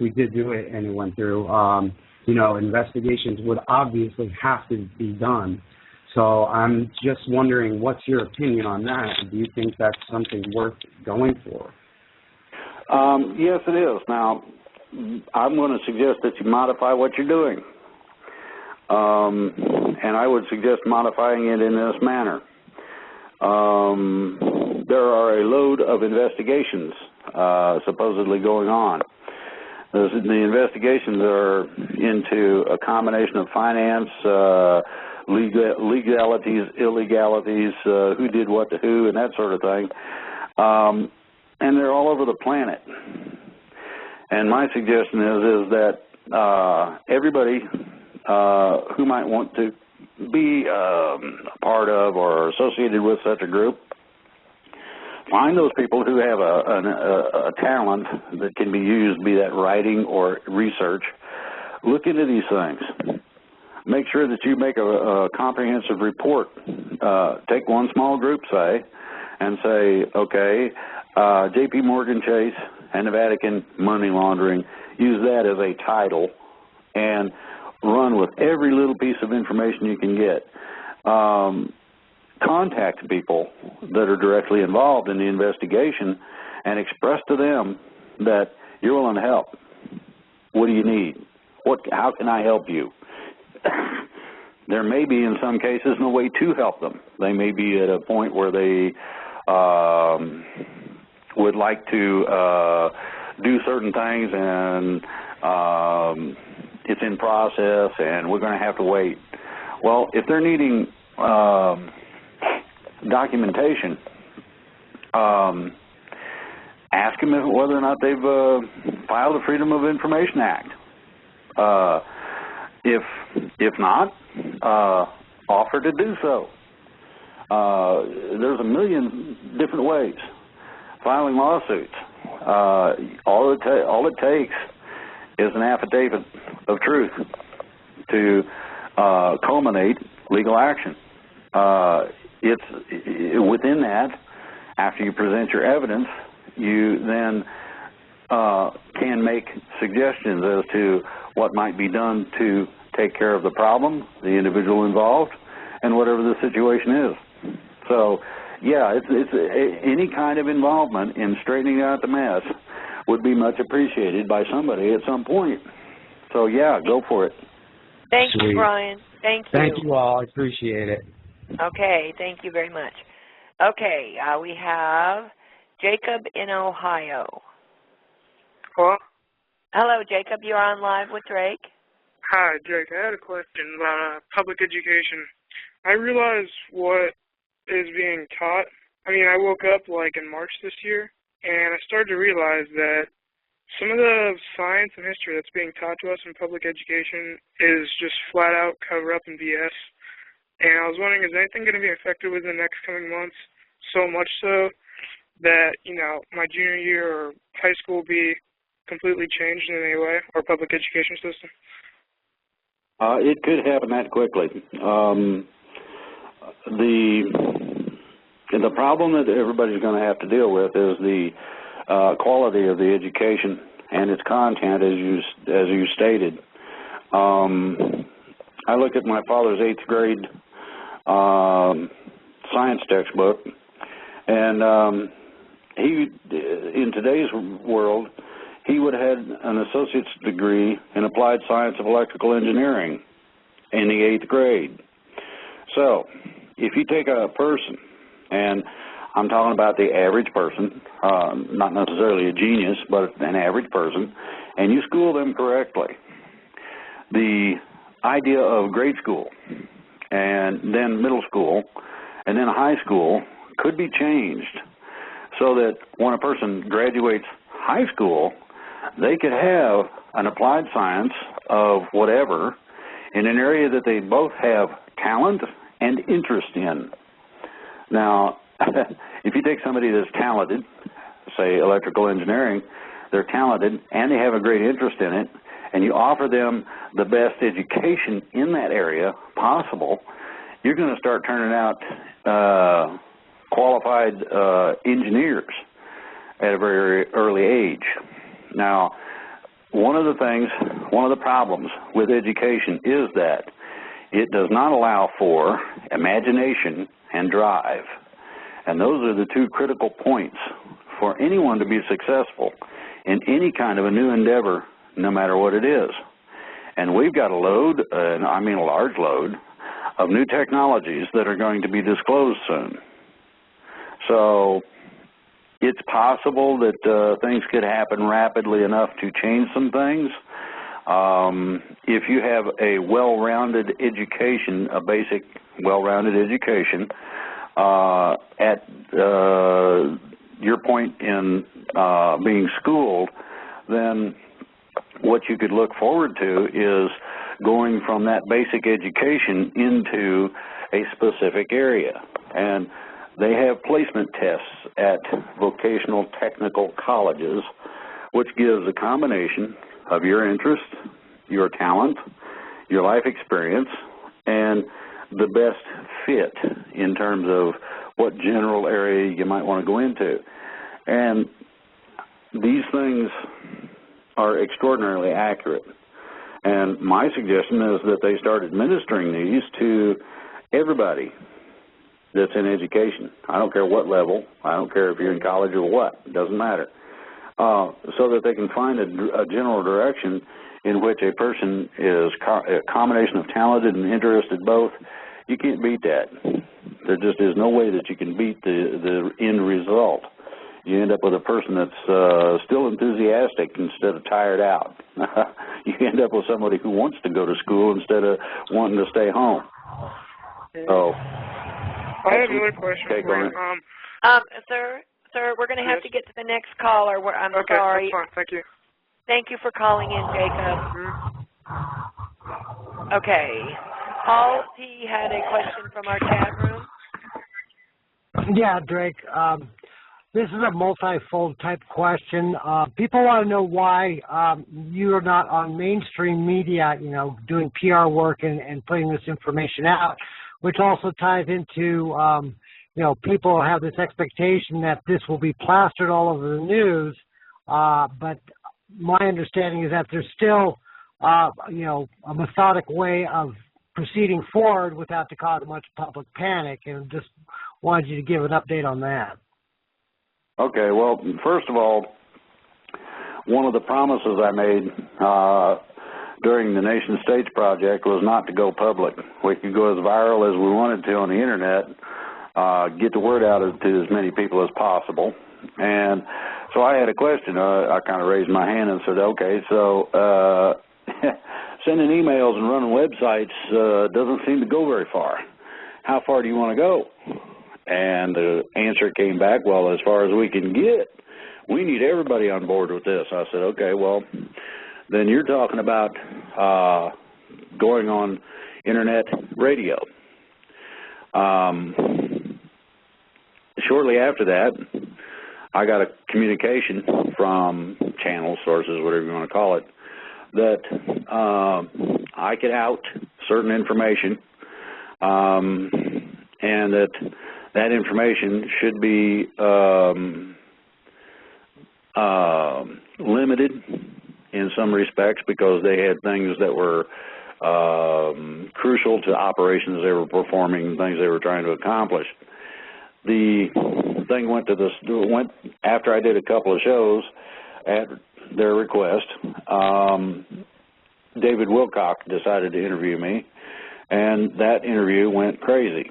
did do it and it went through, you know, investigations would obviously have to be done. So I'm just wondering, what's your opinion on that? Do you think that's something worth going for? Yes, it is. Now, I'm going to suggest that you modify what you're doing. And I would suggest modifying it in this manner. There are a load of investigations supposedly going on. The investigations are into a combination of finance, legalities, illegalities, who did what to who, and that sort of thing. And they're all over the planet. And my suggestion is that everybody who might want to be a part of or associated with such a group, find those people who have a talent that can be used, be that writing or research. Look into these things. Make sure that you make a comprehensive report. Take one small group, say, and say, okay, J.P. Morgan Chase and the Vatican money laundering, use that as a title and run with every little piece of information you can get. Contact people that are directly involved in the investigation and express to them that you're willing to help. What do you need? How can I help you? There may be, in some cases, no way to help them. They may be at a point where they would like to do certain things and it's in process and we're going to have to wait. Well, if they're needing documentation, ask them whether or not they've filed the Freedom of Information Act. If not, offer to do so. There's a million different ways. Filing lawsuits. All it takes is an affidavit of truth to culminate legal action. It's within that, after you present your evidence, you then can make suggestions as to what might be done to take care of the problem, the individual involved, and whatever the situation is. So, yeah, it's any kind of involvement in straightening out the mess would be much appreciated by somebody at some point. So, yeah, go for it. Thank Sweet. you, Brian. Thank you. Thank you all. I appreciate it. Okay, thank you very much. Okay, we have Jacob in Ohio. Hello? Hello, Jacob. You're on live with Drake. Hi, Drake. I had a question about public education. I realize what is being taught. I mean, I woke up like in March this year, and I started to realize that some of the science and history that's being taught to us in public education is just flat out cover up and BS. And I was wondering, is anything going to be affected within the next coming months, so much so that, you know, my junior year or high school will be completely changed in any way, or public education system? It could happen that quickly. The problem that everybody's going to have to deal with is the quality of the education and its content, as you stated. I look at my father's 8th grade science textbook, and he, in today's world, he would have had an associate's degree in applied science of electrical engineering in the 8th grade. So, if you take a person, and I'm talking about the average person, not necessarily a genius, but an average person, and you school them correctly, the idea of grade school, and then middle school, and then high school could be changed so that when a person graduates high school, they could have an applied science of whatever in an area that they both have talent and interest in. Now, if you take somebody that's talented, say electrical engineering, they're talented and they have a great interest in it, and you offer them the best education in that area possible, you're going to start turning out qualified engineers at a very early age. Now, one of the problems with education is that it does not allow for imagination and drive. And those are the two critical points for anyone to be successful in any kind of a new endeavor, no matter what it is. And we've got a load, and I mean a large load, of new technologies that are going to be disclosed soon. So it's possible that things could happen rapidly enough to change some things. If you have a well-rounded education, a basic well-rounded education, at your point in being schooled, then what you could look forward to is going from that basic education into a specific area. And they have placement tests at vocational technical colleges, which gives a combination of your interest, your talent, your life experience, and the best fit in terms of what general area you might want to go into. And these things are extraordinarily accurate. And my suggestion is that they start administering these to everybody that's in education. I don't care what level. I don't care if you're in college or what. It doesn't matter. So that they can find a general direction in which a person is a combination of talented and interested both. You can't beat that. There just is no way that you can beat the end result. You end up with a person that's still enthusiastic instead of tired out. You end up with somebody who wants to go to school instead of wanting to stay home. So, I have another question for you. Sir, we're going to have to get to the next caller. I'm sorry. Okay, that's fine. Thank you. Thank you for calling in, Jacob. Okay. Paul T. had a question from our chat room. Yeah, Drake. This is a multifold type question. People want to know why you are not on mainstream media, doing PR work and putting this information out, which also ties into, people have this expectation that this will be plastered all over the news. But my understanding is that there's still, a methodic way of proceeding forward without to cause much public panic, and just wanted you to give an update on that. Okay, well, first of all, one of the promises I made during the Nation States project was not to go public. We could go as viral as we wanted to on the internet, get the word out to as many people as possible. And so I had a question. I kind of raised my hand and said, okay, so sending emails and running websites doesn't seem to go very far. How far do you want to go? And the answer came back, well, as far as we can get. We need everybody on board with this. I said, okay, well, then you're talking about going on internet radio. Shortly after that, I got a communication from channel sources, whatever you want to call it, that I could out certain information, and that information should be limited in some respects because they had things that were crucial to operations they were performing and things they were trying to accomplish. The thing went after I did a couple of shows at their request. David Wilcock decided to interview me, and that interview went crazy.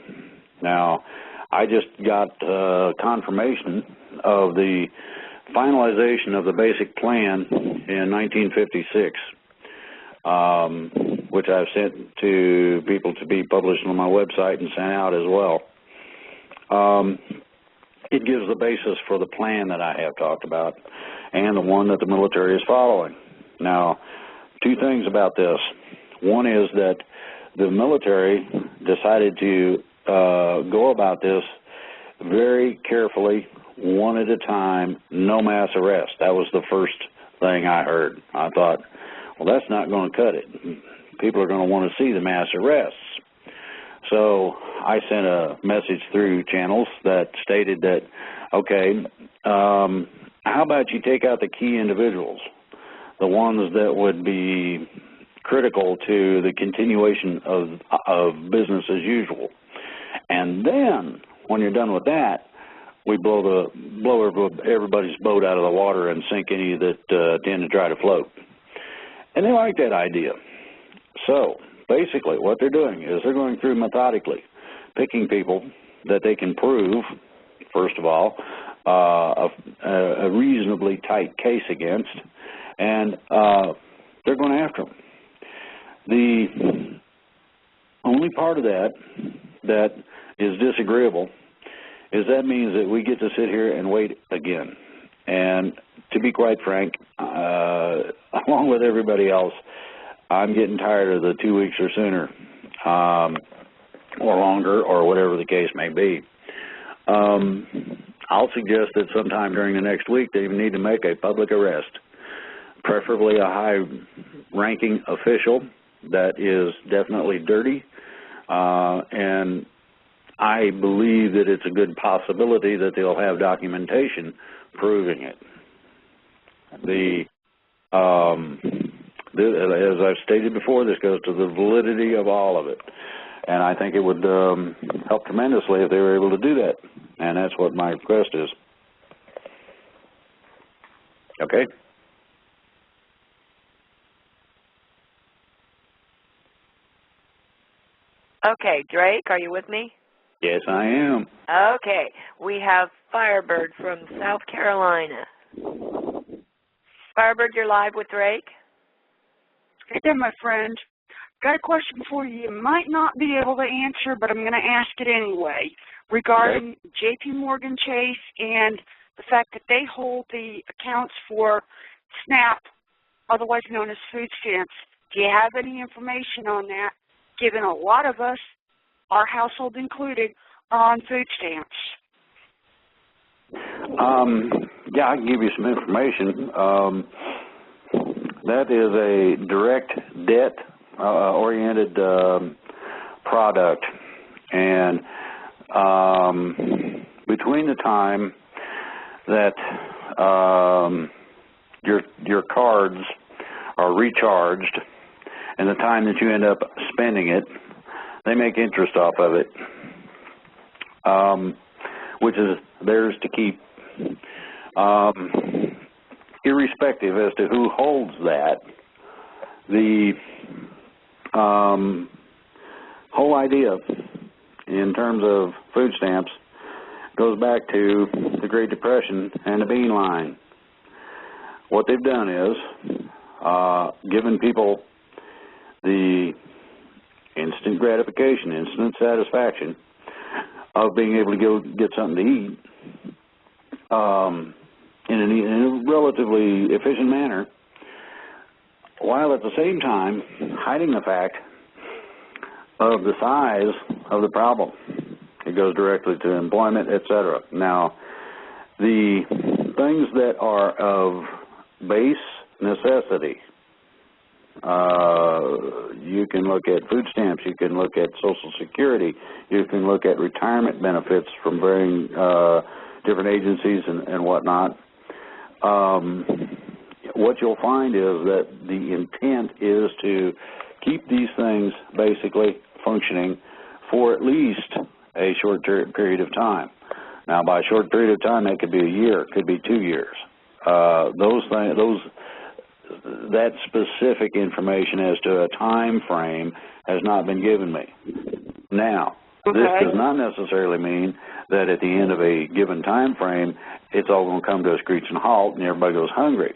Now, I just got confirmation of the finalization of the basic plan in 1956, which I've sent to people to be published on my website and sent out as well. It gives the basis for the plan that I have talked about and the one that the military is following. Now, two things about this. One is that the military decided to go about this very carefully, one at a time, no mass arrest. That was the first thing I heard. I thought, well, that's not going to cut it. People are going to want to see the mass arrests. So I sent a message through channels that stated that, okay, how about you take out the key individuals, the ones that would be critical to the continuation of business as usual. And then, when you're done with that, we blow everybody's boat out of the water and sink any that tend to try to float. And they like that idea. So, basically, what they're doing is they're going through methodically, picking people that they can prove, first of all, a reasonably tight case against, and they're going after them. The only part of that is disagreeable is that means that we get to sit here and wait again. And to be quite frank, along with everybody else, I'm getting tired of the 2 weeks or sooner, or longer, or whatever the case may be. I'll suggest that sometime during the next week they need to make a public arrest, preferably a high-ranking official that is definitely dirty, and I believe that it's a good possibility that they'll have documentation proving it. As I've stated before, this goes to the validity of all of it. And I think it would help tremendously if they were able to do that. And that's what my request is. Okay? Okay, Drake, are you with me? Yes, I am. Okay, we have Firebird from South Carolina. Firebird, you're live with Drake. Hey there, my friend. Got a question for you. You might not be able to answer, but I'm going to ask it anyway, regarding J.P. Morgan Chase and the fact that they hold the accounts for SNAP, otherwise known as food stamps. Do you have any information on that, given a lot of us, our household included, are on food stamps? Yeah, I can give you some information. That is a direct debt-oriented product, and between the time that your cards are recharged and the time that you end up spending it, they make interest off of it, which is theirs to keep. irrespective as to who holds that, the whole idea in terms of food stamps goes back to the Great Depression and the bean line. What they've done is given people the instant gratification, instant satisfaction of being able to go get something to eat in a relatively efficient manner, while at the same time hiding the fact of the size of the problem. It goes directly to employment, etc. Now, the things that are of base necessity, you can look at food stamps, you can look at Social Security, you can look at retirement benefits from varying different agencies and whatnot. What you'll find is that the intent is to keep these things basically functioning for at least a short period of time. Now, by a short period of time, that could be a year, could be 2 years. That specific information as to a time frame has not been given me. Now, this does not necessarily mean that at the end of a given time frame, it's all going to come to a screeching halt and everybody goes hungry.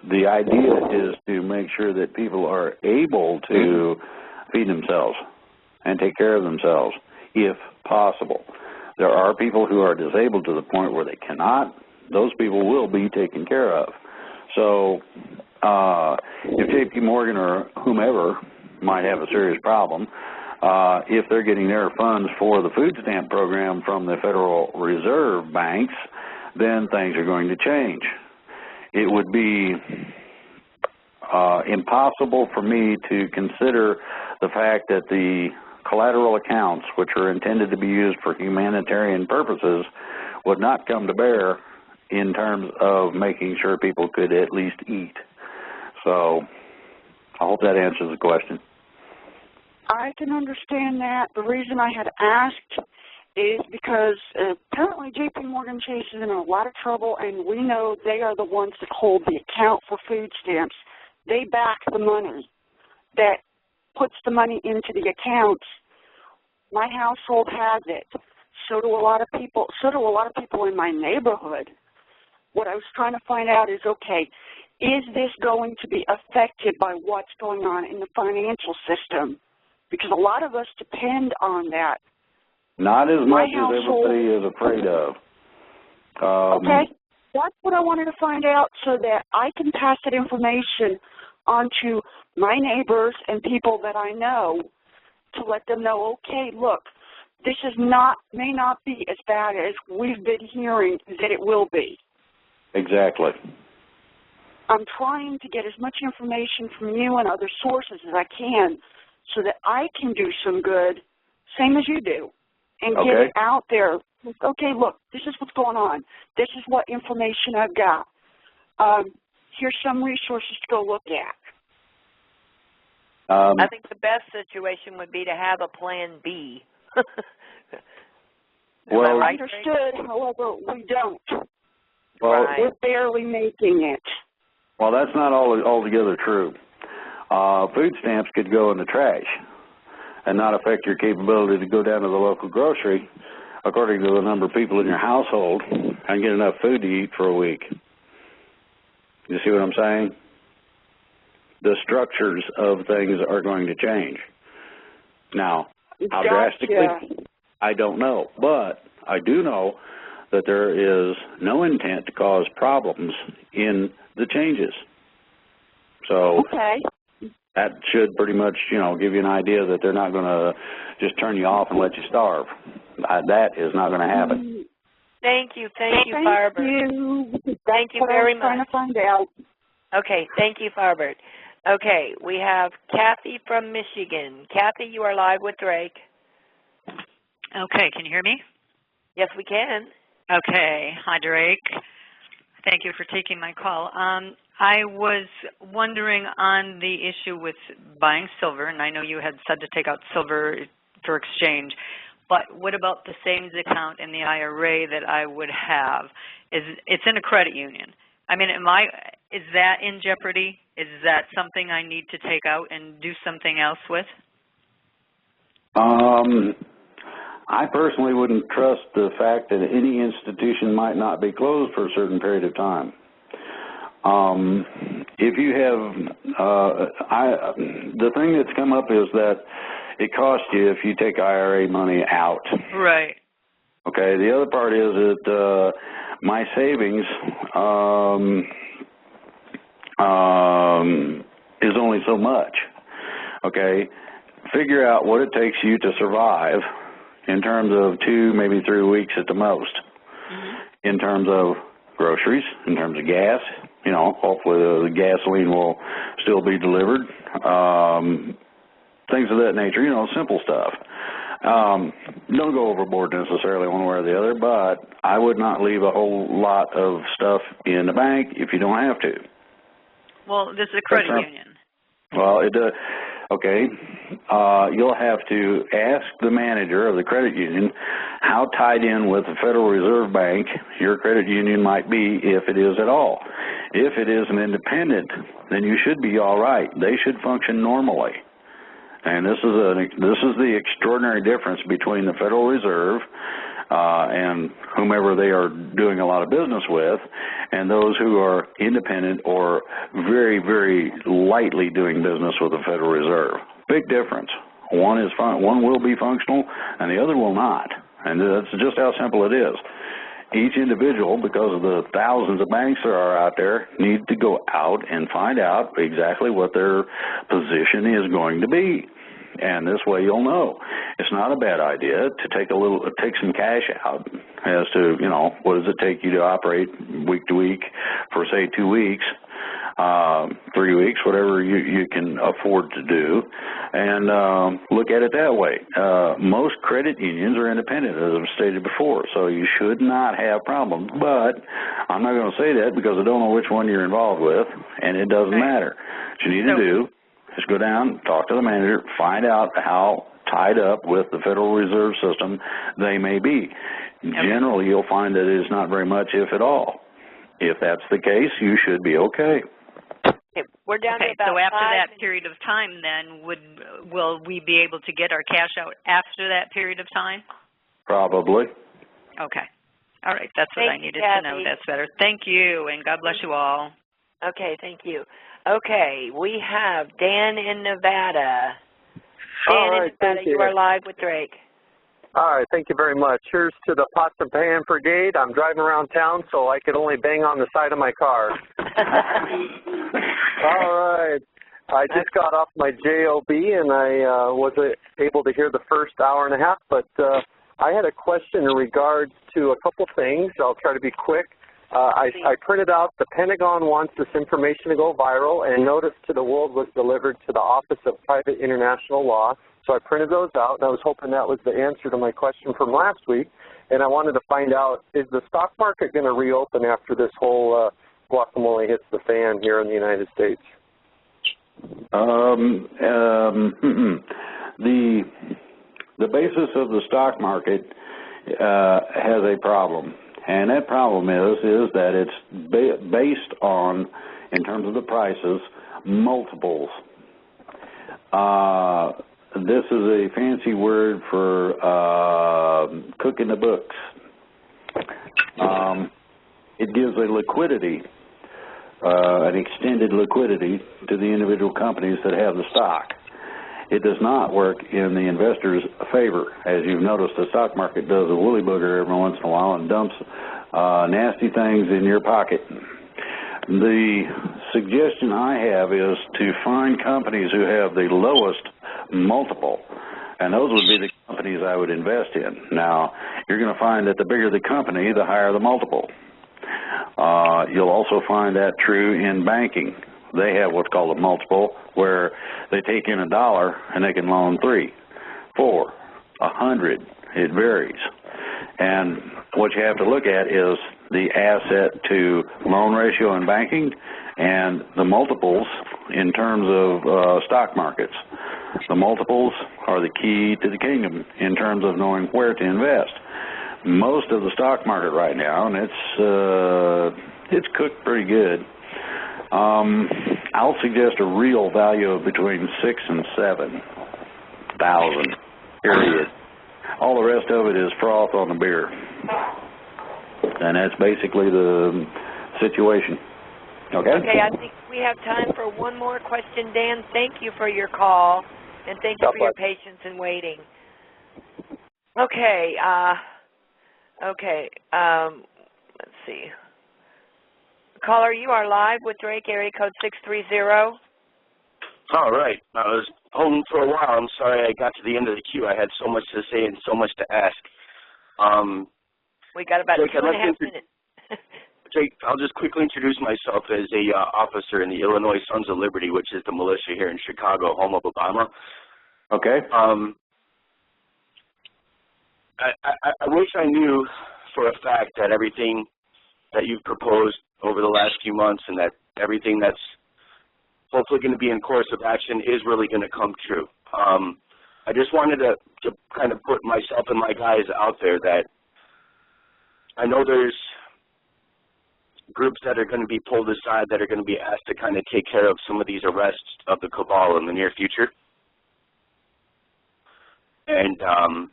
The idea is to make sure that people are able to feed themselves and take care of themselves, if possible. There are people who are disabled to the point where they cannot. Those people will be taken care of. So if J.P. Morgan or whomever might have a serious problem, if they're getting their funds for the food stamp program from the Federal Reserve banks, then things are going to change. It would be impossible for me to consider the fact that the collateral accounts, which are intended to be used for humanitarian purposes, would not come to bear in terms of making sure people could at least eat. So I hope that answers the question. I can understand that. The reason I had asked is because apparently J.P. Morgan Chase is in a lot of trouble, and we know they are the ones that hold the account for food stamps. They back the money that puts the money into the accounts. My household has it. So do a lot of people. So do a lot of people in my neighborhood. What I was trying to find out is, okay, is this going to be affected by what's going on in the financial system? Because a lot of us depend on that. Not as much as everybody is afraid of. Okay. That's what I wanted to find out so that I can pass that information on to my neighbors and people that I know to let them know, okay, look, this is may not be as bad as we've been hearing that it will be. Exactly. I'm trying to get as much information from you and other sources as I can so that I can do some good, same as you do, and get it out there. Okay, look, this is what's going on. This is what information I've got. Here's some resources to go look at. I think the best situation would be to have a plan B. Well, right, understood, however, we don't. Well, we're barely making it. Well, that's not altogether true. Food stamps could go in the trash and not affect your capability to go down to the local grocery according to the number of people in your household and get enough food to eat for a week. You see what I'm saying? The structures of things are going to change. Now, how drastically, I don't know. But I do know that there is no intent to cause problems in the changes. So that should pretty much, give you an idea that they're not going to just turn you off and let you starve. That is not going to happen. Thank you, Firebird. Thank you very much. Trying to find out. Okay, thank you, Firebird. Okay, we have Kathy from Michigan. Kathy, you are live with Drake. Okay, can you hear me? Yes, we can. Okay, hi, Drake. Thank you for taking my call. I was wondering on the issue with buying silver, and I know you had said to take out silver for exchange, but what about the savings account in the IRA that I would have? It's in a credit union. I mean, Is that in jeopardy? Is that something I need to take out and do something else with? I personally wouldn't trust the fact that any institution might not be closed for a certain period of time. If you have, the thing that's come up is that it costs you if you take IRA money out. Right. Okay. The other part is that my savings is only so much. Okay. Figure out what it takes you to survive in terms of 2, maybe 3 weeks at the most. In terms of groceries, in terms of gas, you know, hopefully the gasoline will still be delivered. Things of that nature, you know, simple stuff. Don't go overboard necessarily one way or the other, but I would not leave a whole lot of stuff in the bank if you don't have to. Well, this is a credit union. Well, it does. Okay, you'll have to ask the manager of the credit union how tied in with the Federal Reserve Bank your credit union might be, if it is at all. If it is an independent, then you should be all right. They should function normally. And this is the extraordinary difference between the Federal Reserve and whomever they are doing a lot of business with, and those who are independent or very, very lightly doing business with the Federal Reserve. Big difference. One will be functional, and the other will not. And that's just how simple it is. Each individual, because of the thousands of banks there are out there, need to go out and find out exactly what their position is going to be. And this way you'll know. It's not a bad idea to take some cash out as to, you know, what does it take you to operate week to week for, say, 2 weeks, 3 weeks, whatever you can afford to do, and look at it that way. Most credit unions are independent, as I've stated before, so you should not have problems. But I'm not going to say that because I don't know which one you're involved with, and it doesn't matter. What you need to do is go down, talk to the manager, find out how tied up with the Federal Reserve System they may be. Generally, you'll find that it is not very much, if at all. If that's the case, you should be okay. Okay, we're down to about so after 5 that period of time, then, will we be able to get our cash out after that period of time? Probably. Okay. All right, that's what I needed to know. That's better. Thank you, and God bless you all. Okay, thank you. Okay, we have Dan in Nevada. All right, thank you. You are live with Drake. All right, thank you very much. Here's to the Pots and Pan Brigade. I'm driving around town, so I could only bang on the side of my car. All right. I just got off my JOB, and I wasn't able to hear the first hour and a half, but I had a question in regards to a couple things. I'll try to be quick. I printed out the Pentagon wants this information to go viral, and notice to the world was delivered to the Office of Private International Law. So I printed those out, and I was hoping that was the answer to my question from last week. And I wanted to find out, is the stock market going to reopen after this whole guacamole hits the fan here in the United States? The basis of the stock market has a problem. And that problem is that it's based on, in terms of the prices, multiples. This is a fancy word for cooking the books. It gives a liquidity, an extended liquidity to the individual companies that have the stock. It does not work in the investor's favor. As you've noticed, the stock market does a woolly booger every once in a while and dumps nasty things in your pocket. The suggestion I have is to find companies who have the lowest multiple, and those would be the companies I would invest in. Now, you're going to find that the bigger the company, the higher the multiple. You'll also find that true in banking. They have what's called a multiple, where they take in $1 and they can loan 3, 4, 100. It varies. And what you have to look at is the asset to loan ratio in banking and the multiples in terms of stock markets. The multiples are the key to the kingdom in terms of knowing where to invest. Most of the stock market right now, and it's cooked pretty good, I'll suggest a real value of between 6,000 and 7,000. Period. All the rest of it is froth on the beer, and that's basically the situation. Okay. Okay. I think we have time for one more question, Dan. Thank you for your call, and thank you for your patience in waiting. Okay. Let's see. Caller, you are live with Drake, area code 630. All right. I was holding for a while. I'm sorry I got to the end of the queue. I had so much to say and so much to ask. We got about Drake, 2.5 minutes. Drake, I'll just quickly introduce myself as a officer in the Illinois Sons of Liberty, which is the militia here in Chicago, home of Obama. Okay. I wish I knew for a fact that everything that you've proposed over the last few months and that everything that's hopefully going to be in course of action is really going to come true. I just wanted to kind of put myself and my guys out there that I know there's groups that are going to be pulled aside that are going to be asked to kind of take care of some of these arrests of the cabal in the near future. And, I'm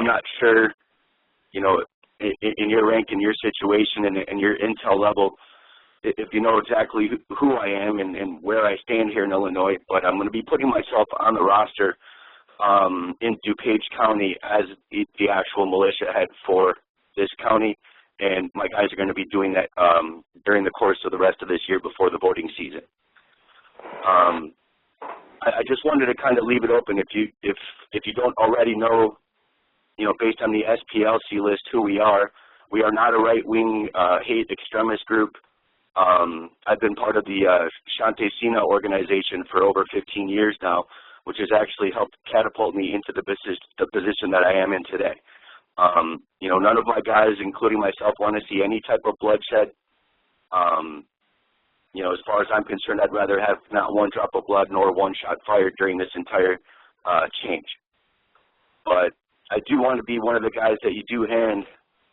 not sure, in your rank, in your situation, and your intel level, if you know exactly who I am and where I stand here in Illinois, but I'm going to be putting myself on the roster in DuPage County as the actual militia head for this county, and my guys are going to be doing that during the course of the rest of this year before the voting season. I just wanted to kind of leave it open if you don't already know, based on the SPLC list, who we are. We are not a right-wing hate extremist group. I've been part of the Shante Sina organization for over 15 years now, which has actually helped catapult me into the position that I am in today. None of my guys, including myself, want to see any type of bloodshed. As far as I'm concerned, I'd rather have not one drop of blood nor one shot fired during this entire change. But I do want to be one of the guys that you do hand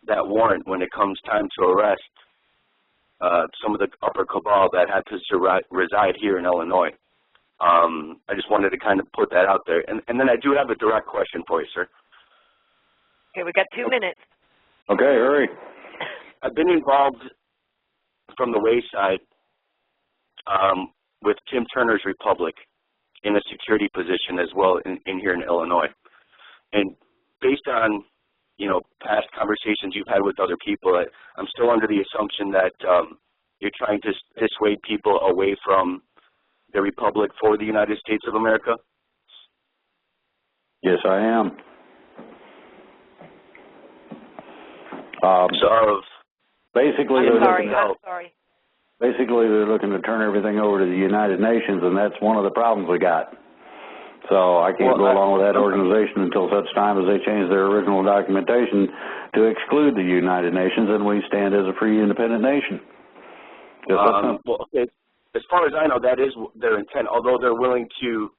that warrant when it comes time to arrest some of the upper cabal that had to reside here in Illinois. I just wanted to kind of put that out there. And then I do have a direct question for you, sir. Okay, we got 2 minutes. Okay, hurry. I've been involved from the wayside with Tim Turner's Republic in a security position as well in here in Illinois. And based on, past conversations you've had with other people, I'm still under the assumption that you're trying to dissuade people away from the Republic for the United States of America? Yes, I am. Basically, they're looking to turn everything over to the United Nations, and that's one of the problems we got. So I can't go along with that organization until such time as they change their original documentation to exclude the United Nations, and we stand as a free, independent nation. Okay. As far as I know, that is their intent. Although they're willing to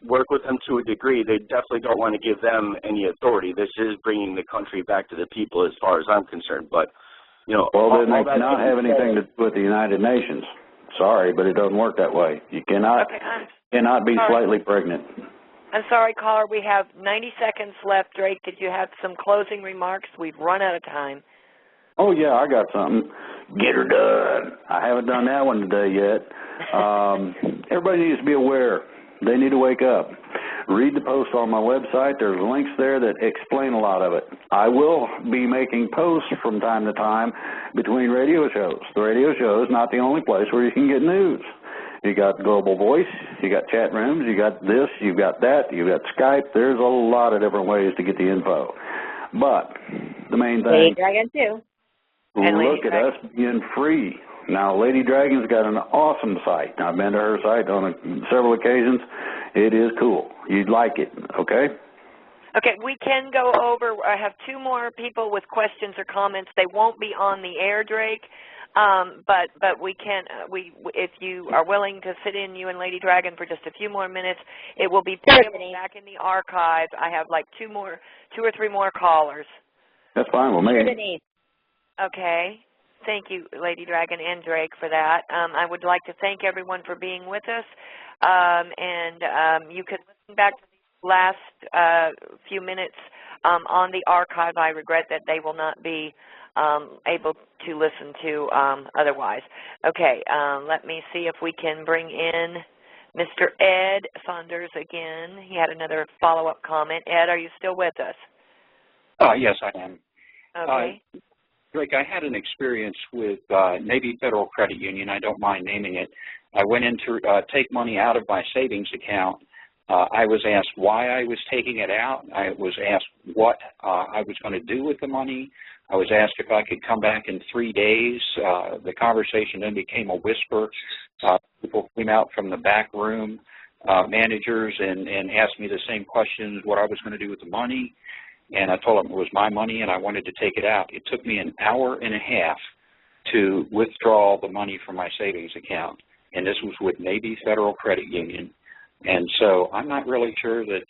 work with them to a degree, they definitely don't want to give them any authority. This is bringing the country back to the people as far as I'm concerned. But, well, then they cannot have anything to do with the United Nations. Sorry, but it doesn't work that way. You cannot be slightly pregnant. I'm sorry, caller. We have 90 seconds left. Drake, did you have some closing remarks? We've run out of time. Oh, yeah, I got something. Get her done. I haven't done that one today yet. Everybody needs to be aware. They need to wake up. Read the post on my website. There's links there that explain a lot of it. I will be making posts from time to time between radio shows. The radio show is not the only place where you can get news. You got Global Voice, you got chat rooms, you got this, you got that, you got Skype. There's a lot of different ways to get the info. But the main thing, Lady Dragon too. Look at us being free. Now, Lady Dragon's got an awesome site. I've been to her site on several occasions. It is cool. You'd like it, okay? Okay, we can go over. I have 2 more people with questions or comments. They won't be on the air, Drake, but we can. If you are willing to sit in, you and Lady Dragon, for just a few more minutes, it will be back in the archive. I have like 2 or 3 more callers. That's fine with me. Okay. Thank you, Lady Dragon and Drake, for that. I would like to thank everyone for being with us. You can listen back to these last few minutes on the archive. I regret that they will not be able to listen to otherwise. Okay, let me see if we can bring in Mr. Ed Saunders again. He had another follow-up comment. Ed, are you still with us? Yes, I am. Okay. Drake, I had an experience with Navy Federal Credit Union. I don't mind naming it. I went in to take money out of my savings account. I was asked why I was taking it out. I was asked what I was going to do with the money. I was asked if I could come back in 3 days. The conversation then became a whisper. People came out from the back room, managers, and asked me the same questions, what I was going to do with the money. And I told them it was my money and I wanted to take it out. It took me an hour and a half to withdraw the money from my savings account. And this was with Navy Federal Credit Union. And so I'm not really sure that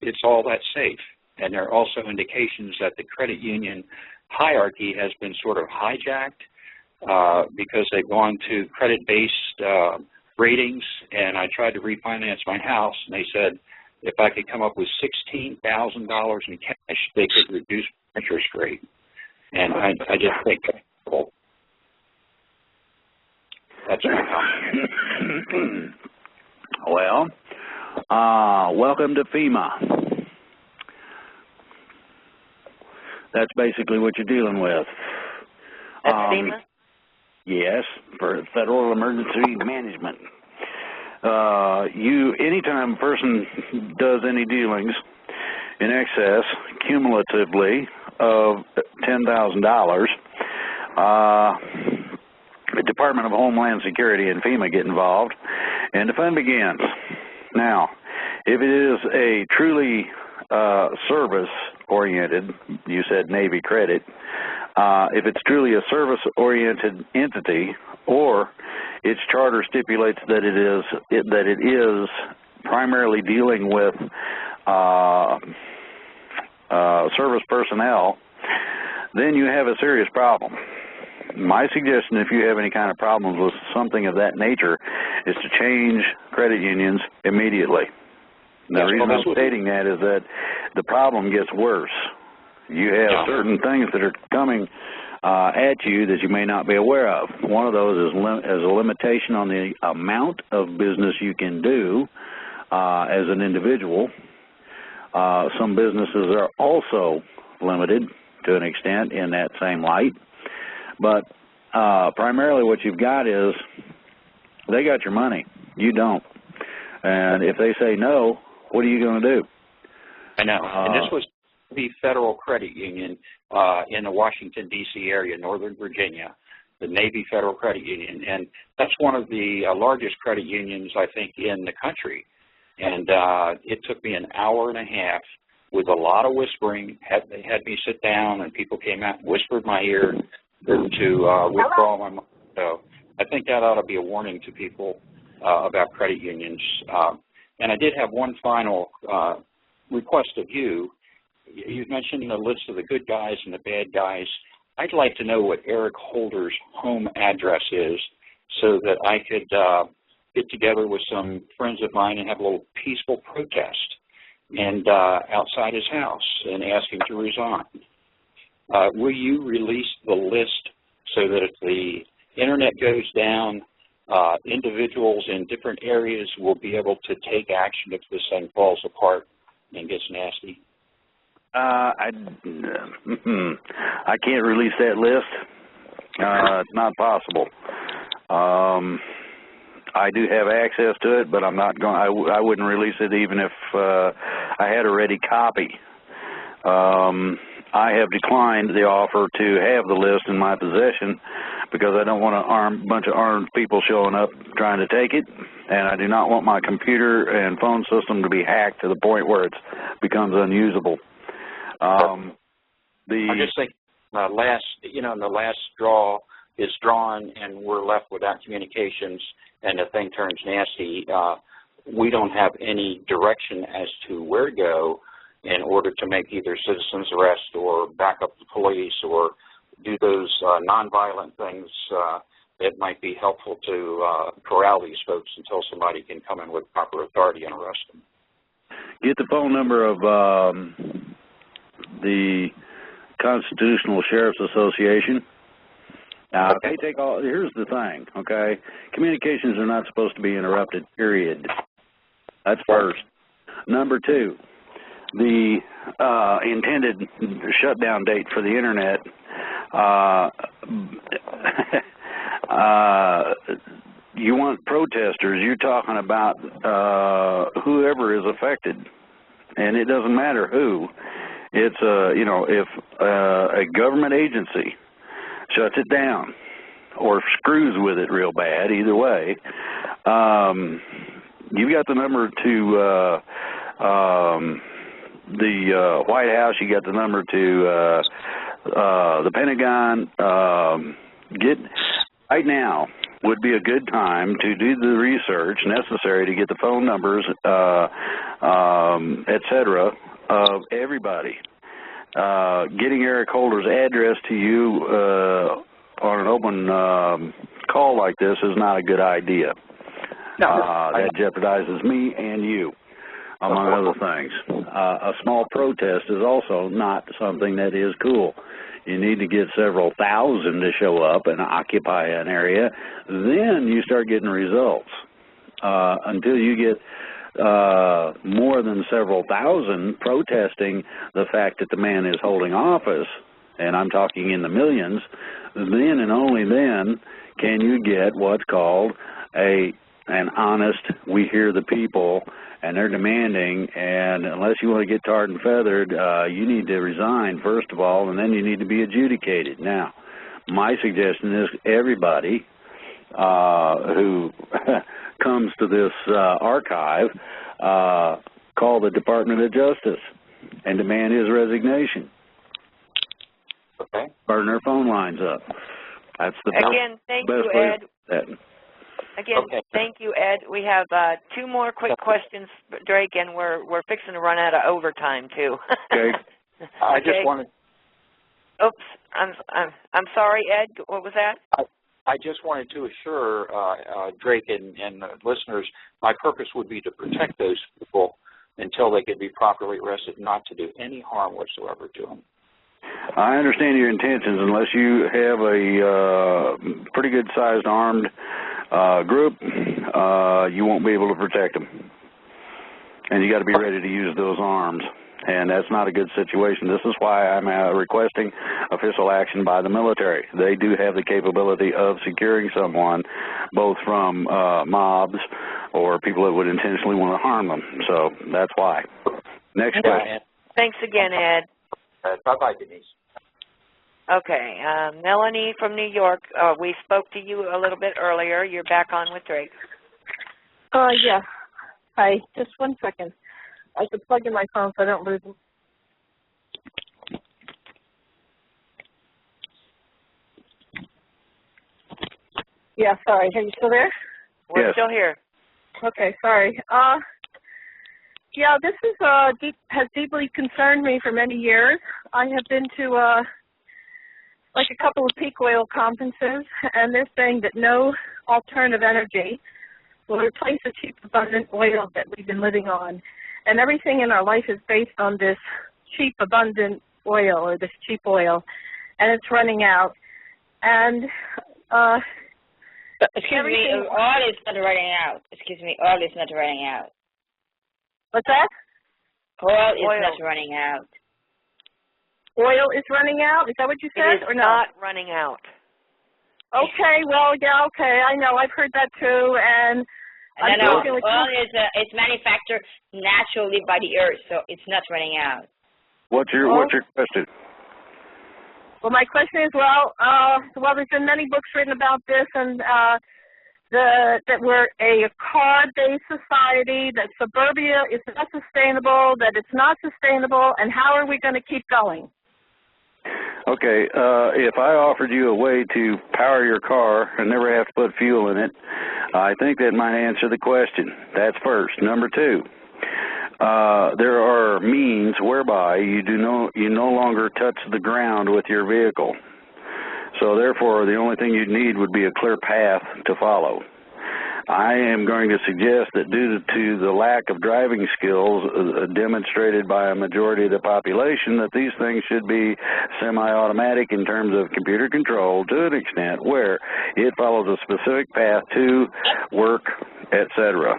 it's all that safe. And there are also indications that the credit union hierarchy has been sort of hijacked because they've gone to credit-based ratings. And I tried to refinance my house, and they said if I could come up with $16,000 in cash, they could reduce my interest rate. And I just think, well, that's my comment. Well, welcome to FEMA. That's basically what you're dealing with. That's FEMA? Yes, for Federal Emergency Management. Anytime a person does any dealings in excess, cumulatively, of $10,000, the Department of Homeland Security and FEMA get involved, and the fun begins. Now, if it is a truly service-oriented, you said Navy credit, if it's truly a service-oriented entity, or its charter stipulates that it is primarily dealing with service personnel, then you have a serious problem. My suggestion, if you have any kind of problems with something of that nature, is to change credit unions immediately. The reason I'm stating that is that the problem gets worse. You have certain things that are coming at you that you may not be aware of. One of those is a limitation on the amount of business you can do as an individual. Some businesses are also limited to an extent in that same light. But primarily what you've got is they got your money. You don't. And if they say no, what are you going to do? I know. And this was the Federal Credit Union in the Washington, D.C. area, Northern Virginia, the Navy Federal Credit Union. And that's one of the largest credit unions, I think, in the country. And it took me an hour and a half with a lot of whispering. They had me sit down, and people came out and whispered in my ear to withdraw my money. So I think that ought to be a warning to people about credit unions. And I did have one final request of you. You mentioned the list of the good guys and the bad guys. I'd like to know what Eric Holder's home address is so that I could get together with some friends of mine and have a little peaceful protest and outside his house and ask him to resign. Will you release the list so that if the internet goes down, individuals in different areas will be able to take action if this thing falls apart and gets nasty? I can't release that list. It's not possible. I do have access to it, but I'm not going. I wouldn't release it even if I had a ready copy. I have declined the offer to have the list in my possession because I don't want a bunch of armed people showing up trying to take it, and I do not want my computer and phone system to be hacked to the point where it becomes unusable. I'm just thinking, the last draw is drawn and we're left without communications and the thing turns nasty. We don't have any direction as to where to go in order to make either citizens arrest or back up the police or do those nonviolent things that might be helpful to corral these folks until somebody can come in with proper authority and arrest them. Get the phone number of the Constitutional Sheriff's Association. Now, if they take all, here's the thing, okay? Communications are not supposed to be interrupted, period. That's first. Number two, the intended shutdown date for the Internet, you want protesters, you're talking about whoever is affected, and it doesn't matter who. It's, you know, if a government agency shuts it down or screws with it real bad, either way, you've got the number to the White House, you got the number to the Pentagon. Right now would be a good time to do the research necessary to get the phone numbers, et cetera, of everybody. Getting Eric Holder's address to you on an open call like this is not a good idea. That jeopardizes me and you, among other things. A small protest is also not something that is cool. You need to get several thousand to show up and occupy an area. Then you start getting results. Until you get more than several thousand protesting the fact that the man is holding office, and I'm talking in the millions, then and only then can you get what's called an honest, we hear the people, and they're demanding, and unless you want to get tarred and feathered, you need to resign, first of all, and then you need to be adjudicated. Now, my suggestion is everybody who comes to this archive, call the Department of Justice and demand his resignation. Okay. Burn their phone lines up. That's the thank best you, way Ed. to do that. Again, thank you, Ed. We have two more quick questions, Drake, and we're fixing to run out of overtime too. Okay. I just wanted. Oops, I'm sorry, Ed. What was that? I just wanted to assure Drake and listeners, my purpose would be to protect those people until they could be properly arrested, not to do any harm whatsoever to them. I understand your intentions. Unless you have a pretty good-sized armed group, you won't be able to protect them. And you got to be ready to use those arms. And that's not a good situation. This is why I'm requesting official action by the military. They do have the capability of securing someone, both from mobs or people that would intentionally want to harm them. So that's why. Next question. Thanks again, Ed. Bye-bye, Denise. Okay. Melanie from New York, we spoke to you a little bit earlier. You're back on with Drake. Yeah. Hi. Just 1 second. I should plug in my phone so I don't lose them. Yeah, sorry. Are you still there? We're still here. Okay, sorry. Yeah, this is has deeply concerned me for many years. I have been to like a couple of peak oil conferences, and they're saying that no alternative energy will replace the cheap, abundant oil that we've been living on. And everything in our life is based on this cheap, abundant oil, or this cheap oil, and it's running out. And excuse me, oil is not running out. Excuse me, oil is not running out. What's that? Oil is not running out. Oil is running out? Is that what you said, or no? Not running out. Okay, well, yeah, okay, I know. I've heard that too, and no, oil is it's manufactured naturally by the earth, so it's not running out. What's your question? Well, my question is, there's been many books written about this, and that we're a car-based society, that suburbia is not sustainable, that it's not sustainable, and how are we going to keep going? Okay, if I offered you a way to power your car and never have to put fuel in it, I think that might answer the question. That's first. Number two, there are means whereby you no longer touch the ground with your vehicle. So therefore, the only thing you'd need would be a clear path to follow. I am going to suggest that due to the lack of driving skills demonstrated by a majority of the population, that these things should be semi-automatic in terms of computer control to an extent where it follows a specific path to work, etc.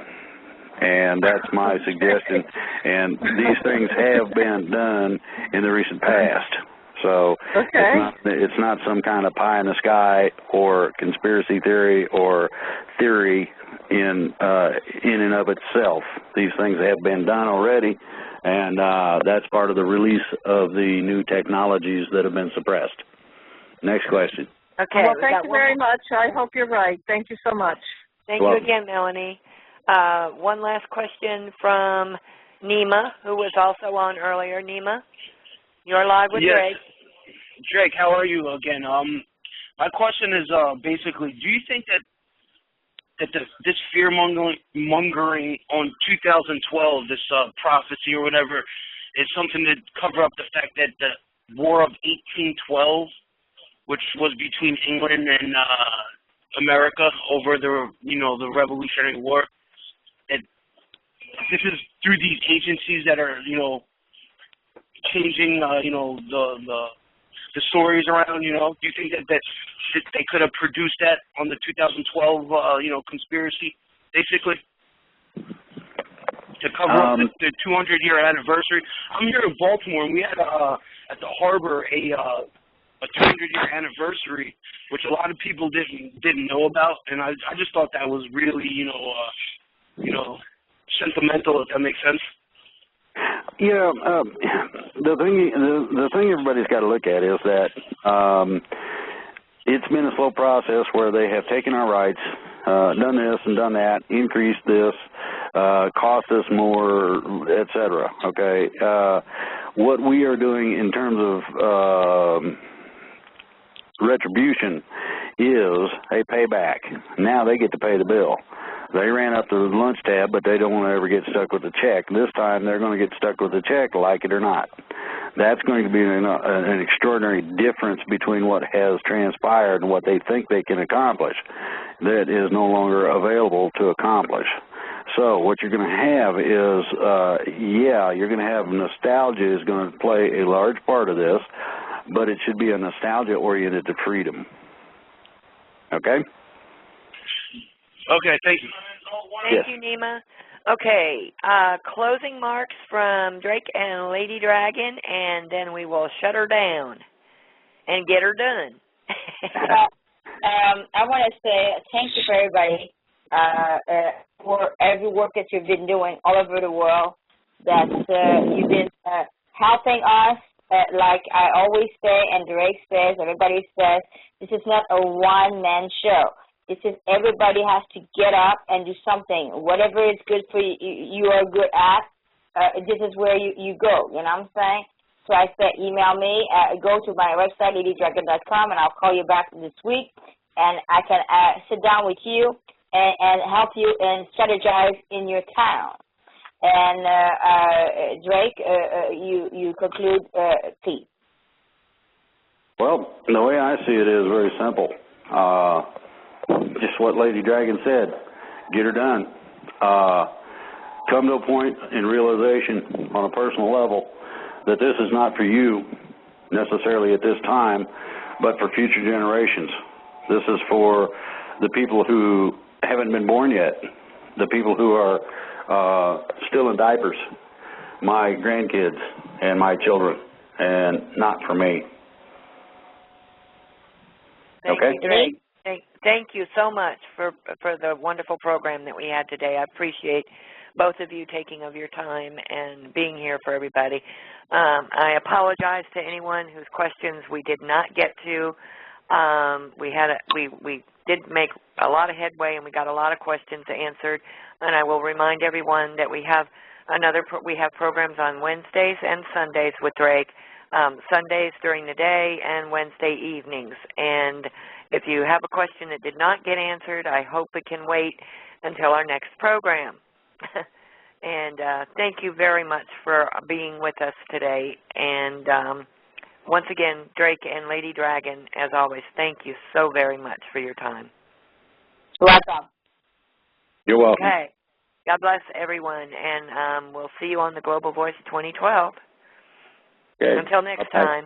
And that's my suggestion. And these things have been done in the recent past. So it's not some kind of pie in the sky or conspiracy theory or theory in and of itself. These things have been done already, and that's part of the release of the new technologies that have been suppressed. Next question. Okay. Well, thank you very much. I hope you're right. Thank you so much. Thank you again, Melanie. One last question from Nima, who was also on earlier. Nima, you're live with Drake. Drake, how are you again? My question is basically, do you think that this fear mongering on 2012, this prophecy or whatever, is something to cover up the fact that the War of 1812, which was between England and America over the the Revolutionary War, that this is through these agencies that are changing the stories around, do you think that they could have produced that on the 2012, conspiracy, basically, to cover up the 200-year anniversary? I'm here in Baltimore, and we had at the harbor a 200-year anniversary, which a lot of people didn't know about, and I just thought that was really, sentimental, if that makes sense. Yeah, the thing everybody's got to look at is that it's been a slow process where they have taken our rights, done this and done that, increased this, cost us more, etc. Okay, what we are doing in terms of retribution is a payback. Now they get to pay the bill. They ran up to the lunch tab, but they don't want to ever get stuck with the check. This time they're going to get stuck with the check, like it or not. That's going to be an extraordinary difference between what has transpired and what they think they can accomplish that is no longer available to accomplish. So what you're going to have is, you're going to have nostalgia is going to play a large part of this, but it should be a nostalgia oriented to freedom. Okay? Okay, thank you. Thank you, Nima. Okay, closing marks from Drake and Lady Dragon, and then we will shut her down and get her done. I want to say thank you for everybody for every work that you've been doing all over the world, that you've been helping us. Like I always say, and Drake says, everybody says, this is not a one-man show. This is everybody has to get up and do something. Whatever is good for you, you are good at, this is where you go. You know what I'm saying? So I said, email me, go to my website, ladydragon.com, and I'll call you back this week, and I can sit down with you and help you and strategize in your town. And Drake, you conclude, please. Well, the way I see it is very simple. Just what Lady Dragon said. Get her done. Come to a point in realization on a personal level that this is not for you necessarily at this time, but for future generations. This is for the people who haven't been born yet, the people who are still in diapers, my grandkids and my children, and not for me. Okay? Thank you so much for the wonderful program that we had today. I appreciate both of you taking of your time and being here for everybody. I apologize to anyone whose questions we did not get to. We did make a lot of headway, and we got a lot of questions answered. And I will remind everyone that we have programs on Wednesdays and Sundays with Drake. Sundays during the day and Wednesday evenings. And if you have a question that did not get answered, I hope it can wait until our next program. And thank you very much for being with us today. And once again, Drake and Lady Dragon, as always, thank you so very much for your time. Welcome. You're welcome. Okay. God bless everyone, and we'll see you on the Global Voice 2012. Okay. Until next Bye-bye. time.